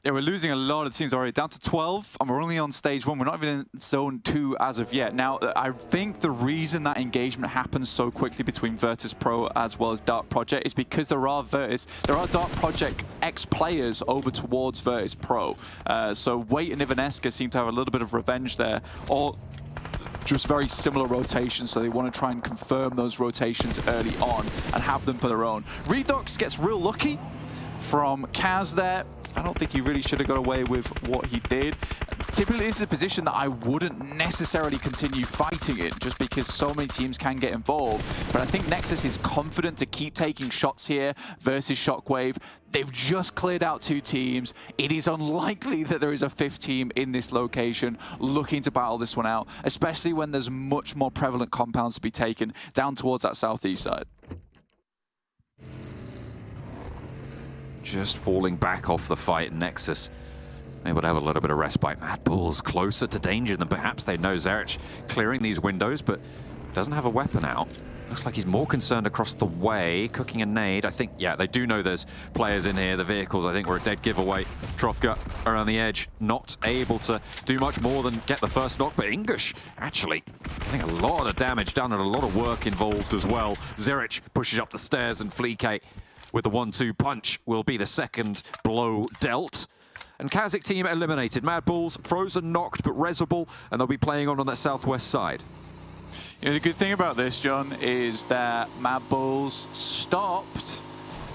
Yeah, we're losing a lot of teams already, down to 12, and we're only on stage 1. We're not even in zone 2 as of yet. Now, I think the reason that engagement happens so quickly between VIRTUS.PRO as well as Dark Project is because there are Dark Project ex-players over towards VIRTUS.PRO. So Wait and Ivaneska seem to have a little bit of revenge there, or just very similar rotations, so they want to try and confirm those rotations early on and have them for their own. Redux gets real lucky from Kaz there. I don't think he really should have got away with what he did. Typically, this is a position that I wouldn't necessarily continue fighting in, just because so many teams can get involved. But I think NEXUS is confident to keep taking shots here versus Shockwave. They've just cleared out 2 teams. It is unlikely that there is a 5th team in this location looking to battle this one out, especially when there's much more prevalent compounds to be taken down towards that southeast side. Just falling back off the fight, NEXUS able to have a little bit of respite. MADBULLS closer to danger than perhaps they know. Zerich clearing these windows, but doesn't have a weapon out. Looks like he's more concerned across the way, cooking a nade. I think, yeah, they do know there's players in here. The vehicles, I think, were a dead giveaway. Trofka around the edge, not able to do much more than get the first knock, but English actually getting a lot of damage done and a lot of work involved as well. Zerich pushes up the stairs, and Fleeke with the 1-2 punch will be the second blow dealt. And KASIK team eliminated. MADBULLS frozen, knocked, but resable, and they'll be playing on that southwest side. You know, the good thing about this, John, is that MADBULLS stopped,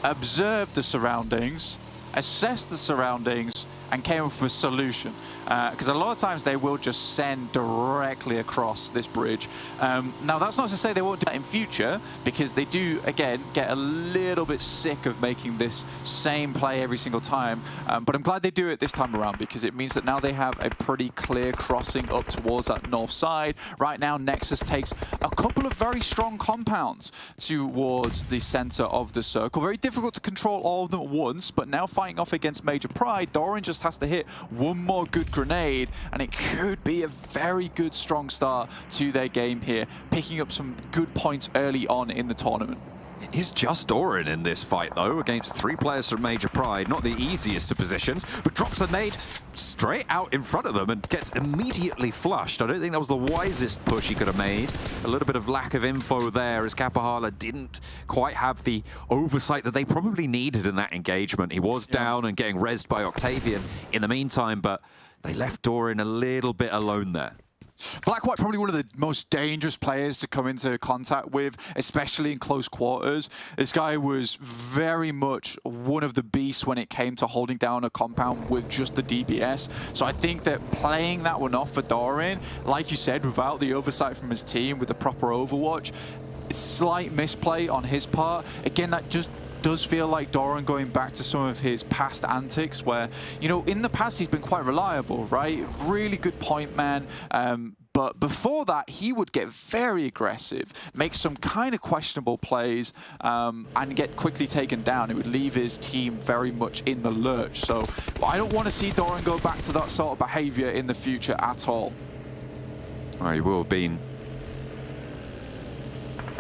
observed the surroundings, assessed the surroundings, and came up with a solution. Because a lot of times they will just send directly across this bridge. Now, that's not to say they won't do that in future, because they do, again, get a little bit sick of making this same play every single time. But I'm glad they do it this time around, because it means that now they have a pretty clear crossing up towards that north side. Right now, NEXUS takes a couple of very strong compounds towards the center of the circle. Very difficult to control all of them at once, but now fighting off against Major Pride, Doran just has to hit one more good grenade, and it could be a very good, strong start to their game here, picking up some good points early on in the tournament. It is just Doran in this fight, though, against 3 players from Major Pride. Not the easiest of positions, but drops a nade straight out in front of them and gets immediately flushed. I don't think that was the wisest push he could have made. A little bit of lack of info there, as KaPaHaLa didn't quite have the oversight that they probably needed in that engagement. He was down and getting rezzed by Octavian in the meantime, but they left Doran a little bit alone there. Black White, probably one of the most dangerous players to come into contact with, especially in close quarters. This guy was very much one of the beasts when it came to holding down a compound with just the DBS. So I think that playing that one off for Doran, like you said, without the oversight from his team, with the proper overwatch, it's slight misplay on his part. Again, that just does feel like Doran going back to some of his past antics where, you know, in the past he's been quite reliable, right? Really good point man. But before that, he would get very aggressive, make some kind of questionable plays, and get quickly taken down. It would leave his team very much in the lurch. So I don't want to see Doran go back to that sort of behavior in the future at all. Well, he will have been.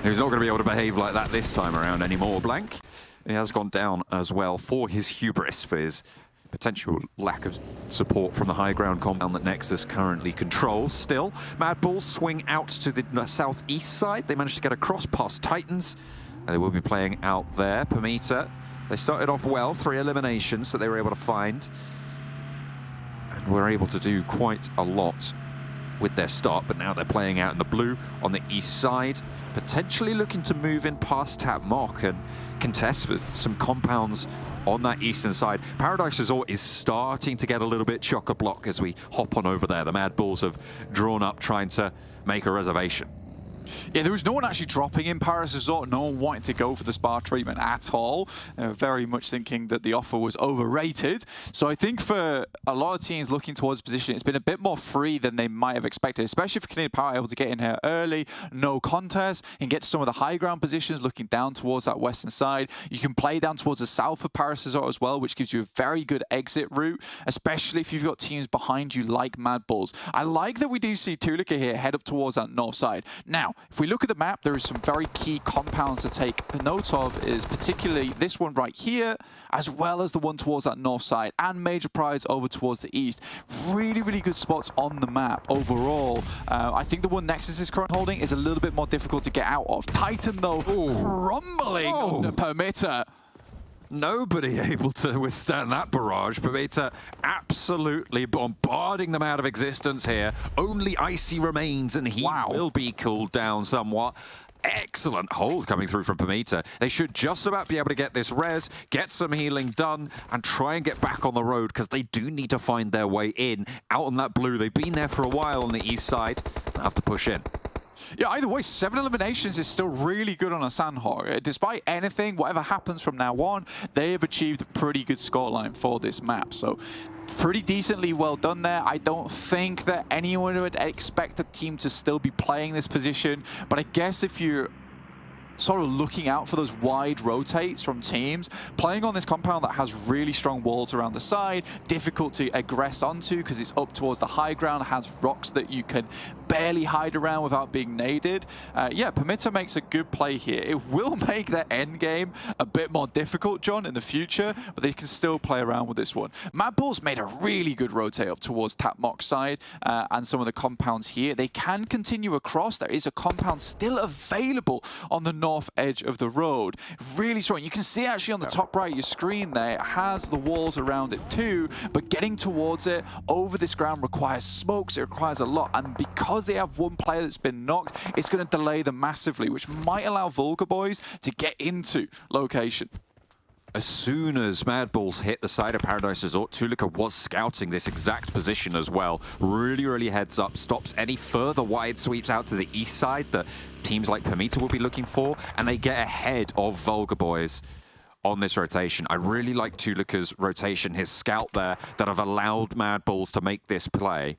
He's not going to be able to behave like that this time around anymore, Blank. He has gone down as well for his hubris, for his Potential lack of support from the high ground compound that Nexus currently controls. Still, MADBULLS swing out to the southeast side. They managed to get across past Titans. And they will be playing out there. PERMITTA, they started off well, 3 eliminations that they were able to find. And were able to do quite a lot with their start, but now they're playing out in the blue on the east side, potentially looking to move in past TAPMOC and contest for some compounds on that eastern side. Paradise Resort is starting to get a little bit chock-a-block as we hop on over there. The MADBULLS have drawn up trying to make a reservation. Yeah, there was no one actually dropping in Paradise Resort, no one wanting to go for the SPA treatment at all. Very much thinking that the offer was overrated. So I think for a lot of teams looking towards position, it's been a bit more free than they might have expected, especially for Canadian Power able to get in here early, no contest, and get to some of the high ground positions looking down towards that western side. You can play down towards the south of Paradise Resort as well, which gives you a very good exit route, especially if you've got teams behind you like MADBULLS. I like that we do see TUNA here head up towards that north side. Now, if we look at the map, there are some very key compounds to take note of, is particularly this one right here, as well as the one towards that north side, and Major Prize over towards the east. Really, really good spots on the map overall. I think the one Nexus is currently holding is a little bit more difficult to get out of. Titan, though, crumbling under PERMITTA. Nobody able to withstand that barrage. PERMITTA absolutely bombarding them out of existence here. Only Icy remains, and he will be cooled down somewhat. Excellent hold coming through from PERMITTA. They should just about be able to get this res, get some healing done, and try and get back on the road, because they do need to find their way in. Out on that blue, they've been there for a while on the east side. They'll have to push in. Yeah, either way, 7 eliminations is still really good on a Sanhok. Despite anything, whatever happens from now on, they have achieved a pretty good scoreline for this map. So pretty decently well done there. I don't think that anyone would expect the team to still be playing this position, but I guess if you're sort of looking out for those wide rotates from teams, playing on this compound that has really strong walls around the side, difficult to aggress onto because it's up towards the high ground, has rocks that you can barely hide around without being naded. Yeah, PERMITTA makes a good play here. It will make their end game a bit more difficult, John, in the future, but they can still play around with this one. MADBULLS made a really good rotate up towards TAPMOC side and some of the compounds here. They can continue across. There is a compound still available on the north edge of the road. Really strong. You can see actually on the top right of your screen there, it has the walls around it too, but getting towards it over this ground requires smokes, it requires a lot, and because they have one player that's been knocked, it's going to delay them massively, which might allow VULGAR boys to get into location. As soon as MADBULLS hit the side of Paradise Resort, TUNA was scouting this exact position as well. Really, really heads up, stops any further wide sweeps out to the east side that teams like PERMITTA will be looking for, and they get ahead of VULGAR boys on this rotation. I really like TUNA's rotation, his scout there, that have allowed MADBULLS to make this play.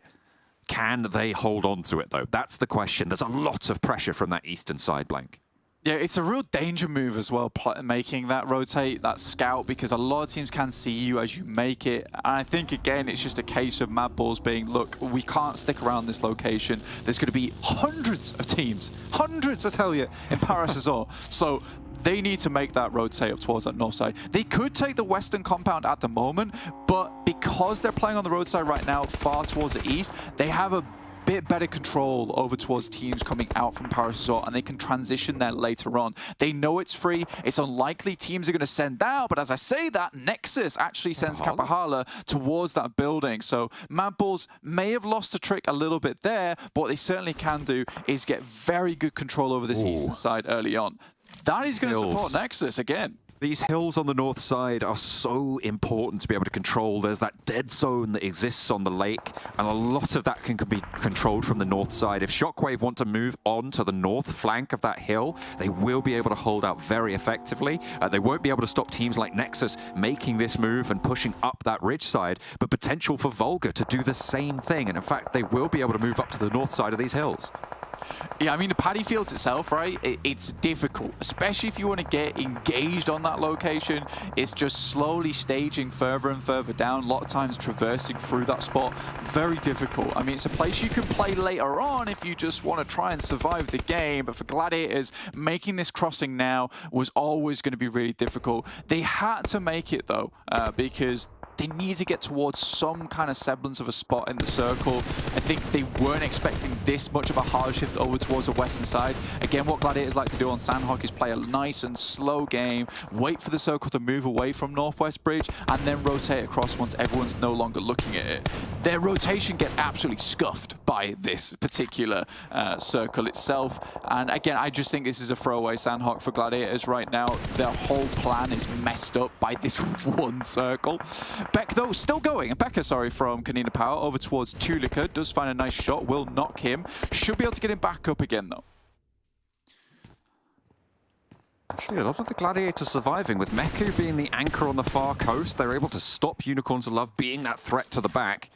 Can they hold on to it, though? That's the question. There's a lot of pressure from that eastern side, Blank. Yeah, it's a real danger move as well, making that rotate, that scout, because a lot of teams can see you as you make it. And I think, again, it's just a case of MADBULLS being, look, we can't stick around this location. There's going to be hundreds of teams, hundreds, I tell you, in Paris Resort. So they need to make that rotate up towards that north side. They could take the western compound at the moment, but because they're playing on the road side right now, far towards the east, they have a bit better control over towards teams coming out from Paris Resort, and they can transition there later on. They know it's free. It's unlikely teams are going to send out, but as I say that, Nexus actually sends Kapahala towards that building. So MADBULLS may have lost the trick a little bit there, but what they certainly can do is get very good control over this eastern side early on. That is going to support Nexus again. These hills on the north side are so important to be able to control. There's that dead zone that exists on the lake, and a lot of that can be controlled from the north side. If SHOCKWAVE want to move on to the north flank of that hill, they will be able to hold out very effectively. They won't be able to stop teams like NEXUS making this move and pushing up that ridge side, but potential for VULGAR to do the same thing. And in fact, they will be able to move up to the north side of these hills. Yeah, I mean, the paddy fields itself, right, it's difficult, especially if you want to get engaged on that location. It's just slowly staging further and further down, a lot of times traversing through that spot. Very difficult. I mean, it's a place you can play later on if you just want to try and survive the game, but for Gladiators, making this crossing now was always going to be really difficult. They had to make it, though, because they need to get towards some kind of semblance of a spot in the circle. I think they weren't expecting this much of a hard shift over towards the western side. Again, what Gladiators like to do on Sanhok is play a nice and slow game, wait for the circle to move away from Northwest Bridge, and then rotate across once everyone's no longer looking at it. Their rotation gets absolutely scuffed by this particular circle itself. And again, I just think this is a throwaway Sanhok for Gladiators right now. Their whole plan is messed up by this one circle. Beck, though, still going. Becca, sorry, from KONINA Power over towards Tulika. Does find a nice shot. Will knock him. Should be able to get him back up again, though. Actually, a lot of the Gladiators surviving, with Meku being the anchor on the far coast. They're able to stop Unicorns of Love being that threat to the back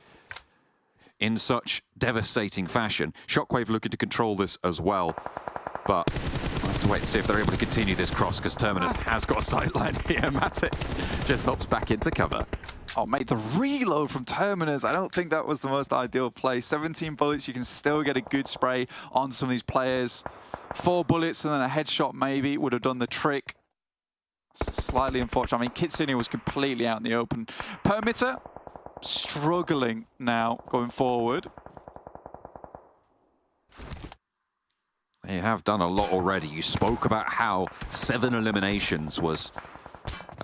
in such devastating fashion. Shockwave looking to control this as well, but we'll have to wait and see if they're able to continue this cross, because Terminus has got a sideline here. Matic just hops back into cover. Oh, mate, the reload from Terminus. I don't think that was the most ideal play. 17 bullets, you can still get a good spray on some of these players. 4 bullets and then a headshot maybe would have done the trick. Slightly unfortunate. I mean, Kitsune was completely out in the open. PERMITTA struggling now going forward. They have done a lot already. You spoke about how 7 eliminations was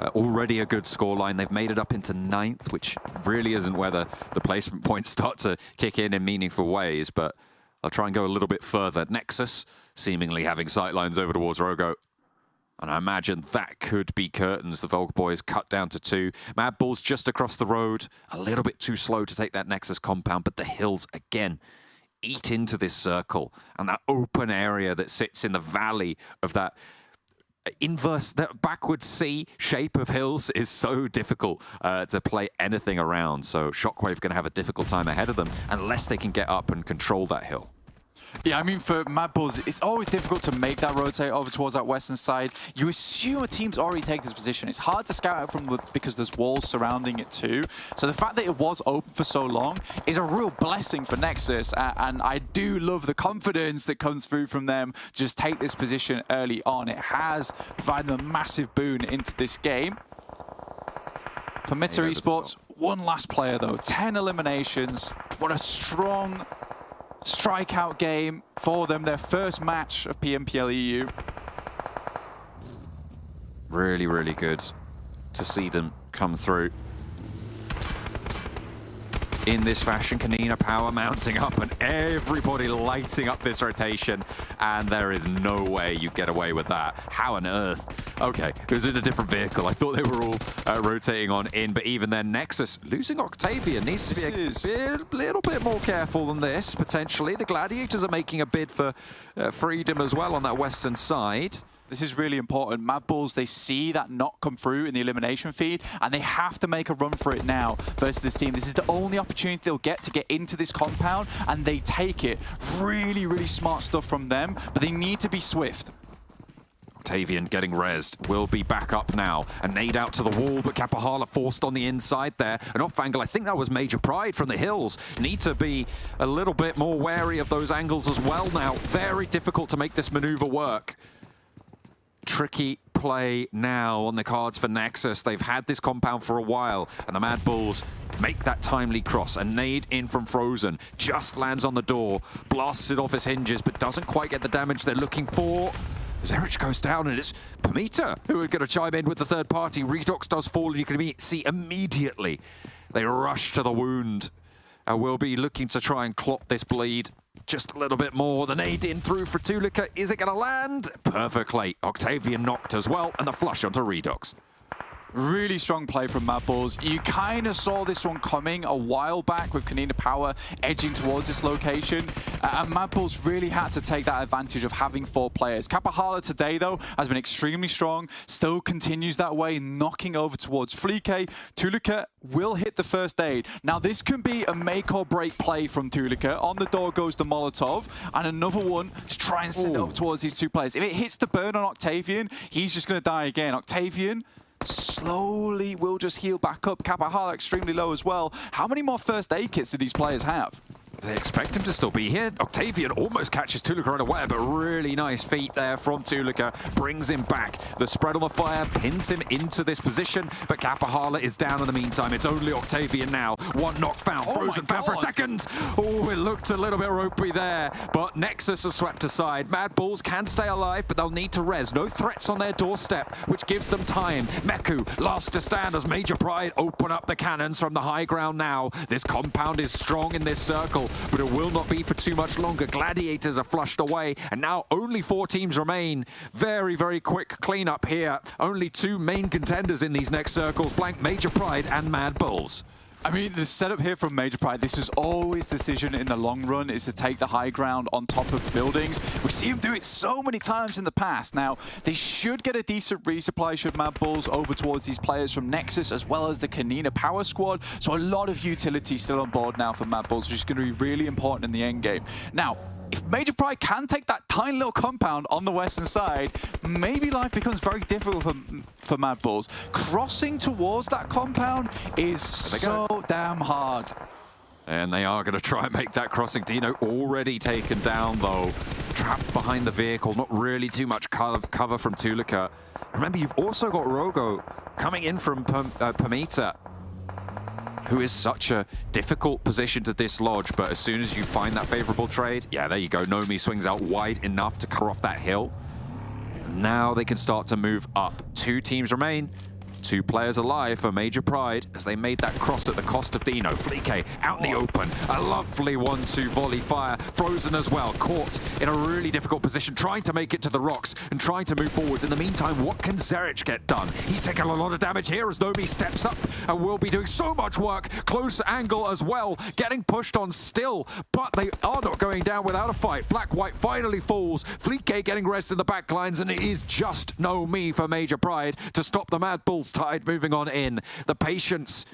already a good scoreline. They've made it up into 9th, which really isn't where the placement points start to kick in meaningful ways, but I'll try and go a little bit further. NEXUS seemingly having sightlines over towards Rogo. And I imagine that could be curtains. The VULGAR boys cut down to 2. MADBULLS just across the road. A little bit too slow to take that NEXUS compound, but the hills, again, eat into this circle. And that open area that sits in the valley of that inverse, that backward C shape of hills is so difficult to play anything around. So Shockwave going to have a difficult time ahead of them unless they can get up and control that hill. Yeah, I mean, for MADBULLS, it's always difficult to make that rotate over towards that western side. You assume a team's already taken this position. It's hard to scout out from because there's walls surrounding it too. So the fact that it was open for so long is a real blessing for NEXUS. And I do love the confidence that comes through from them to just take this position early on. It has provided them a massive boon into this game. PERMITTA Esports, one last player though. 10 eliminations. What a strong strikeout game for them, their first match of PMPL EU. Really, really good to see them come through in this fashion. KONINA Power mounting up and everybody lighting up this rotation, and there is no way you get away with that. How on earth? Okay, it was in a different vehicle. I thought they were all rotating on in, but even then, NEXUS losing Octavian needs to be a little bit more careful than this, potentially. The Gladiators are making a bid for freedom as well on that western side. This is really important. MADBULLS, they see that not come through in the elimination feed, and they have to make a run for it now versus this team. This is the only opportunity they'll get to get into this compound, and they take it. Really, really smart stuff from them, but they need to be swift. Octavian getting rezzed, will be back up now. A nade out to the wall, but Kapahala forced on the inside there. And off angle, I think that was Major Pride from the hills. Need to be a little bit more wary of those angles as well now. Very difficult to make this maneuver work. Tricky play now on the cards for NEXUS. They've had this compound for a while, and the MADBULLS make that timely cross. A nade in from Frozen, just lands on the door, blasts it off its hinges, but doesn't quite get the damage they're looking for. Zerich goes down, and it's PERMITTA who are going to chime in with the third party. Redox does fall, and you can see immediately they rush to the wound. And will be looking to try and clot this bleed just a little bit more. The nade in through for Tulika. Is it going to land? Perfectly. Octavian knocked as well, and the flush onto Redox. Really strong play from MADBULLS. You kind of saw this one coming a while back with KONINA Power edging towards this location. And MADBULLS really had to take that advantage of having 4 players. Kapahala today, though, has been extremely strong. Still continues that way, knocking over towards Fleeke. Tulika will hit the first aid. Now, this can be a make or break play from Tulika. On the door goes the Molotov, and another one to try and send it over towards these 2 players. If it hits the burn on Octavian, he's just going to die again. Octavian slowly will just heal back up. Kapahala extremely low as well. How many more first aid kits do these players have? They expect him to still be here. Octavian almost catches Tuluka unaware, but really nice feat there from Tuluka. Brings him back. The spread on the fire pins him into this position, but Kapahala is down in the meantime. It's only Octavian now. One knock found. Frozen found for a second. Oh, it looked a little bit ropey there, but Nexus are swept aside. MADBULLS can stay alive, but they'll need to res. No threats on their doorstep, which gives them time. Meku, last to stand as Major Pride open up the cannons from the high ground now. This compound is strong in this circle, but it will not be for too much longer. Gladiators are flushed away, and now only 4 teams remain. Very, very quick cleanup here. Only 2 main contenders in these next circles, blank Major Pride and MADBULLS. I mean, the setup here from Major Pride, this was always the decision in the long run, is to take the high ground on top of buildings. We see him do it so many times in the past. Now, they should get a decent resupply should MADBULLS over towards these players from Nexus, as well as the KONINA power squad. So a lot of utility still on board now for MADBULLS, which is going to be really important in the end game. Now, if Major Pride can take that tiny little compound on the western side, maybe life becomes very difficult for MADBULLS. Crossing towards that compound is so damn hard. And they are going to try and make that crossing. Dino already taken down, though. Trapped behind the vehicle. Not really too much cover from Tuluka. Remember, you've also got Rogo coming in from PERMITTA, who is such a difficult position to dislodge, but as soon as you find that favorable trade, yeah, there you go. Nomi swings out wide enough to cover off that hill. Now they can start to move up. 2 teams remain. 2 players alive for Major Pride as they made that cross at the cost of Dino. Fleeke out in the open. A lovely 1-2 volley fire. Frozen as well. Caught in a really difficult position, trying to make it to the rocks and trying to move forwards. In the meantime, what can Zerich get done? He's taking a lot of damage here as Nomi steps up and will be doing so much work. Close angle as well. Getting pushed on still, but they are not going down without a fight. Black-White finally falls. Fleeke getting rest in the back lines, and it is just Nomi for Major Pride to stop the MADBULLS tide moving on in. The patience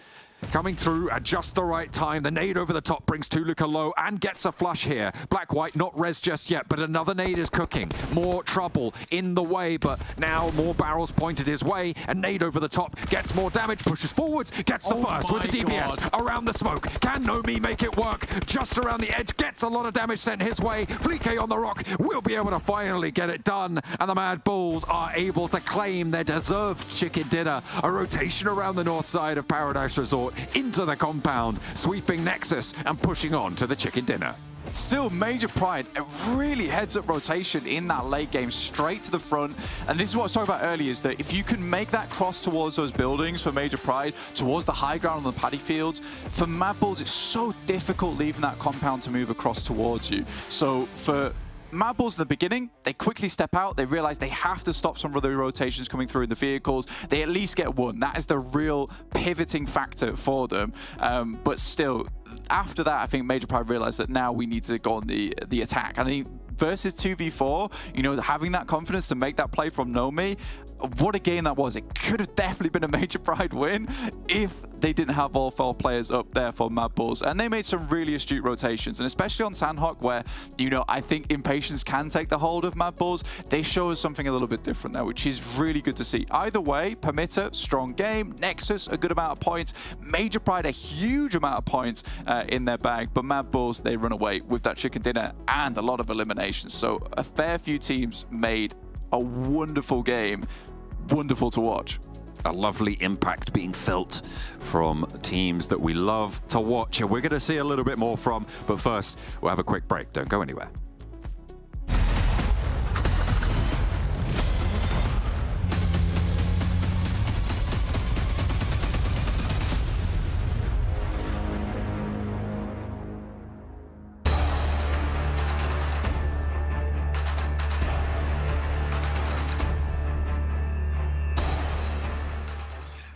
coming through at just the right time. The nade over the top brings Tuluka low and gets a flush here. Black-White not res just yet, but another nade is cooking. More trouble in the way, but now more barrels pointed his way. And nade over the top gets more damage, pushes forwards, gets the first with the DPS around the smoke. Can Nomi make it work? Just around the edge, gets a lot of damage sent his way. Fleeke on the rock will be able to finally get it done, and the MADBULLS are able to claim their deserved chicken dinner. A rotation around the north side of Paradise Resort into the compound, sweeping Nexus and pushing on to the chicken dinner. Still, Major Pride, a really heads-up rotation in that late game, straight to the front. And this is what I was talking about earlier, is that if you can make that cross towards those buildings for Major Pride, towards the high ground on the paddy fields, for MADBULLS, it's so difficult leaving that compound to move across towards you. So for MADBULLS in the beginning, they quickly step out. They realize they have to stop some of the rotations coming through in the vehicles. They at least get one. That is the real pivoting factor for them. But still, after that, I think Major Pride realized that now we need to go on the attack. I mean, versus 2v4, you know, having that confidence to make that play from Nomi, what a game that was. It could have definitely been a Major Pride win if they didn't have all 4 players up there for MADBULLS. And they made some really astute rotations, and especially on Sanhok, where, you know, I think impatience can take the hold of MADBULLS. They show us something a little bit different there, which is really good to see. Either way, PERMITTA, strong game. Nexus, a good amount of points. Major Pride, a huge amount of points in their bag. But MADBULLS, they run away with that chicken dinner and a lot of eliminations. So a fair few teams made a wonderful game. Wonderful to watch. A lovely impact being felt from teams that we love to watch, and we're going to see a little bit more from. But first, we'll have a quick break. Don't go anywhere.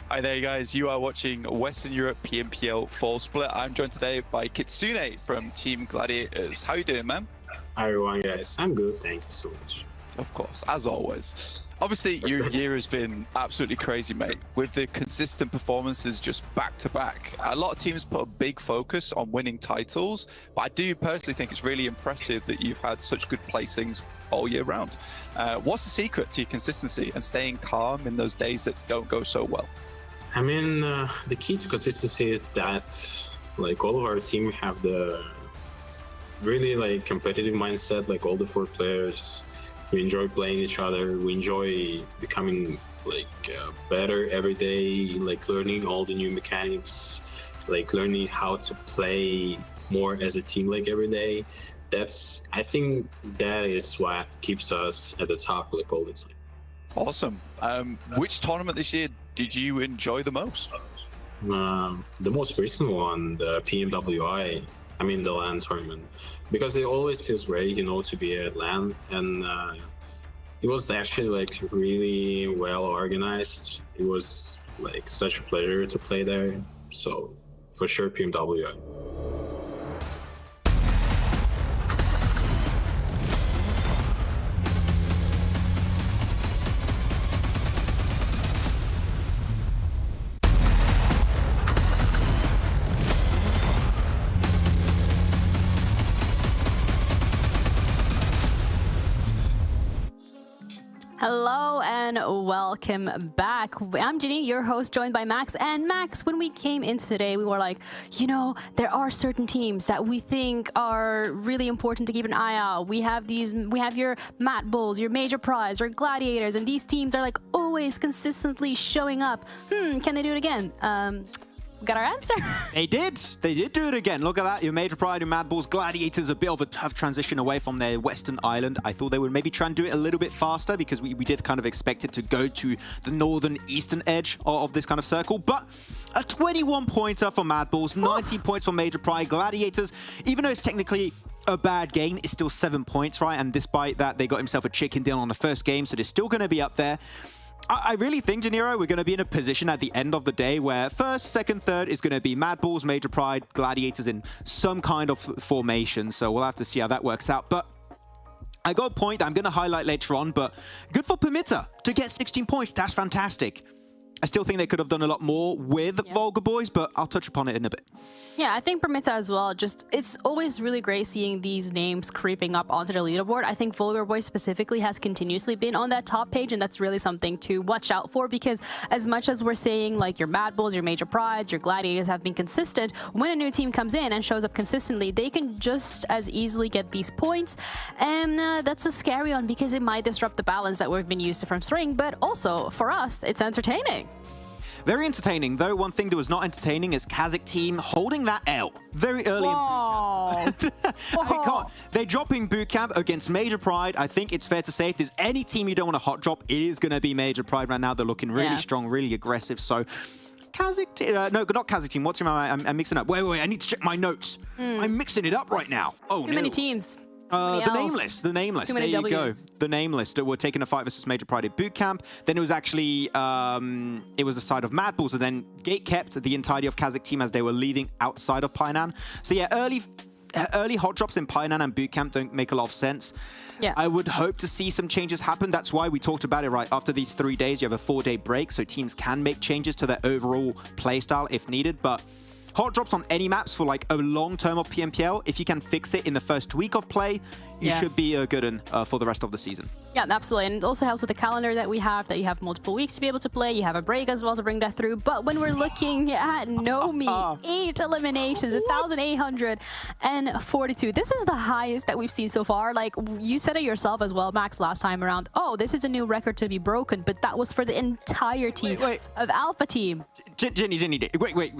Hi there guys, you are watching Western Europe PMPL Fall Split. I'm joined today by Kitsune from Team Gladiators. How you doing, man? Hi everyone, guys. I'm good, thank you so much. Of course, as always. Obviously, your year has been absolutely crazy, mate, with the consistent performances just back to back. A lot of teams put a big focus on winning titles, but I do personally think it's really impressive that you've had such good placings all year round. What's the secret to your consistency and staying calm in those days that don't go so well? I mean, the key to consistency is that, like, all of our team have the really like competitive mindset. Like all the 4 players, we enjoy playing each other. We enjoy becoming like better every day, like learning all the new mechanics, like learning how to play more as a team like every day. I think that is what keeps us at the top like all the time. Awesome. Which tournament this year did you enjoy the most? The most recent one, the PMWI, I mean the LAN tournament, because it always feels great, you know, to be at LAN, and it was actually like really well organized. It was like such a pleasure to play there. So for sure, PMWI. Hello and welcome back. I'm Ginny, your host, joined by Max. And Max, when we came in today, we were like, you know, there are certain teams that we think are really important to keep an eye out. We have your MADBULLS, your Major Prize, your Gladiators, and these teams are like always consistently showing up. Can they do it again? We got our answer. They did. They did do it again. Look at that. Your Major Pride, your MADBULLS, Gladiators, a bit of a tough transition away from their Western Island. I thought they would maybe try and do it a little bit faster because we did kind of expect it to go to the northern eastern edge of this kind of circle. But a 21-pointer for MADBULLS, 90 points for Major Pride, Gladiators, even though it's technically a bad game, it's still 7 points, right? And despite that, they got himself a chicken deal on the first game, so they're still going to be up there. I really think, De Niro, we're going to be in a position at the end of the day where first, second, third is going to be MADBULLS, Major Pride, Gladiators in some kind of formation. So we'll have to see how that works out. But I got a point that I'm going to highlight later on, but good for PERMITTA to get 16 points. That's fantastic. I still think they could have done a lot more with VULGAR boys, but I'll touch upon it in a bit. Yeah, I think PERMITTA as well. It's always really great seeing these names creeping up onto the leaderboard. I think VULGAR boys specifically has continuously been on that top page, and that's really something to watch out for, because as much as we're saying like your MADBULLS, your Major Prides, your Gladiators have been consistent, when a new team comes in and shows up consistently, they can just as easily get these points. And that's a scary one because it might disrupt the balance that we've been used to from Spring, but also for us, it's entertaining. Very entertaining, though. One thing that was not entertaining is KASIK team holding that L very early. They're dropping boot camp against Major Pride. I think it's fair to say if there's any team you don't want to hot drop, it is going to be Major Pride right now. They're looking really strong, really aggressive. So KASIK, no, not KASIK team. What team am I mixing up? Wait, I need to check my notes. I'm mixing it up right now. Oh, Too many teams. The Nameless. There you go. The Nameless that were taking a fight versus Major Pride at boot camp. Then it was actually it was the side of MADBULLS, and then Gate kept the entirety of KASIK team as they were leaving outside of Painan. So yeah, early hot drops in Painan and boot camp don't make a lot of sense. Yeah. I would hope to see some changes happen. That's why we talked about it, right? After these 3 days, you have a 4-day break, so teams can make changes to their overall playstyle if needed. But hot drops on any maps for like a long term of PMPL, if you can fix it in the first week of play, you should be a good one for the rest of the season. Yeah, absolutely. And it also helps with the calendar that we have, that you have multiple weeks to be able to play. You have a break as well to bring that through. But when we're looking at Nomi, 8 eliminations, 1,842. This is the highest that we've seen so far. Like, you said it yourself as well, Max, last time around. Oh, this is a new record to be broken. But that was for the entire team of Alpha Team. Jenny, wait.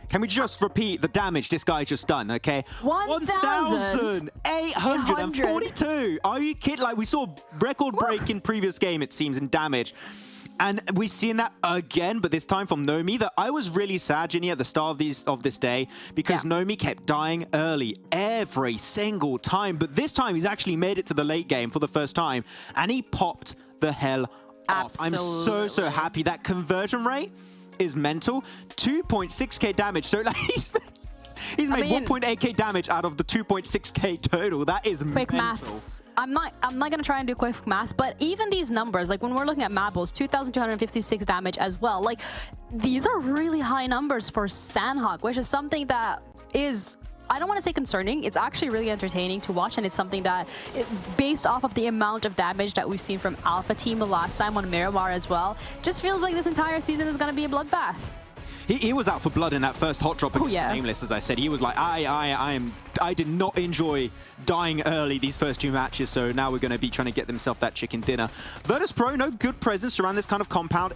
Can we just repeat the damage this guy just done, okay? 1,842. Are you kidding? Like, we saw record break in previous game, it seems, in damage. And we're seeing that again, but this time from Nomi. That I was really sad, Ginny, at the start of this day, because Nomi kept dying early every single time. But this time, he's actually made it to the late game for the first time, and he popped the hell off. I'm so happy. That conversion rate is mental. 2.6k damage. So like he's made 1.8k damage out of the 2.6k total. That is quick mental. maths. I'm not gonna try and do quick maths, but even these numbers, like when we're looking at MADBULLS, 2,256 damage as well. Like, these are really high numbers for Sanhok, which is something that is, I don't want to say concerning. It's actually really entertaining to watch, and it's something that, based off of the amount of damage that we've seen from Alpha Team the last time on Miramar as well, just feels like this entire season is going to be a bloodbath. He was out for blood in that first hot drop against Nameless, as I said. He was like, I did not enjoy dying early these first 2 matches, so now we're going to be trying to get themselves that chicken dinner. VIRTUS.PRO, no good presence around this kind of compound.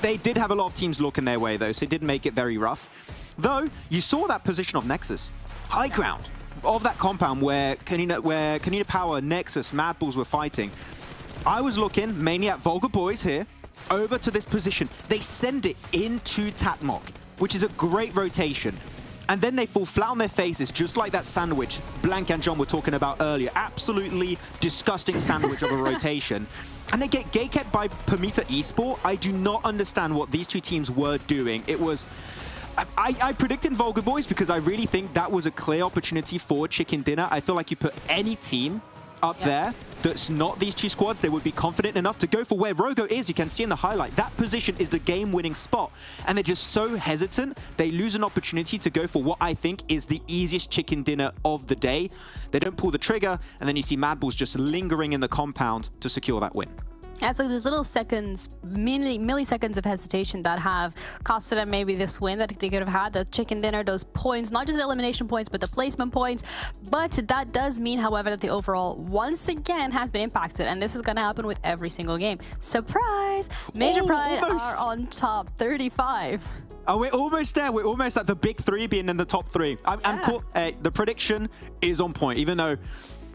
They did have a lot of teams looking their way, though, so it did make it very rough. Though, you saw that position of NEXUS. High ground of that compound where KONINA Power, NEXUS, MADBULLS were fighting. I was looking mainly at VULGAR boys here, over to this position. They send it into Tatmok, which is a great rotation. And then they fall flat on their faces, just like that sandwich Blank and John were talking about earlier. Absolutely disgusting sandwich of a rotation. And they get gate-kept by PERMITTA Esports. I do not understand what these 2 teams were doing. It was... I predicted VULGAR boys because I really think that was a clear opportunity for chicken dinner. I feel like you put any team up there that's not these 2 squads, they would be confident enough to go for where Rogo is. You can see in the highlight, that position is the game-winning spot. And they're just so hesitant, they lose an opportunity to go for what I think is the easiest chicken dinner of the day. They don't pull the trigger, and then you see MADBULLS just lingering in the compound to secure that win. Yeah, so there's little seconds, milliseconds of hesitation that have costed them maybe this win that they could have had. The chicken dinner, those points, not just the elimination points, but the placement points. But that does mean, however, that the overall once again has been impacted. And this is going to happen with every single game. Surprise! Major Pride are on top, 35. Oh, we're almost there. We're almost at the big 3 being in the top 3. I'm cool. The prediction is on point, even though...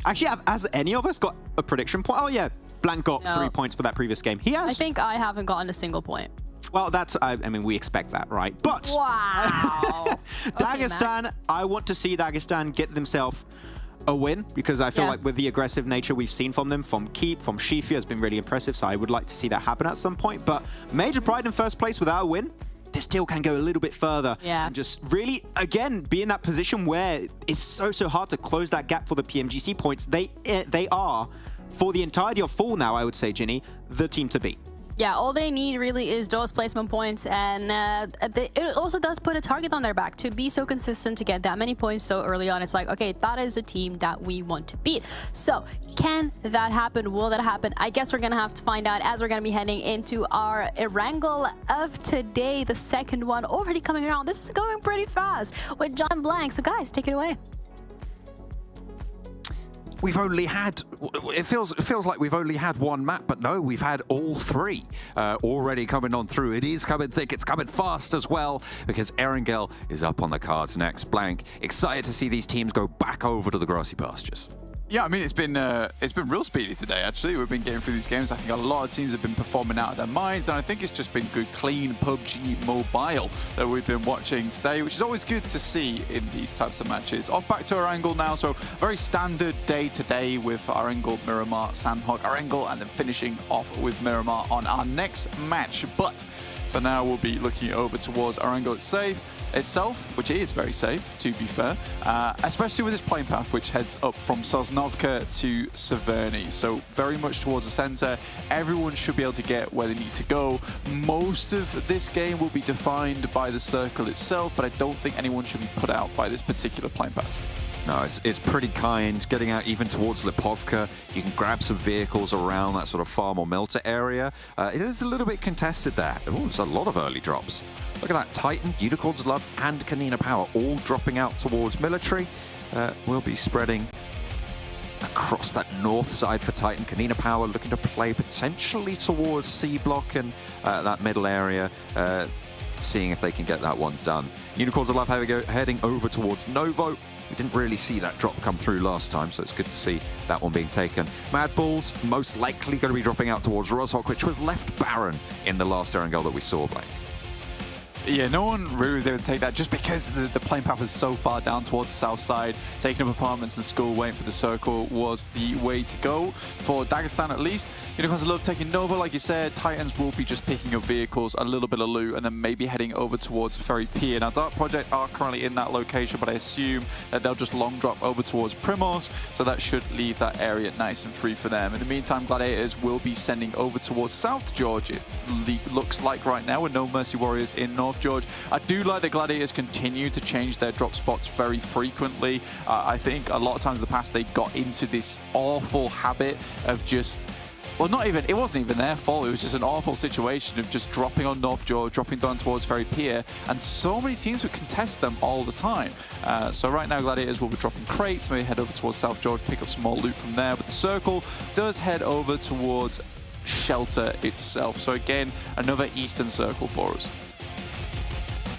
Actually, has any of us got a prediction point? Oh, yeah. Blank got 3 points for that previous game. He has. I think I haven't gotten a single point. Well, that's, I mean, we expect that, right? But wow. Dagestan, okay, I want to see Dagestan get themselves a win because I feel like with the aggressive nature we've seen from them, from Keep, from Shifu has been really impressive. So I would like to see that happen at some point. But Major Pride in first place without a win, they still can go a little bit further and just really, again, be in that position where it's so hard to close that gap for the PMGC points. They are, for the entirety of Fall now, I would say, Ginny, the team to beat. Yeah, all they need really is those placement points, and it also does put a target on their back to be so consistent, to get that many points so early on. It's like, okay, that is the team that we want to beat. So, can that happen? Will that happen? I guess we're going to have to find out as we're going to be heading into our Erangel of today, the second one already coming around. This is going pretty fast with John Blank. So, guys, take it away. We've only had, it feels like we've only had 1 map, but no, we've had all 3 already coming on through. It is coming thick, it's coming fast as well, because Erangel is up on the cards next. Blank, excited to see these teams go back over to the grassy pastures. Yeah, I mean, it's been real speedy today, actually. We've been getting through these games. I think a lot of teams have been performing out of their minds, and I think it's just been good, clean PUBG Mobile that we've been watching today, which is always good to see in these types of matches. Off back to Erangel now, so very standard day today with Erangel, Miramar, Sanhok, Erangel, and then finishing off with Miramar on our next match. But for now, we'll be looking over towards Erangel itself, which is very safe, to be fair, especially with this plane path, which heads up from Sosnovka to Severny. So very much towards the center. Everyone should be able to get where they need to go. Most of this game will be defined by the circle itself, but I don't think anyone should be put out by this particular plane path. No, it's pretty kind. Getting out even towards Lipovka, you can grab some vehicles around that sort of farm or melter area. It is a little bit contested there. Oh, there's a lot of early drops. Look at that, Titan, Unicorns Love, and KONINA Power all dropping out towards military. We'll be spreading across that north side for Titan. KONINA Power looking to play potentially towards C block and that middle area, seeing if they can get that one done. Unicorns Love heading over towards Novo. We didn't really see that drop come through last time, so it's good to see that one being taken. MADBULLS most likely going to be dropping out towards Rozhok, which was left barren in the last Erangel that we saw, Blake. Yeah, no one really was able to take that just because the plane path was so far down towards the south side. Taking up apartments and school, waiting for the circle was the way to go for Dagestan at least. Unicorns Love taking Nova, like you said. Titans will be just picking up vehicles, a little bit of loot, and then maybe heading over towards Ferry Pier. Now, Dark Project are currently in that location, but I assume that they'll just long drop over towards Primos, so that should leave that area nice and free for them. In the meantime, Gladiators will be sending over towards South George, it looks like right now, with no Mercy Warriors in North George. I do like the Gladiators continue to change their drop spots very frequently. I think a lot of times in the past they got into this awful habit of just Well, it wasn't even their fault. It was just an awful situation of just dropping on North Jaw, dropping down towards Ferry Pier, and so many teams would contest them all the time. So right now, Gladiators will be dropping crates, maybe head over towards South Jaw to pick up some more loot from there, but the circle does head over towards Shelter itself. So again, another eastern circle for us.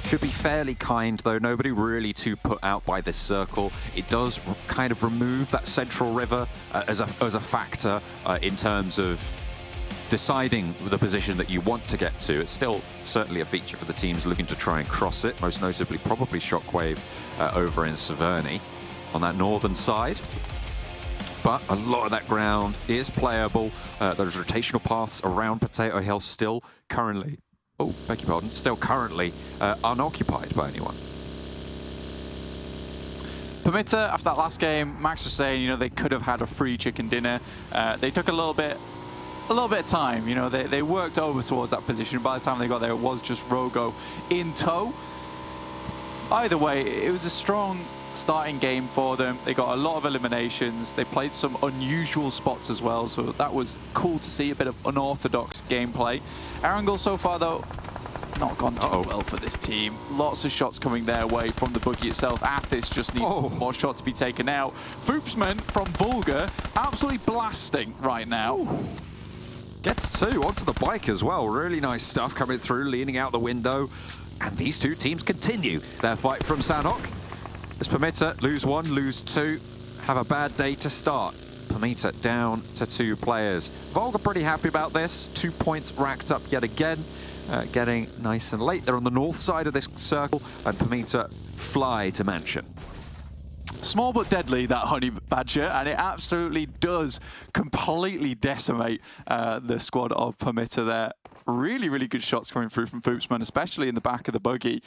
Should be fairly kind, though. Nobody really too put out by this circle. It does kind of remove that central river as a factor in terms of deciding the position that you want to get to. It's still certainly a feature for the teams looking to try and cross it, most notably probably Shockwave over in Severny on that northern side. But a lot of that ground is playable. Those rotational paths around Potato Hill still currently, oh, beg your pardon, still currently unoccupied by anyone. PERMITTA, after that last game, Max was saying, you know, they could have had a free chicken dinner. They took a little bit of time, you know, they worked over towards that position. By the time they got there, it was just Rogo in tow. Either way, it was a strong starting game for them. They got a lot of eliminations. They played some unusual spots as well, so that was cool to see, a bit of unorthodox gameplay. Erangel so far, though, not gone too well for this team. Lots of shots coming their way from the buggy itself. Athis just needs more shots to be taken out. Foopsman from VULGAR absolutely blasting right now. Gets two onto the bike as well. Really nice stuff coming through, leaning out the window. And these two teams continue their fight from Sanhok. As PERMITTA lose one, lose two, have a bad day to start. PERMITTA down to 2 players. VULGAR pretty happy about this. 2 points racked up yet again. Getting nice and late. They're on the north side of this circle, and PERMITTA fly to Mansion. Small but deadly, that honey badger, and it absolutely does completely decimate the squad of PERMITTA there. Really, really good shots coming through from Foopsman, especially in the back of the buggy.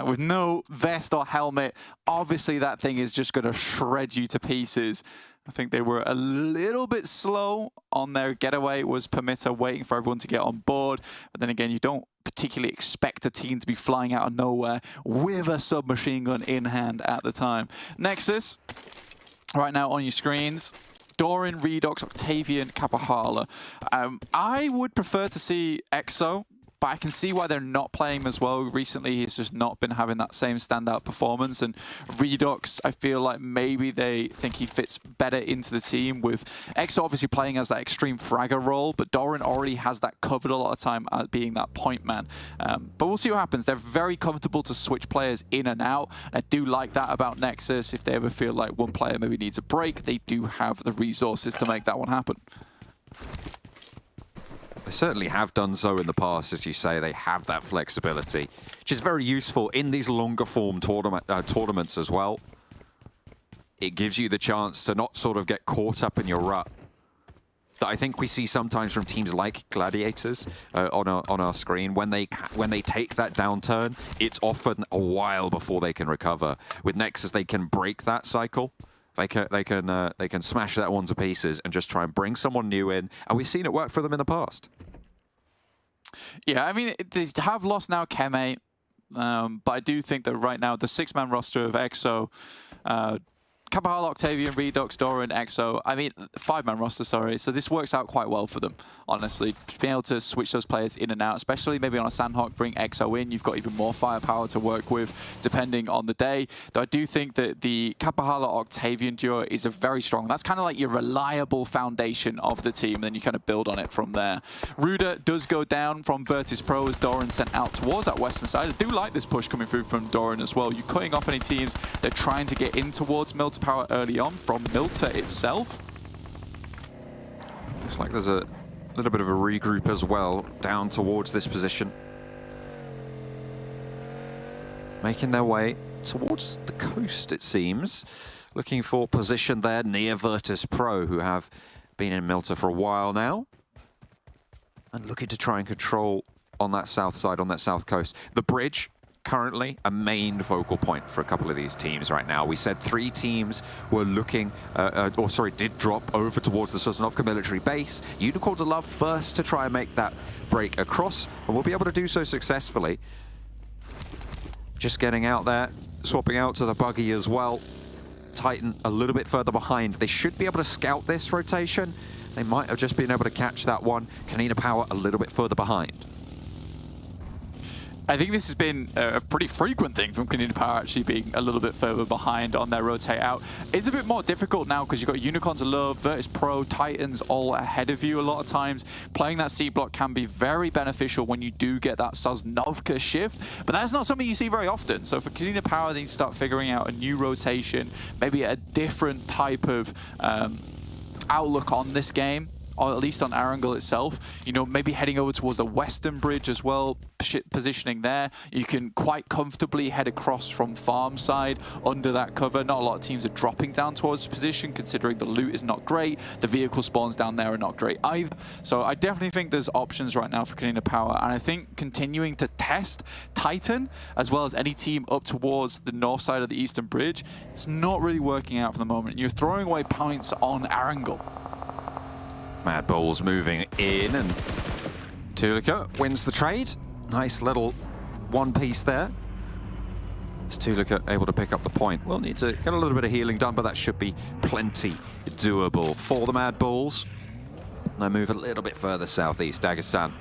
With no vest or helmet, obviously that thing is just going to shred you to pieces. I think they were a little bit slow on their getaway. It was PERMITTA waiting for everyone to get on board. But then again, you don't particularly expect a team to be flying out of nowhere with a submachine gun in hand at the time. NEXUS, right now on your screens. Doran, Redox, Octavian, Kapahala. I would prefer to see EXO, but I can see why they're not playing him as well. Recently, he's just not been having that same standout performance. And Redox, I feel like maybe they think he fits better into the team, with EXO obviously playing as that extreme fragger role, but Doran already has that covered a lot of time as being that point man. But we'll see what happens. They're very comfortable to switch players in and out. I do like that about NEXUS. If they ever feel like one player maybe needs a break, they do have the resources to make that one happen. They certainly have done so in the past, as you say. They have that flexibility, which is very useful in these longer form tournaments as well. It gives you the chance to not sort of get caught up in your rut that I think we see sometimes from teams like Gladiators on our screen. When they take that downturn, it's often a while before they can recover. With NEXUS, they can break that cycle. They can smash that one to pieces and just try and bring someone new in, and we've seen it work for them in the past. Yeah, I mean, they have lost now Keme, but I do think that right now the 6-man roster of EXO, Kapahala, Octavian, Redux, Doran, EXO, I mean, 5-man roster, sorry. So this works out quite well for them, honestly. Being able to switch those players in and out, especially maybe on a Sanhok, bring EXO in, you've got even more firepower to work with, depending on the day. Though I do think that the Kapahala Octavian duo is a very strong, that's kind of like your reliable foundation of the team, and then you kind of build on it from there. Ruda does go down from VIRTUS.PRO as Doran sent out towards that western side. I do like this push coming through from Doran as well. You're cutting off any teams that are trying to get in towards MUERTE power early on from MUERTE itself. Looks like there's a little bit of a regroup as well down towards this position. Making their way towards the coast, it seems. Looking for position there near VIRTUS.PRO, who have been in MUERTE for a while now. And looking to try and control on that south side, on that south coast. The bridge, currently a main focal point for a couple of these teams right now. We said 3 teams were looking, did drop over towards the Sosnovka military base. Unicorns are loved first to try and make that break across, and we'll be able to do so successfully. Just getting out there, swapping out to the buggy as well. Titan a little bit further behind. They should be able to scout this rotation, They might have just been able to catch that one. KONINA Power a little bit further behind. I think this has been a pretty frequent thing from KONINA Power actually being a little bit further behind on their rotate out. It's a bit more difficult now because you've got Unicorn to love, VIRTUS.PRO, Titans all ahead of you a lot of times. Playing that C block can be very beneficial when you do get that Sosnovka shift, but that's not something you see very often. So for KONINA Power, they need to start figuring out a new rotation, maybe a different type of outlook on this game, or at least on Erangel itself. You know, maybe heading over towards the western bridge as well, positioning there. You can quite comfortably head across from farm side under that cover. Not a lot of teams are dropping down towards the position, considering the loot is not great. The vehicle spawns down there are not great either. So I definitely think there's options right now for KONINA Power, and I think continuing to test Titan, as well as any team up towards the north side of the eastern bridge, it's not really working out for the moment. You're throwing away points on Erangel. MADBULLS moving in, and TUNA wins the trade. Nice little one piece there. Is TUNA able to pick up the point? We'll need to get a little bit of healing done, but that should be plenty doable for the MADBULLS. They move a little bit further southeast. Dagestan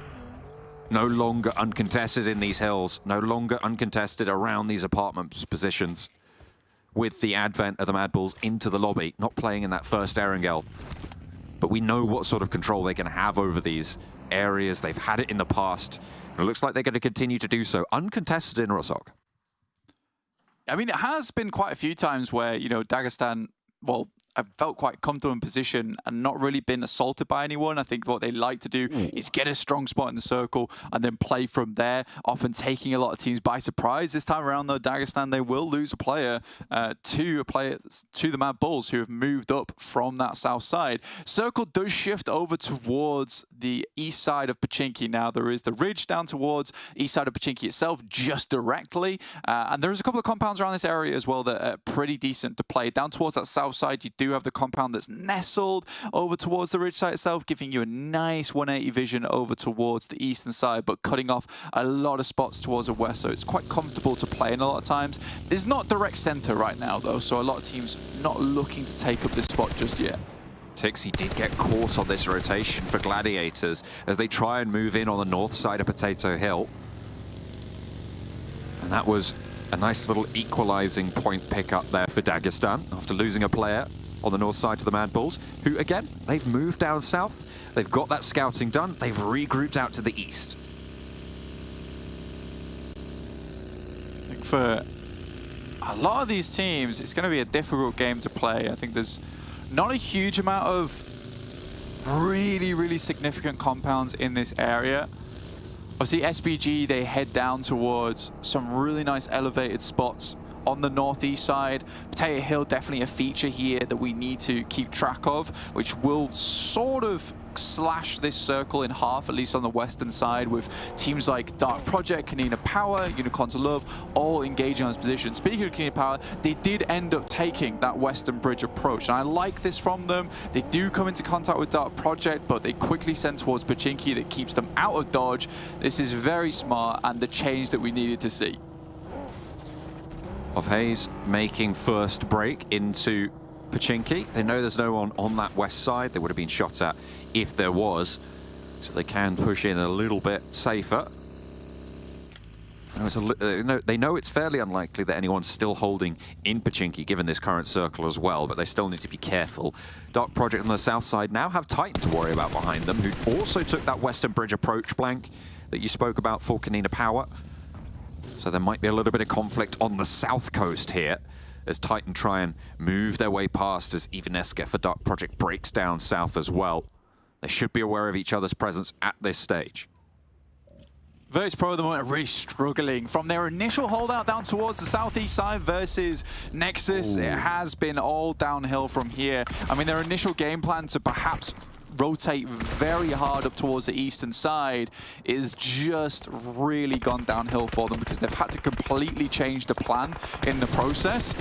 no longer uncontested in these hills, no longer uncontested around these apartment positions. With the advent of the MADBULLS into the lobby, not playing in that first Erangel. But we know what sort of control they can have over these areas. They've had it in the past. It looks like they're going to continue to do so, uncontested in Rosok. I mean, it has been quite a few times where, you know, Dagestan, well, have felt quite comfortable in position and not really been assaulted by anyone. I think what they like to do is get a strong spot in the circle and then play from there, often taking a lot of teams by surprise. This time around, though, Dagestan, they will lose a player to the MADBULLS, who have moved up from that south side. Circle does shift over towards the east side of Pachinki now. There is the ridge down towards east side of Pachinki itself, just directly. And there's a couple of compounds around this area as well that are pretty decent to play. Down towards that south side, you do have the compound that's nestled over towards the ridge site itself, giving you a nice 180 vision over towards the eastern side, but cutting off a lot of spots towards the west, so it's quite comfortable to play in a lot of times. It's not direct center right now, though, so a lot of teams not looking to take up this spot just yet. Tixie did get caught on this rotation for Gladiators as they try and move in on the north side of Potato Hill. And that was a nice little equalizing point pickup there for Dagestan after losing a player on the north side to the MADBULLS, who, again, they've moved down south. They've got that scouting done. They've regrouped out to the east. I think for a lot of these teams, it's going to be a difficult game to play. I think there's not a huge amount of really, really significant compounds in this area. Obviously, SBG, they head down towards some really nice elevated spots on the northeast side. Potato Hill, definitely a feature here that we need to keep track of, which will sort of slash this circle in half, at least on the western side, with teams like Dark Project, KONINA Power, Unicorn to Love, all engaging on this position. Speaking of KONINA Power, they did end up taking that western bridge approach, and I like this from them. They do come into contact with Dark Project, but they quickly send towards Pachinki that keeps them out of dodge. This is very smart and the change that we needed to see. Of Hayes making first break into Pachinki. They know there's no one on that west side. They would have been shot at if there was, so they can push in a little bit safer. They know it's fairly unlikely that anyone's still holding in Pachinki, given this current circle as well, but they still need to be careful. Dark Project on the south side now have Titan to worry about behind them, who also took that western bridge approach blank that you spoke about for KONINA Power. So there might be a little bit of conflict on the south coast here as Titan try and move their way past as Ivaneska for Dark Project breaks down south as well. They should be aware of each other's presence at this stage. VIRTUS.PRO at the moment are really struggling. From their initial holdout down towards the southeast side versus NEXUS, it has been all downhill from here. I mean, their initial game plan to perhaps rotate very hard up towards the eastern side is just really gone downhill for them because they've had to completely change the plan in the process.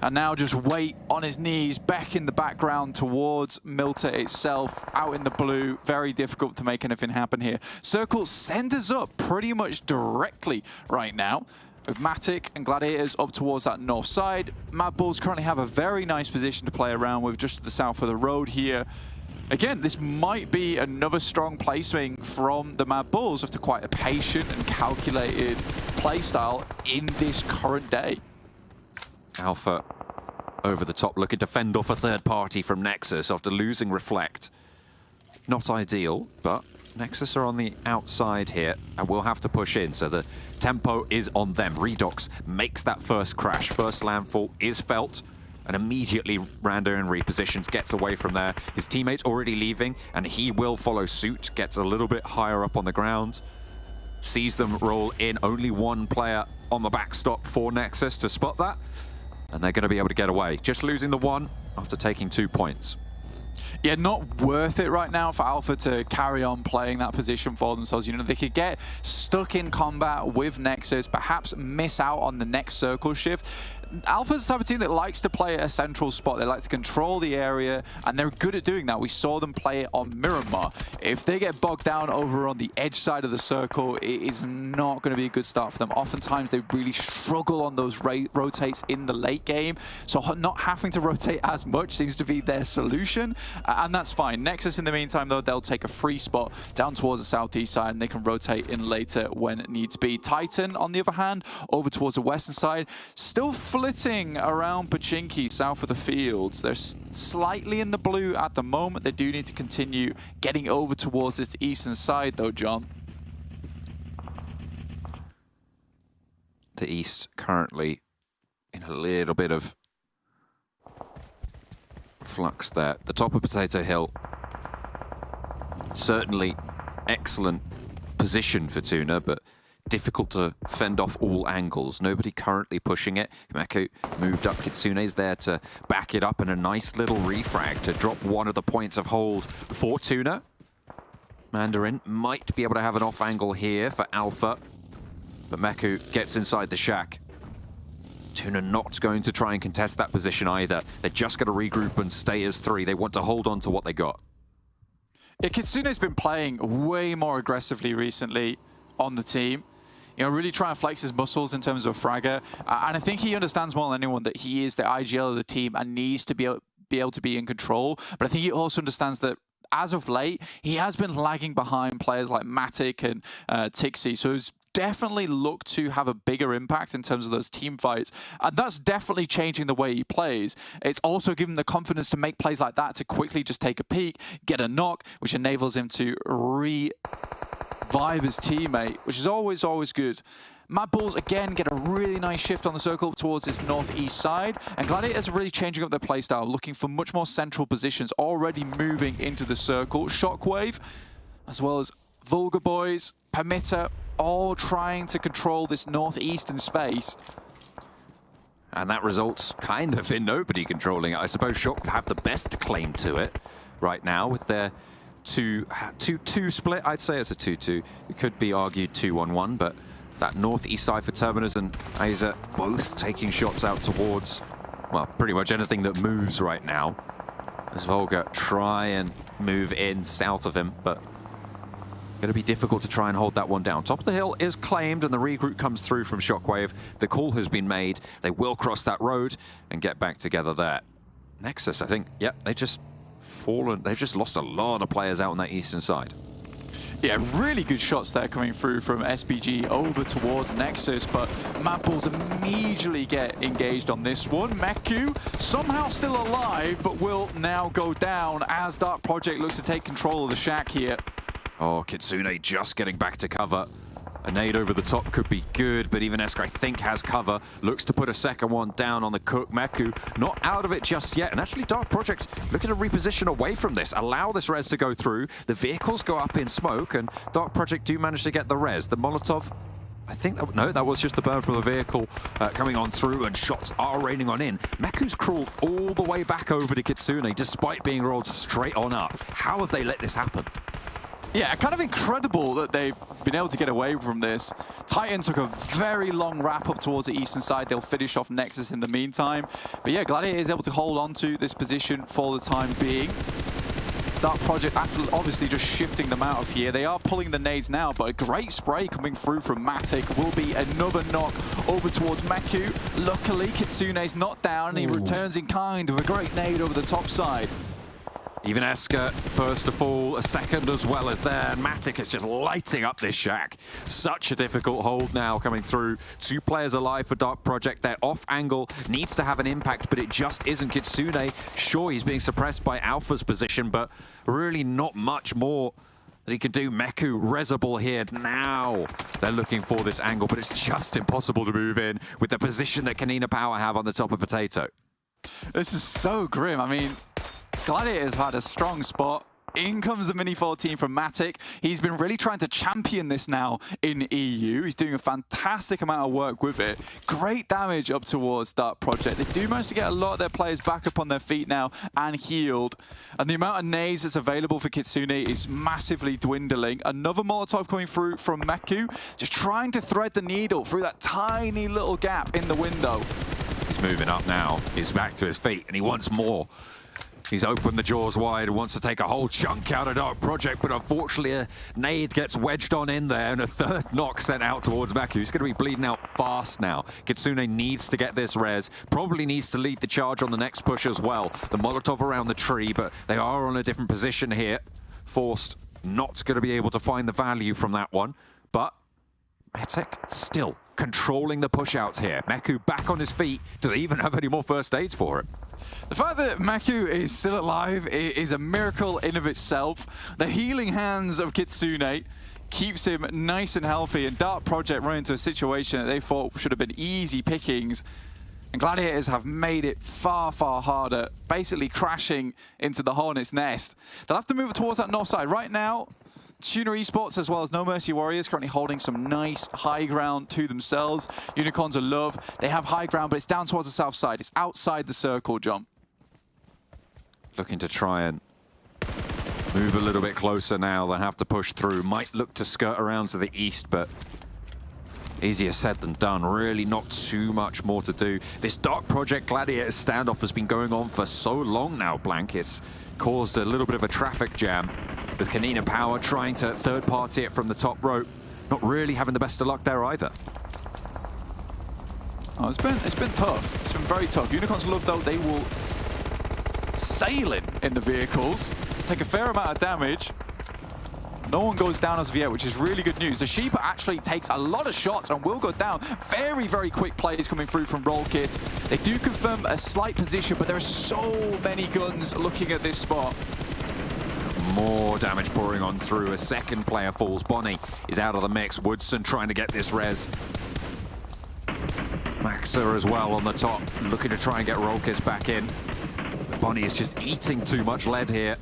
And now just wait on his knees, back in the background towards MUERTE itself, out in the blue. Very difficult to make anything happen here. Circle send us up pretty much directly right now, with Matic and Gladiators up towards that north side. MADBULLS currently have a very nice position to play around with just to the south of the road here. Again, this might be another strong placement from the MADBULLS after quite a patient and calculated playstyle in this current day. Alpha over the top, looking to fend off a third party from NEXUS after losing Reflect. Not ideal, but NEXUS are on the outside here and will have to push in, so the tempo is on them. Redox makes that first crash. First landfall is felt, and immediately Rando repositions, gets away from there. His teammate's already leaving, and he will follow suit. Gets a little bit higher up on the ground. Sees them roll in. Only one player on the backstop for NEXUS to spot that, and they're going to be able to get away. Just losing the one after taking 2 points. Yeah, not worth it right now for Alpha to carry on playing that position for themselves. You know, they could get stuck in combat with NEXUS, perhaps miss out on the next circle shift. Alpha's the type of team that likes to play a central spot. They like to control the area, and they're good at doing that. We saw them play it on Miramar. If they get bogged down over on the edge side of the circle, it is not going to be a good start for them. Oftentimes, they really struggle on those rotates in the late game, so not having to rotate as much seems to be their solution, and that's fine. NEXUS, in the meantime, though, they'll take a free spot down towards the southeast side, and they can rotate in later when it needs be. Titan, on the other hand, over towards the western side, still flitting around Pachinki south of the fields. They're slightly in the blue at the moment. They do need to continue getting over towards this eastern side, though, John. The east currently in a little bit of flux there. The top of Potato Hill, certainly excellent position for TUNA, but difficult to fend off all angles. Nobody currently pushing it. Himeko moved up. Kitsune's there to back it up, and a nice little refrag to drop one of the points of hold for TUNA. Mandarin might be able to have an off angle here for Alpha, but Meku gets inside the shack. TUNA not going to try and contest that position either. They're just going to regroup and stay as 3. They want to hold on to what they got. Yeah, Kitsune's been playing way more aggressively recently on the team. You know, really trying to flex his muscles in terms of fragger. And I think he understands more than anyone that he is the IGL of the team and needs to be able to be in control. But I think he also understands that as of late, he has been lagging behind players like Matic and Tixi. So he's definitely looked to have a bigger impact in terms of those team fights. And that's definitely changing the way he plays. It's also given the confidence to make plays like that, to quickly just take a peek, get a knock, which enables him to revive his teammate, which is always good. MADBULLS again get a really nice shift on the circle towards this northeast side, and Gladiators are really changing up their playstyle, looking for much more central positions, already moving into the circle. Shockwave, as well as VULGAR boys, PERMITTA, all trying to control this northeastern space. And that results kind of in nobody controlling it. I suppose Shock have the best claim to it right now with their 2-2 split. I'd say it's a 2-2. It could be argued 2-1-1, but that northeast side for Terminus and Aza both taking shots out towards, well, pretty much anything that moves right now. As VULGAR try and move in south of him, but going to be difficult to try and hold that one down. Top of the hill is claimed, and the regroup comes through from Shockwave. The call has been made. They will cross that road and get back together there. NEXUS, I think, yeah, they just fallen. They've just lost a lot of players out on that eastern side. Yeah, really good shots there coming through from SBG over towards NEXUS, but MADBULLS immediately get engaged on this one. Meku somehow still alive, but will now go down as Dark Project looks to take control of the shack here. Oh, Kitsune just getting back to cover. A nade over the top could be good, but even Esker, I think, has cover. Looks to put a second one down on the Cook. Meku not out of it just yet. And actually, Dark Project looking to reposition away from this. Allow this res to go through. The vehicles go up in smoke, and Dark Project do manage to get the res. The Molotov, I think, no, that was just the burn from the vehicle coming on through, and shots are raining on in. Meku's crawled all the way back over to Kitsune, despite being rolled straight on up. How have they let this happen? Yeah, kind of incredible that they've been able to get away from this. Titan took a very long wrap up towards the eastern side. They'll finish off NEXUS in the meantime. But yeah, Gladiator is able to hold on to this position for the time being. Dark Project, after obviously just shifting them out of here, they are pulling the nades now, but a great spray coming through from Matic will be another knock over towards Meku. Luckily, Kitsune's not down, and he returns in kind with a great nade over the top side. Even Esker, first to fall, a second as well as there. And Matic is just lighting up this shack. Such a difficult hold now coming through. 2 players alive for Dark Project. Their off angle needs to have an impact, but it just isn't. Kitsune, sure, he's being suppressed by Alpha's position, but really not much more that he can do. Meku, Rezabal here now. They're looking for this angle, but it's just impossible to move in with the position that KONINA Power have on the top of Potato. This is so grim. I mean, Gladiators had a strong spot. In comes the Mini 14 from Matic. He's been really trying to champion this now in EU. He's doing a fantastic amount of work with it. Great damage up towards Dark Project. They do manage to get a lot of their players back up on their feet now and healed. And the amount of nades that's available for Kitsune is massively dwindling. Another Molotov coming through from Meku, just trying to thread the needle through that tiny little gap in the window. He's moving up now. He's back to his feet and he wants more. He's opened the jaws wide, wants to take a whole chunk out of Dark Project, but unfortunately a nade gets wedged on in there and a third knock sent out towards Meku. He's going to be bleeding out fast now. Kitsune needs to get this res, probably needs to lead the charge on the next push as well. The Molotov around the tree, but they are on a different position here. Forced not going to be able to find the value from that one, but Matic still controlling the push-outs here. Meku back on his feet. Do they even have any more first aids for it? The fact that Meku is still alive is a miracle in of itself. The healing hands of Kitsune keeps him nice and healthy, and Dark Project run into a situation that they thought should have been easy pickings. And Gladiators have made it far, far harder, basically crashing into the Hornet's nest. They'll have to move towards that north side. Right now, TUNA Esports as well as No Mercy Warriors currently holding some nice high ground to themselves. Unicorns are love. They have high ground, but it's down towards the south side. It's outside the circle, John. Looking to try and move a little bit closer now. They'll have to push through. Might look to skirt around to the east, but easier said than done. Really not too much more to do. This Dark Project Gladiator standoff has been going on for so long now, Blank. It's caused a little bit of a traffic jam with KONINA Power trying to third-party it from the top rope. Not really having the best of luck there either. Oh, it's been tough. It's been very tough. Unicorns love, though, they will sail in the vehicles, take a fair amount of damage. No one goes down as of yet, which is really good news. The Sheepa actually takes a lot of shots and will go down. Very, very quick plays coming through from Rollkiss. They do confirm a slight position, but there are so many guns looking at this spot. More damage pouring on through. A second player falls. Bonnie is out of the mix. Woodson trying to get this res. Maxa as well on the top, looking to try and get Rollkiss back in. Bonnie is just eating too much lead here.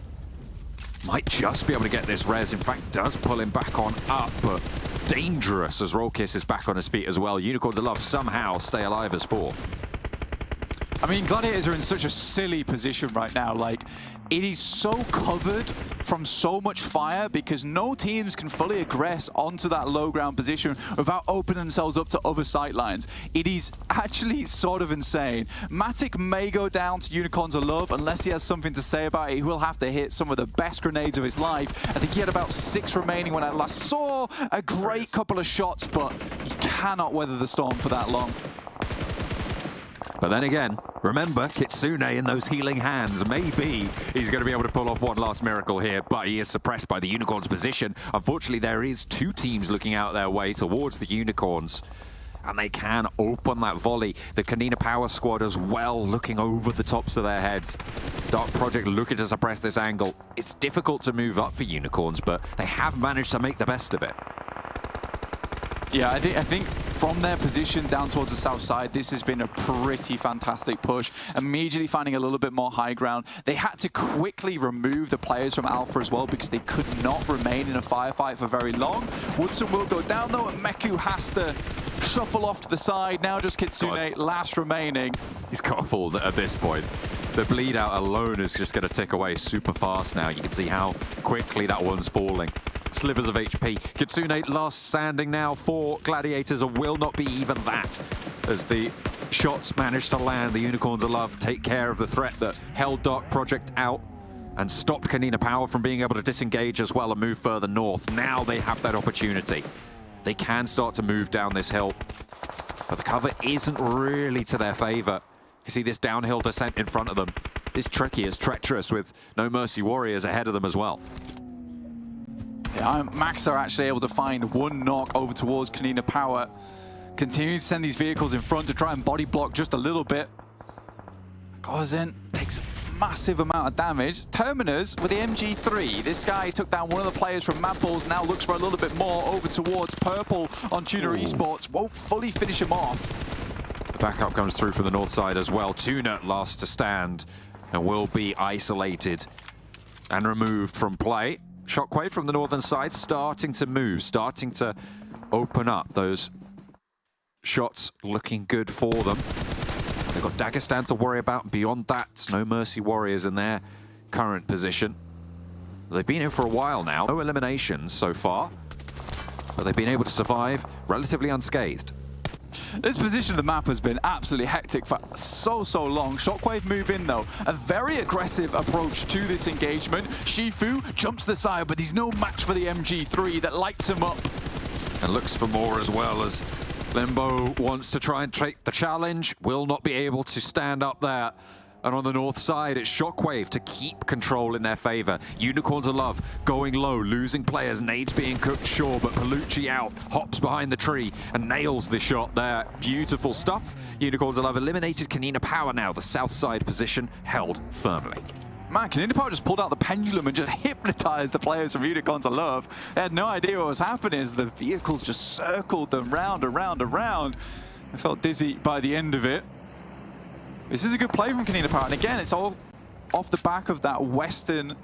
Might just be able to get this res. In fact, does pull him back on up, but dangerous as Rollkiss is back on his feet as well. Unicorns of Love somehow stay alive as 4. I mean, Gladiators are in such a silly position right now. Like, it is so covered from so much fire because no teams can fully aggress onto that low ground position without opening themselves up to other sight lines. It is actually sort of insane. Matic may go down to Unicorns of Love unless he has something to say about it. He will have to hit some of the best grenades of his life. I think he had about 6 remaining when I last saw a great couple of shots, but he cannot weather the storm for that long. But then again, remember, Kitsune in those healing hands. Maybe he's going to be able to pull off one last miracle here, but he is suppressed by the Unicorns' position. Unfortunately, there is 2 teams looking out their way towards the Unicorns, and they can open that volley. The KONINA Power squad as well, looking over the tops of their heads. Dark Project looking to suppress this angle. It's difficult to move up for Unicorns, but they have managed to make the best of it. Yeah, I think from their position down towards the south side, this has been a pretty fantastic push. Immediately finding a little bit more high ground. They had to quickly remove the players from Alpha as well because they could not remain in a firefight for very long. Woodson will go down though, and Meku has to shuffle off to the side. Now just Kitsune last remaining. He's got a fall at this point. The bleed out alone is just going to tick away super fast now. You can see how quickly that one's falling. Slivers of HP. Kitsune last standing now for Gladiators, and will not be even that. As the shots manage to land, the Unicorns of Love take care of the threat that held Dark Project out and stopped KONINA Power from being able to disengage as well and move further north. Now they have that opportunity. They can start to move down this hill, but the cover isn't really to their favor. You see this downhill descent in front of them. It's tricky, it's treacherous with No Mercy Warriors ahead of them as well. Yeah, Max are actually able to find one knock over towards KONINA Power. Continuing to send these vehicles in front to try and body block just a little bit. Goes in, takes a massive amount of damage. Terminus with the MG3. This guy took down one of the players from MADBULLS, now looks for a little bit more over towards Purple on TUNA Esports. Won't fully finish him off. The backup comes through from the north side as well. TUNA last to stand and will be isolated and removed from play. SHOCKWAVE from the northern side starting to move, starting to open up. Those shots looking good for them. They've got Dagestan to worry about. Beyond that, No Mercy Warriors in their current position. They've been here for a while now. No eliminations so far, but they've been able to survive relatively unscathed. This position of the map has been absolutely hectic for so long. SHOCKWAVE move in though. A very aggressive approach to this engagement. Shifu jumps to the side, but he's no match for the MG3 that lights him up. And looks for more as well, as Limbo wants to try and take the challenge. Will not be able to stand up there. And on the north side, it's SHOCKWAVE to keep control in their favor. Unicorns of Love going low, losing players. Nades being cooked, sure, but Palucci out, hops behind the tree and nails the shot there. Beautiful stuff. Unicorns of Love eliminated KONINA Power now. The south side position held firmly. Man, KONINA Power just pulled out the pendulum and just hypnotized the players from Unicorns of Love. They had no idea what was happening as the vehicles just circled them round and round and round. I felt dizzy by the end of it. This is a good play from KONINA Power, and again, it's all off the back of that western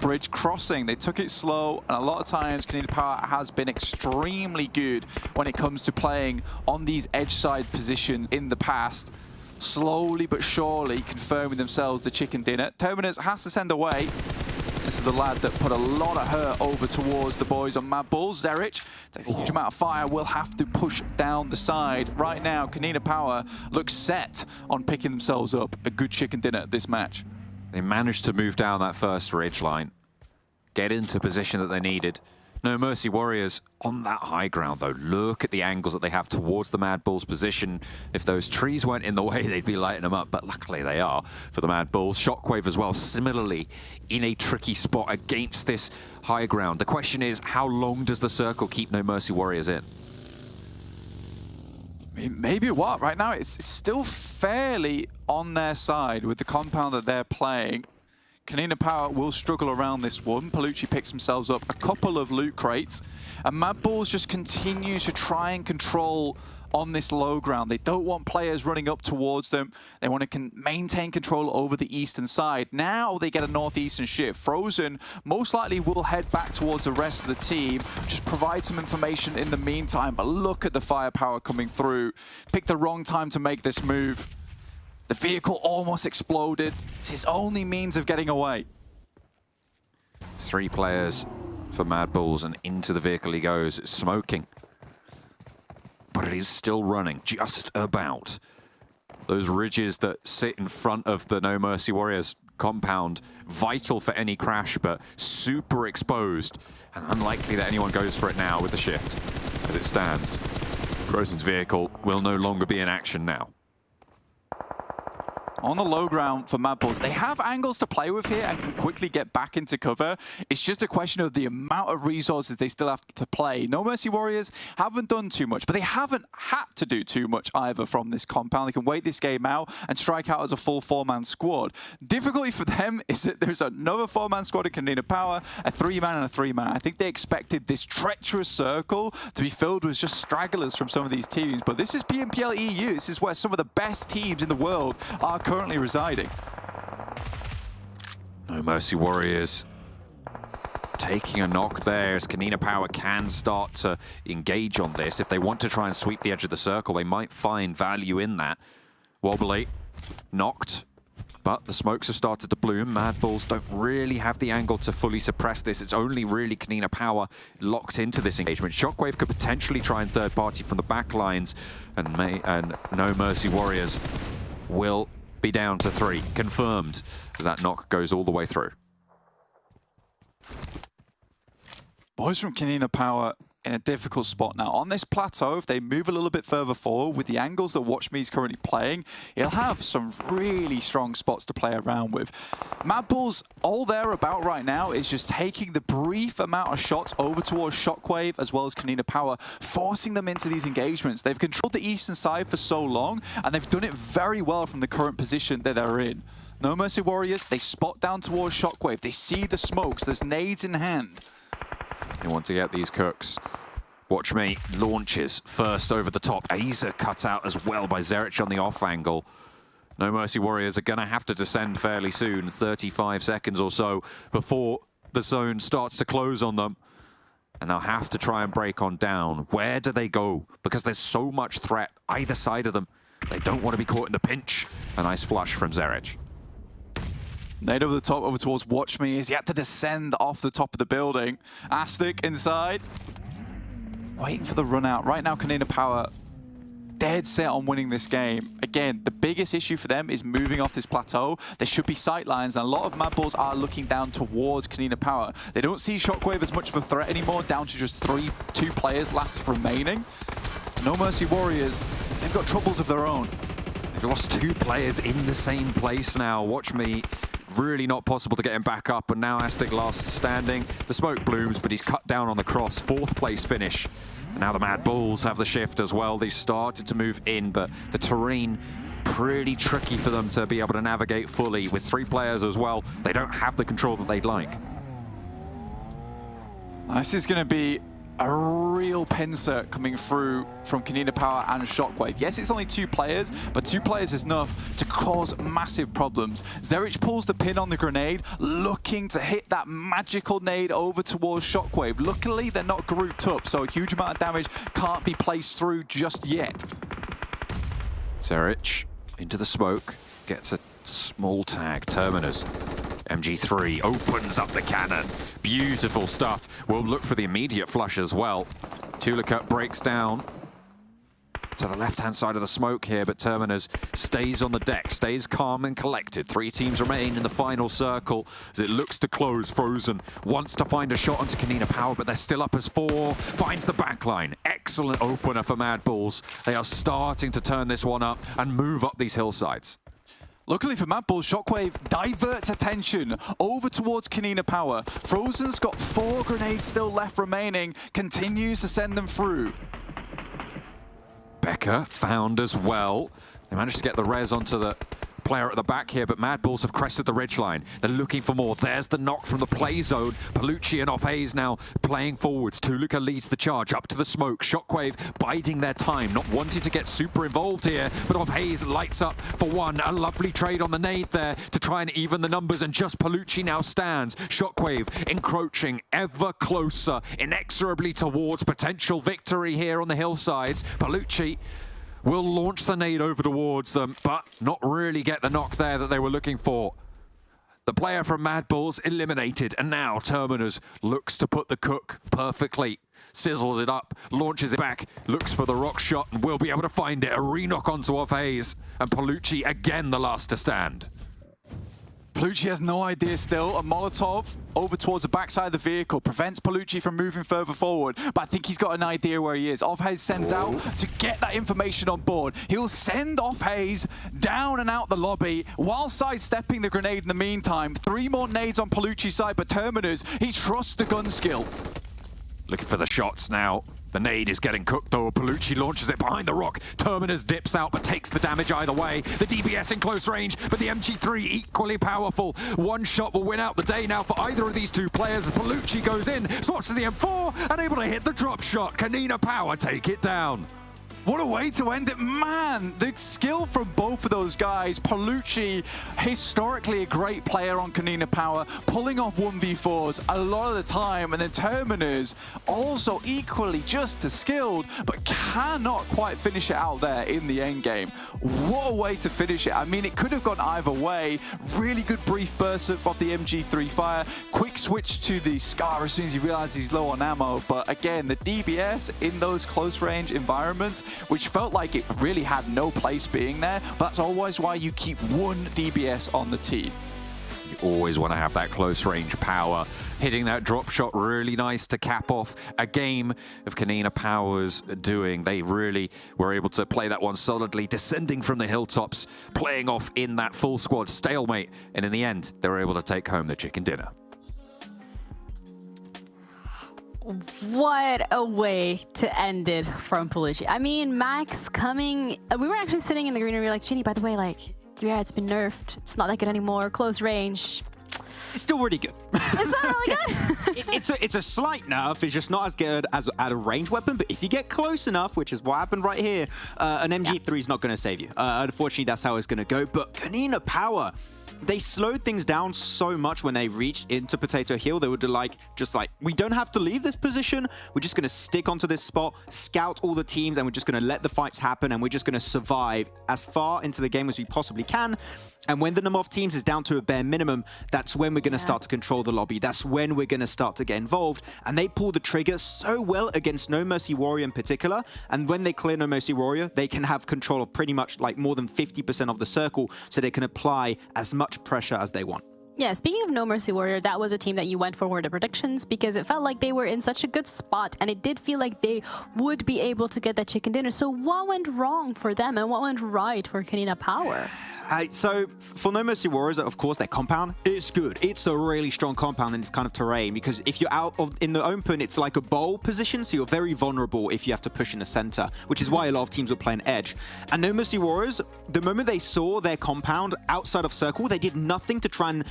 bridge crossing. They took it slow, and a lot of times KONINA Power has been extremely good when it comes to playing on these edge side positions in the past. Slowly but surely confirming themselves the chicken dinner. Terminus has to send away. This is the lad that put a lot of hurt over towards the boys on MADBULLS. Zerich takes a huge amount of fire, will have to push down the side. Right now, KONINA Power looks set on picking themselves up a good chicken dinner this match. They managed to move down that first ridge line, get into position that they needed. No Mercy Warriors on that high ground, though. Look at the angles that they have towards the MADBULLS position. If those trees weren't in the way, they'd be lighting them up, but luckily they are for the MADBULLS. SHOCKWAVE as well, similarly in a tricky spot against this high ground. The question is, how long does the circle keep No Mercy Warriors in? Maybe what? Right now, it's still fairly on their side with the compound that they're playing. KONINA Power will struggle around this one. Palucci picks themselves up a couple of loot crates. And MADBULLS just continues to try and control on this low ground. They don't want players running up towards them. They want to maintain control over the eastern side. Now they get a northeastern shift. Frozen most likely will head back towards the rest of the team. Just provide some information in the meantime. But look at the firepower coming through. Picked the wrong time to make this move. The vehicle almost exploded. It's his only means of getting away. 3 players for MADBULLS, and into the vehicle he goes. It's smoking, but it is still running, just about. Those ridges that sit in front of the No Mercy Warriors compound, vital for any crash, but super exposed, and unlikely that anyone goes for it now with the shift. As it stands, Frozen's vehicle will no longer be in action now. On the low ground for MADBULLS, they have angles to play with here and can quickly get back into cover. It's just a question of the amount of resources they still have to play. No Mercy Warriors haven't done too much, but they haven't had to do too much either from this compound. They can wait this game out and strike out as a full 4-man squad. Difficulty for them is that there's another 4-man squad in KONINA Power, a 3-man and a 3-man. I think they expected this treacherous circle to be filled with just stragglers from some of these teams, but this is PMPL EU. This is where some of the best teams in the world are currently residing. No Mercy Warriors taking a knock there, as KONINA Power can start to engage on this. If they want to try and sweep the edge of the circle, they might find value in that. Wobbly, knocked, but the smokes have started to bloom. MADBULLS don't really have the angle to fully suppress this. It's only really KONINA Power locked into this engagement. SHOCKWAVE could potentially try and third party from the back lines, and No Mercy Warriors will be down to 3, confirmed, as that knock goes all the way through. Boys from KONINA Power in a difficult spot now. On this plateau, if they move a little bit further forward with the angles that WatchMe is currently playing, he'll have some really strong spots to play around with. MADBULLS, all they're about right now is just taking the brief amount of shots over towards SHOCKWAVE as well as KONINA Power, forcing them into these engagements. They've controlled the eastern side for so long, and they've done it very well from the current position that they're in. No Mercy Warriors, they spot down towards SHOCKWAVE. They see the smokes, there's nades in hand. They want to get these cooks. Watch me. Launches first over the top. Aza cut out as well by Zerich on the off angle. No Mercy Warriors are going to have to descend fairly soon. 35 seconds or so before the zone starts to close on them. And they'll have to try and break on down. Where do they go? Because there's so much threat either side of them. They don't want to be caught in the pinch. A nice flush from Zerich. Nade over the top, over towards WatchMe. He had to descend off the top of the building. Astic inside. Waiting for the run out. Right now, KONINA Power dead set on winning this game. Again, the biggest issue for them is moving off this plateau. There should be sightlines, and a lot of MADBULLS are looking down towards KONINA Power. They don't see SHOCKWAVE as much of a threat anymore, down to just two players last remaining. No Mercy Warriors, they've got troubles of their own. They've lost 2 players in the same place now. Watch me. Really not possible to get him back up, and now Astic last standing. The smoke blooms, but he's cut down on the cross. 4th place finish. And now the MADBULLS have the shift as well. They started to move in, but the terrain pretty tricky for them to be able to navigate fully. With 3 players as well, they don't have the control that they'd like. This is going to be a real pincer coming through from KONINA Power and SHOCKWAVE. Yes, it's only 2 players, but 2 players is enough to cause massive problems. Zerich pulls the pin on the grenade, looking to hit that magical nade over towards SHOCKWAVE. Luckily, they're not grouped up, so a huge amount of damage can't be placed through just yet. Zerich into the smoke, gets a small tag. Terminus. MG3 opens up the cannon. Beautiful stuff. We'll look for the immediate flush as well. Tulika breaks down to the left-hand side of the smoke here, but Terminus stays on the deck, stays calm and collected. 3 teams remain in the final circle as it looks to close. Frozen wants to find a shot onto KONINA Power, but they're still up as 4. Finds the backline. Excellent opener for MADBULLS. They are starting to turn this one up and move up these hillsides. Luckily for MADBULLS, SHOCKWAVE diverts attention over towards KONINA Power. Frozen's got 4 grenades still left remaining, continues to send them through. Becker found as well. They managed to get the res onto the player at the back here, but MADBULLS have crested the ridgeline. They're looking for more. There's the knock from the play zone. Palucci and Off Hayes now playing forwards. Tulika leads the charge up to the smoke. SHOCKWAVE biding their time, not wanting to get super involved here, but Off Hayes lights up for 1. A lovely trade on the nade there to try and even the numbers, and just Palucci now stands. SHOCKWAVE encroaching ever closer, inexorably towards potential victory here on the hillsides. Palucci will launch the nade over towards them, but not really get the knock there that they were looking for. The player from MADBULLS eliminated, and now Terminus looks to put the cook perfectly. Sizzles it up, launches it back, looks for the rock shot, and will be able to find it. A re-knock onto Off Hayes, and Palucci again the last to stand. Palucci has no idea still. A Molotov over towards the backside of the vehicle prevents Palucci from moving further forward, but I think he's got an idea where he is. Off Hayes sends out to get that information on board. He'll send Off Hayes down and out the lobby while sidestepping the grenade in the meantime. 3 more nades on Palucci's side, but Terminus, he trusts the gun skill. Looking for the shots now. The nade is getting cooked though. Palucci launches it behind the rock. Terminus dips out but takes the damage either way. The DBS in close range, but the MG3 equally powerful. 1 shot will win out the day now for either of these 2 players. Palucci goes in, swaps to the M4, and able to hit the drop shot. KONINA Power take it down. What a way to end it. Man, the skill from both of those guys. Palucci, historically a great player on KONINA Power, pulling off 1v4s a lot of the time. And then Terminus, also equally just as skilled, but cannot quite finish it out there in the end game. What a way to finish it. I mean, it could have gone either way. Really good brief burst of the MG3 fire. Quick switch to the SCAR as soon as he realizes he's low on ammo. But again, the DBS in those close range environments, which felt like it really had no place being there. But that's always why you keep 1 DBS on the team. You always want to have that close range power. Hitting that drop shot really nice to cap off a game of KONINA Power's doing. They really were able to play that one solidly, descending from the hilltops, playing off in that full squad stalemate, and in the end, they were able to take home the chicken dinner. What a way to end it from Pullucci. I mean, Max coming... we were actually sitting in the green room, we were like, Ginny, by the way, like, yeah, it's been nerfed. It's not that good anymore. Close range. It's still really good. Is that really good? it's a slight nerf. It's just not as good as at a range weapon. But if you get close enough, which is what happened right here, an MG3 is not going to save you. Unfortunately, that's how it's going to go. But KONINA Power, they slowed things down so much when they reached into Potato Hill. They were just like, we don't have to leave this position. We're just going to stick onto this spot, scout all the teams, and we're just going to let the fights happen, and we're just going to survive as far into the game as we possibly can. And when the number of teams is down to a bare minimum, that's when we're going to start to control the lobby. That's when we're going to start to get involved. And they pull the trigger so well against No Mercy Warrior in particular. And when they clear No Mercy Warrior, they can have control of pretty much like more than 50% of the circle, so they can apply as much pressure as they want. Yeah, speaking of No Mercy Warrior, that was a team that you went for the predictions because it felt like they were in such a good spot and it did feel like they would be able to get that chicken dinner. So what went wrong for them and what went right for KONINA Power? So for No Mercy Warriors, of course, their compound is good. It's a really strong compound in this kind of terrain because if you're out in the open, it's like a bowl position, so you're very vulnerable if you have to push in the center, which is why a lot of teams will play an edge. And No Mercy Warriors, the moment they saw their compound outside of circle, they did nothing to try and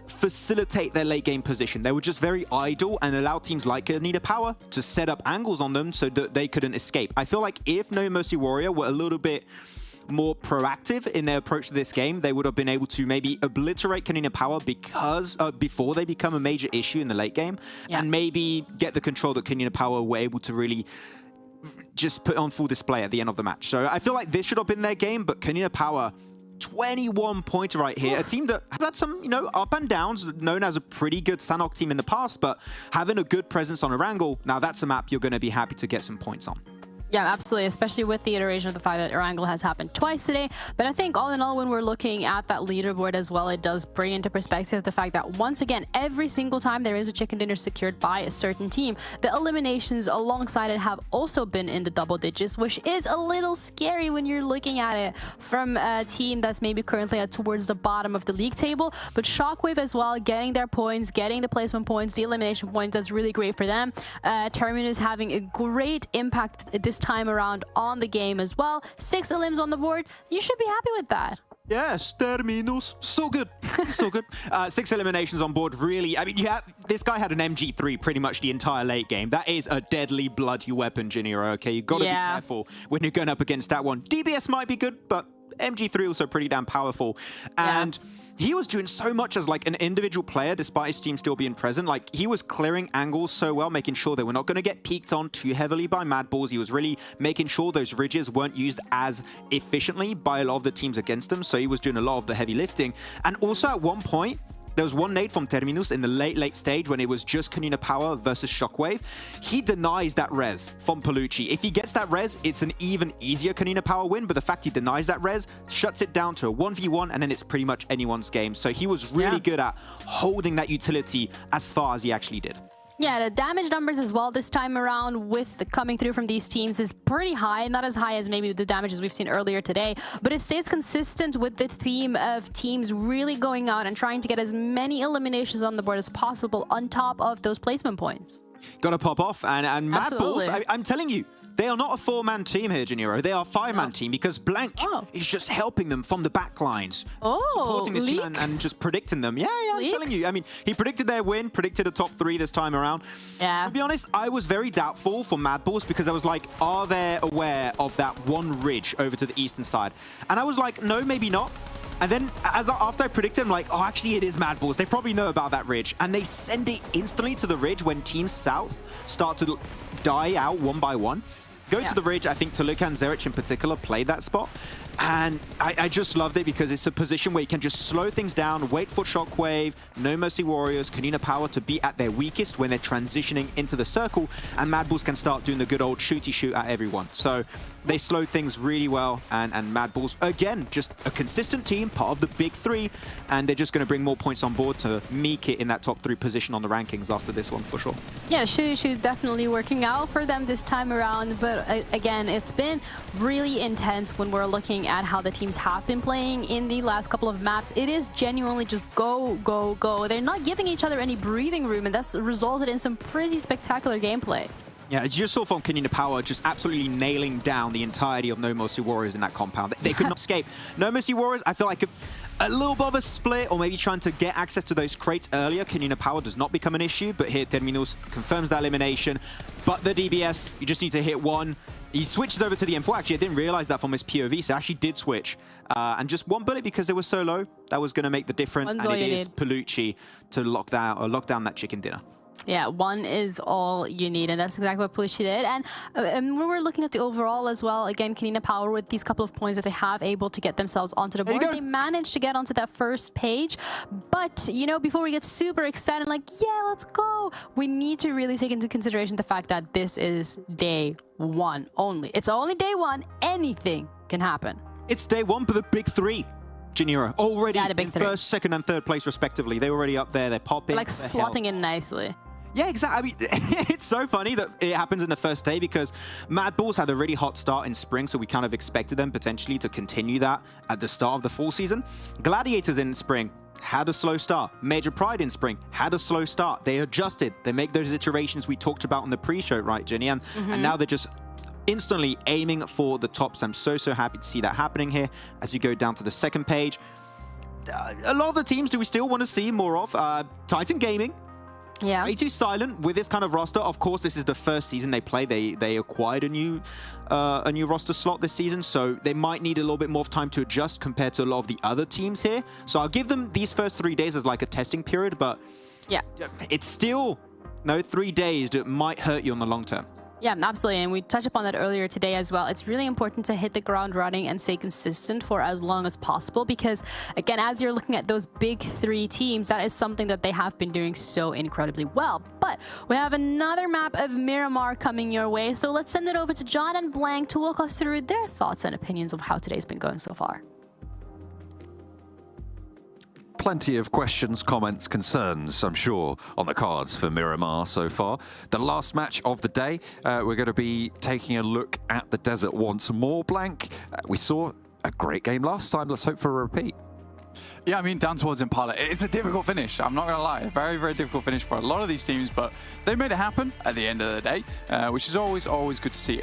facilitate their late game position. They were just very idle and allowed teams like KONINA Power to set up angles on them so that they couldn't escape. I feel like if No Mercy Warrior were a little bit more proactive in their approach to this game, they would have been able to maybe obliterate KONINA Power because before they become a major issue in the late game, and maybe get the control that KONINA Power were able to really just put on full display at the end of the match. So I feel like this should have been their game, but KONINA Power, 21 pointer right here. A team that has had some, up and downs, known as a pretty good Sanhok team in the past, but having a good presence on Erangel, now that's a map you're going to be happy to get some points on. Yeah, absolutely, especially with the iteration of the fact that Erangel has happened twice today. But I think all in all, when we're looking at that leaderboard as well, it does bring into perspective the fact that once again, every single time there is a chicken dinner secured by a certain team, the eliminations alongside it have also been in the double digits, which is a little scary when you're looking at it from a team that's maybe currently towards the bottom of the league table. But SHOCKWAVE as well, getting their points, getting the placement points, the elimination points, that's really great for them. Terminus having a great impact this time around on the game as well. 6 elims on the board. You should be happy with that. Yes, Terminus. So good. So good. 6 eliminations on board, really. I mean, this guy had an MG3 pretty much the entire late game. That is a deadly, bloody weapon, Junior, okay? You've got to be careful when you're going up against that one. DBS might be good, but MG3 also pretty damn powerful. And he was doing so much as like an individual player despite his team still being present. Like, he was clearing angles so well, making sure they were not going to get peeked on too heavily by MADBULLS. He was really making sure those ridges weren't used as efficiently by a lot of the teams against them. So he was doing a lot of the heavy lifting. And also at one point, there was one nade from Terminus in the late stage when it was just KONINA Power versus SHOCKWAVE. He denies that res from Pullucci. If he gets that res, it's an even easier KONINA Power win, but the fact he denies that res shuts it down to a 1v1, and then it's pretty much anyone's game. So he was really good at holding that utility as far as he actually did. Yeah, the damage numbers as well this time around with the coming through from these teams is pretty high. Not as high as maybe the damages we've seen earlier today, but it stays consistent with the theme of teams really going out and trying to get as many eliminations on the board as possible on top of those placement points. Gotta pop off, and MADBULLS, I'm telling you, they are not a 4-man team here, Janiro. They are a 5-man team because Blank is just helping them from the back lines. Supporting this team and just predicting them. Yeah, I'm telling you. I mean, he predicted their win, predicted a top 3 this time around. Yeah. To be honest, I was very doubtful for MADBULLS because I was like, are they aware of that one ridge over to the eastern side? And I was like, no, maybe not. And then after I predicted, I'm like, oh, actually, it is MADBULLS. They probably know about that ridge. And they send it instantly to the ridge when teams south start to die out one by one. Go to the ridge. I think Toluca and Zerich in particular played that spot. And I just loved it because it's a position where you can just slow things down, wait for SHOCKWAVE, No Mercy Warriors, KONINA Power to be at their weakest when they're transitioning into the circle, and MADBULLS can start doing the good old shooty shoot at everyone. So They slowed things really well, and MADBULLS, again, just a consistent team, part of the big three, and they're just going to bring more points on board to make it in that top 3 position on the rankings after this one, for sure. Yeah, Shoo definitely working out for them this time around, but again, it's been really intense when we're looking at how the teams have been playing in the last couple of maps. It is genuinely just go, go, go. They're not giving each other any breathing room, and that's resulted in some pretty spectacular gameplay. Yeah, as you saw from KONINA Power just absolutely nailing down the entirety of No Mercy Warriors in that compound. They could not escape. No Mercy Warriors, I feel like a little bit of a split, or maybe trying to get access to those crates earlier. KONINA Power does not become an issue, but here Terminus confirms that elimination. But the DBS, you just need to hit one. He switches over to the M4. Actually, I didn't realize that from his POV, so I actually did switch. And just one bullet because they were so low, that was going to make the difference. And it is Palucci to lock down that chicken dinner. Yeah, one is all you need, and that's exactly what Palucci did. And when we're looking at the overall as well, again, KONINA Power with these couple of points that they have able to get themselves onto the board. They managed to get onto that first page. But, you know, before we get super excited, like, yeah, let's go, we need to really take into consideration the fact that this is day one only. It's only day one. Anything can happen. It's day one for the big three. Janira, already in first, second, and third place, respectively. They're already up there. They're popping. Like slotting in nicely. Yeah, exactly. I mean, it's so funny that it happens in the first day because MADBULLS had a really hot start in spring, so we kind of expected them potentially to continue that at the start of the fall season. Gladiators in spring had a slow start. Major Pride in spring had a slow start. They adjusted. They make those iterations we talked about on the pre-show, right, Jenny? And now they're just instantly aiming for the tops. I'm so happy to see that happening here. As you go down to the second page, a lot of the teams do we still want to see more of. Titan Gaming. Yeah. Way too silent with this kind of roster. Of course, this is the first season they play. They acquired a new roster slot this season, so they might need a little bit more of time to adjust compared to a lot of the other teams here. So I'll give them these first 3 days as like a testing period, but yeah, it's still 3 days that might hurt you in the long term. Yeah, absolutely. And we touched upon that earlier today as well. It's really important to hit the ground running and stay consistent for as long as possible because, again, as you're looking at those big three teams, that is something that they have been doing so incredibly well. But we have another map of Miramar coming your way. So let's send it over to John and Blank to walk us through their thoughts and opinions of how today's been going so far. Plenty of questions, comments, concerns, I'm sure, on the cards for Miramar so far. The last match of the day, we're going to be taking a look at the desert once more. Blank, we saw a great game last time. Let's hope for a repeat. Yeah, I mean, down towards Impala, it's a difficult finish. I'm not going to lie. Very, very difficult finish for a lot of these teams, but they made it happen at the end of the day, which is always good to see.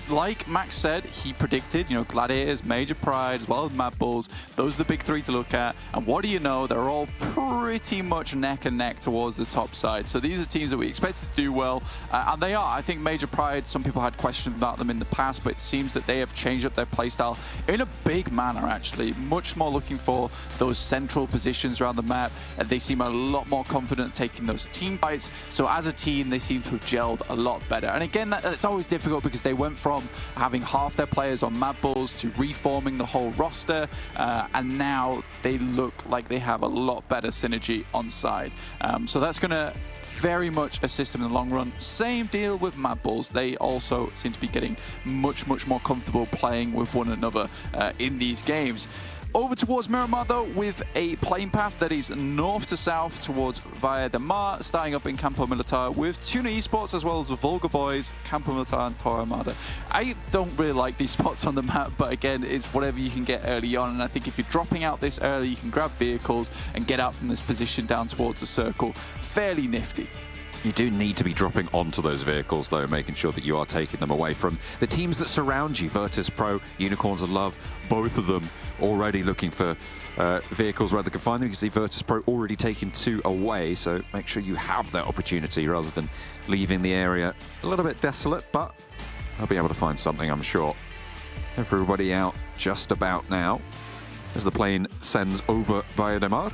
Like Max said, he predicted, you know, Gladiators, Major Pride, as well as MADBULLS. Those are the big three to look at. And what do you know? They're all pretty much neck and neck towards the top side. So these are teams that we expected to do well. And they are. I think Major Pride, some people had questions about them in the past, but it seems that they have changed up their playstyle in a big manner, actually. Much more looking for those central positions around the map. They seem a lot more confident taking those team fights. So as a team, they seem to have gelled a lot better. And again, it's always difficult because they went from having half their players on MADBULLS to reforming the whole roster, and now they look like they have a lot better synergy on side. So that's going to very much assist them in the long run. Same deal with MADBULLS. They also seem to be getting much more comfortable playing with one another in these games. Over towards Miramar, though, with a playing path that is north to south towards Via de Mar, starting up in Campo Militar with TUNA Esports as well as the VULGAR boys, Campo Militar and Torre Armada. I don't really like these spots on the map, but again, it's whatever you can get early on. And I think if you're dropping out this early, you can grab vehicles and get out from this position down towards the circle. Fairly nifty. You do need to be dropping onto those vehicles, though, making sure that you are taking them away from the teams that surround you. VIRTUS.PRO, Unicorns of Love, both of them already looking for vehicles where they can find them. You can see VIRTUS.PRO already taking 2 away, so make sure you have that opportunity rather than leaving the area a little bit desolate, but they'll be able to find something, I'm sure. Everybody out just about now as the plane sends over Via de Mar.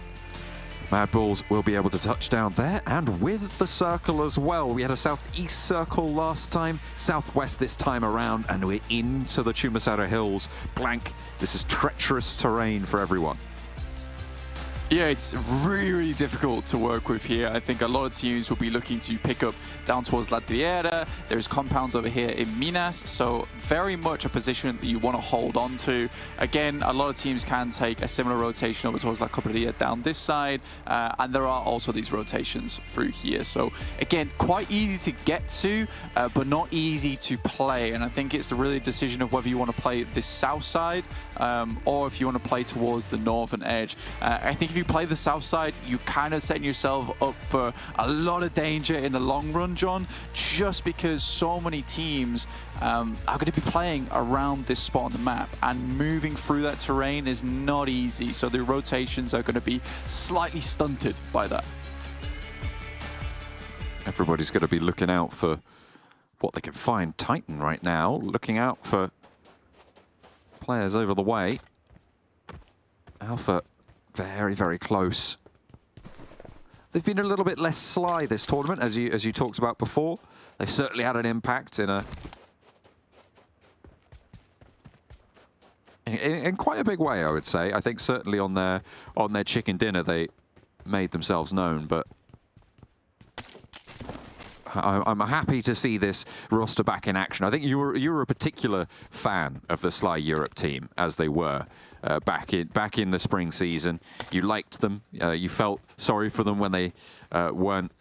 MADBULLS will be able to touch down there and with the circle as well. We had a southeast circle last time, southwest this time around, and we're into the Chumasara Hills. Blank, this is treacherous terrain for everyone. Yeah, it's really, really difficult to work with here. I think a lot of teams will be looking to pick up down towards La Tierra. There's compounds over here in Minas, so very much a position that you want to hold on to. Again, a lot of teams can take a similar rotation over towards La Cobreria down this side, and there are also these rotations through here. So again, quite easy to get to, but not easy to play. And I think it's really a decision of whether you want to play this south side or if you want to play towards the northern edge. I think if you play the south side, you kind of setting yourself up for a lot of danger in the long run, John, just because so many teams are going to be playing around this spot on the map, and moving through that terrain is not easy. So the rotations are going to be slightly stunted by that. Everybody's going to be looking out for what they can find. Titan right now looking out for players over the way. Alpha very, very close. They've been a little bit less sly this tournament, as you talked about before. They've certainly had an impact in quite a big way, I would say. I think certainly on their chicken dinner they made themselves known, but I'm happy to see this roster back in action. I think you were a particular fan of the Sly Europe team as they were back in the spring season. You liked them. You felt sorry for them when they didn't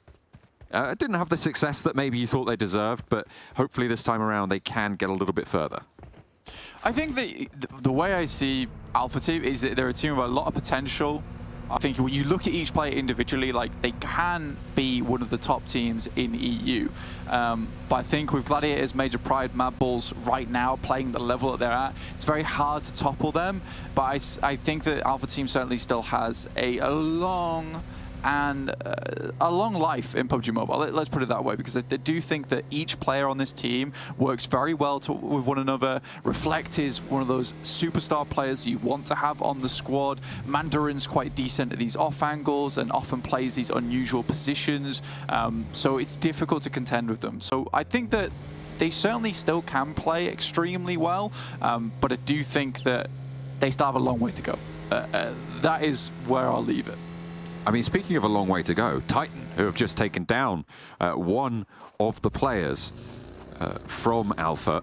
have the success that maybe you thought they deserved, but hopefully this time around they can get a little bit further. I think the way I see Alpha Team is that they're a team with a lot of potential. I think when you look at each player individually, like, they can be one of the top teams in EU. But I think with Gladiators, Major Pride, MADBULLS right now playing the level that they're at, it's very hard to topple them. But I think that Alpha Team certainly still has a long life in PUBG Mobile. Let's put it that way, because they do think that each player on this team works very well with one another. Reflect is one of those superstar players you want to have on the squad. Mandarin's quite decent at these off angles and often plays these unusual positions. So it's difficult to contend with them. So I think that they certainly still can play extremely well, but I do think that they still have a long way to go. That is where I'll leave it. I mean, speaking of a long way to go, Titan, who have just taken down one of the players from Alpha,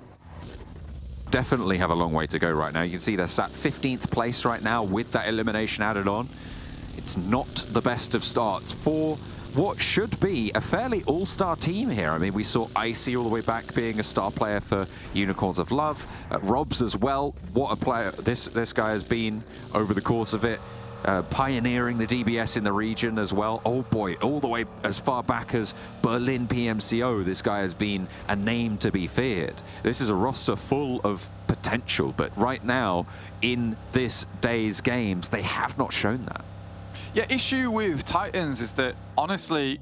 definitely have a long way to go right now. You can see they're sat 15th place right now with that elimination added on. It's not the best of starts for what should be a fairly all-star team here. I mean, we saw Icy all the way back being a star player for Unicorns of Love. Robs as well. What a player this guy has been over the course of it. Pioneering the DBS in the region as well. Oh boy, all the way as far back as Berlin PMCO, this guy has been a name to be feared. This is a roster full of potential, but right now, in this day's games, they have not shown that. Yeah, issue with Titans is that, honestly,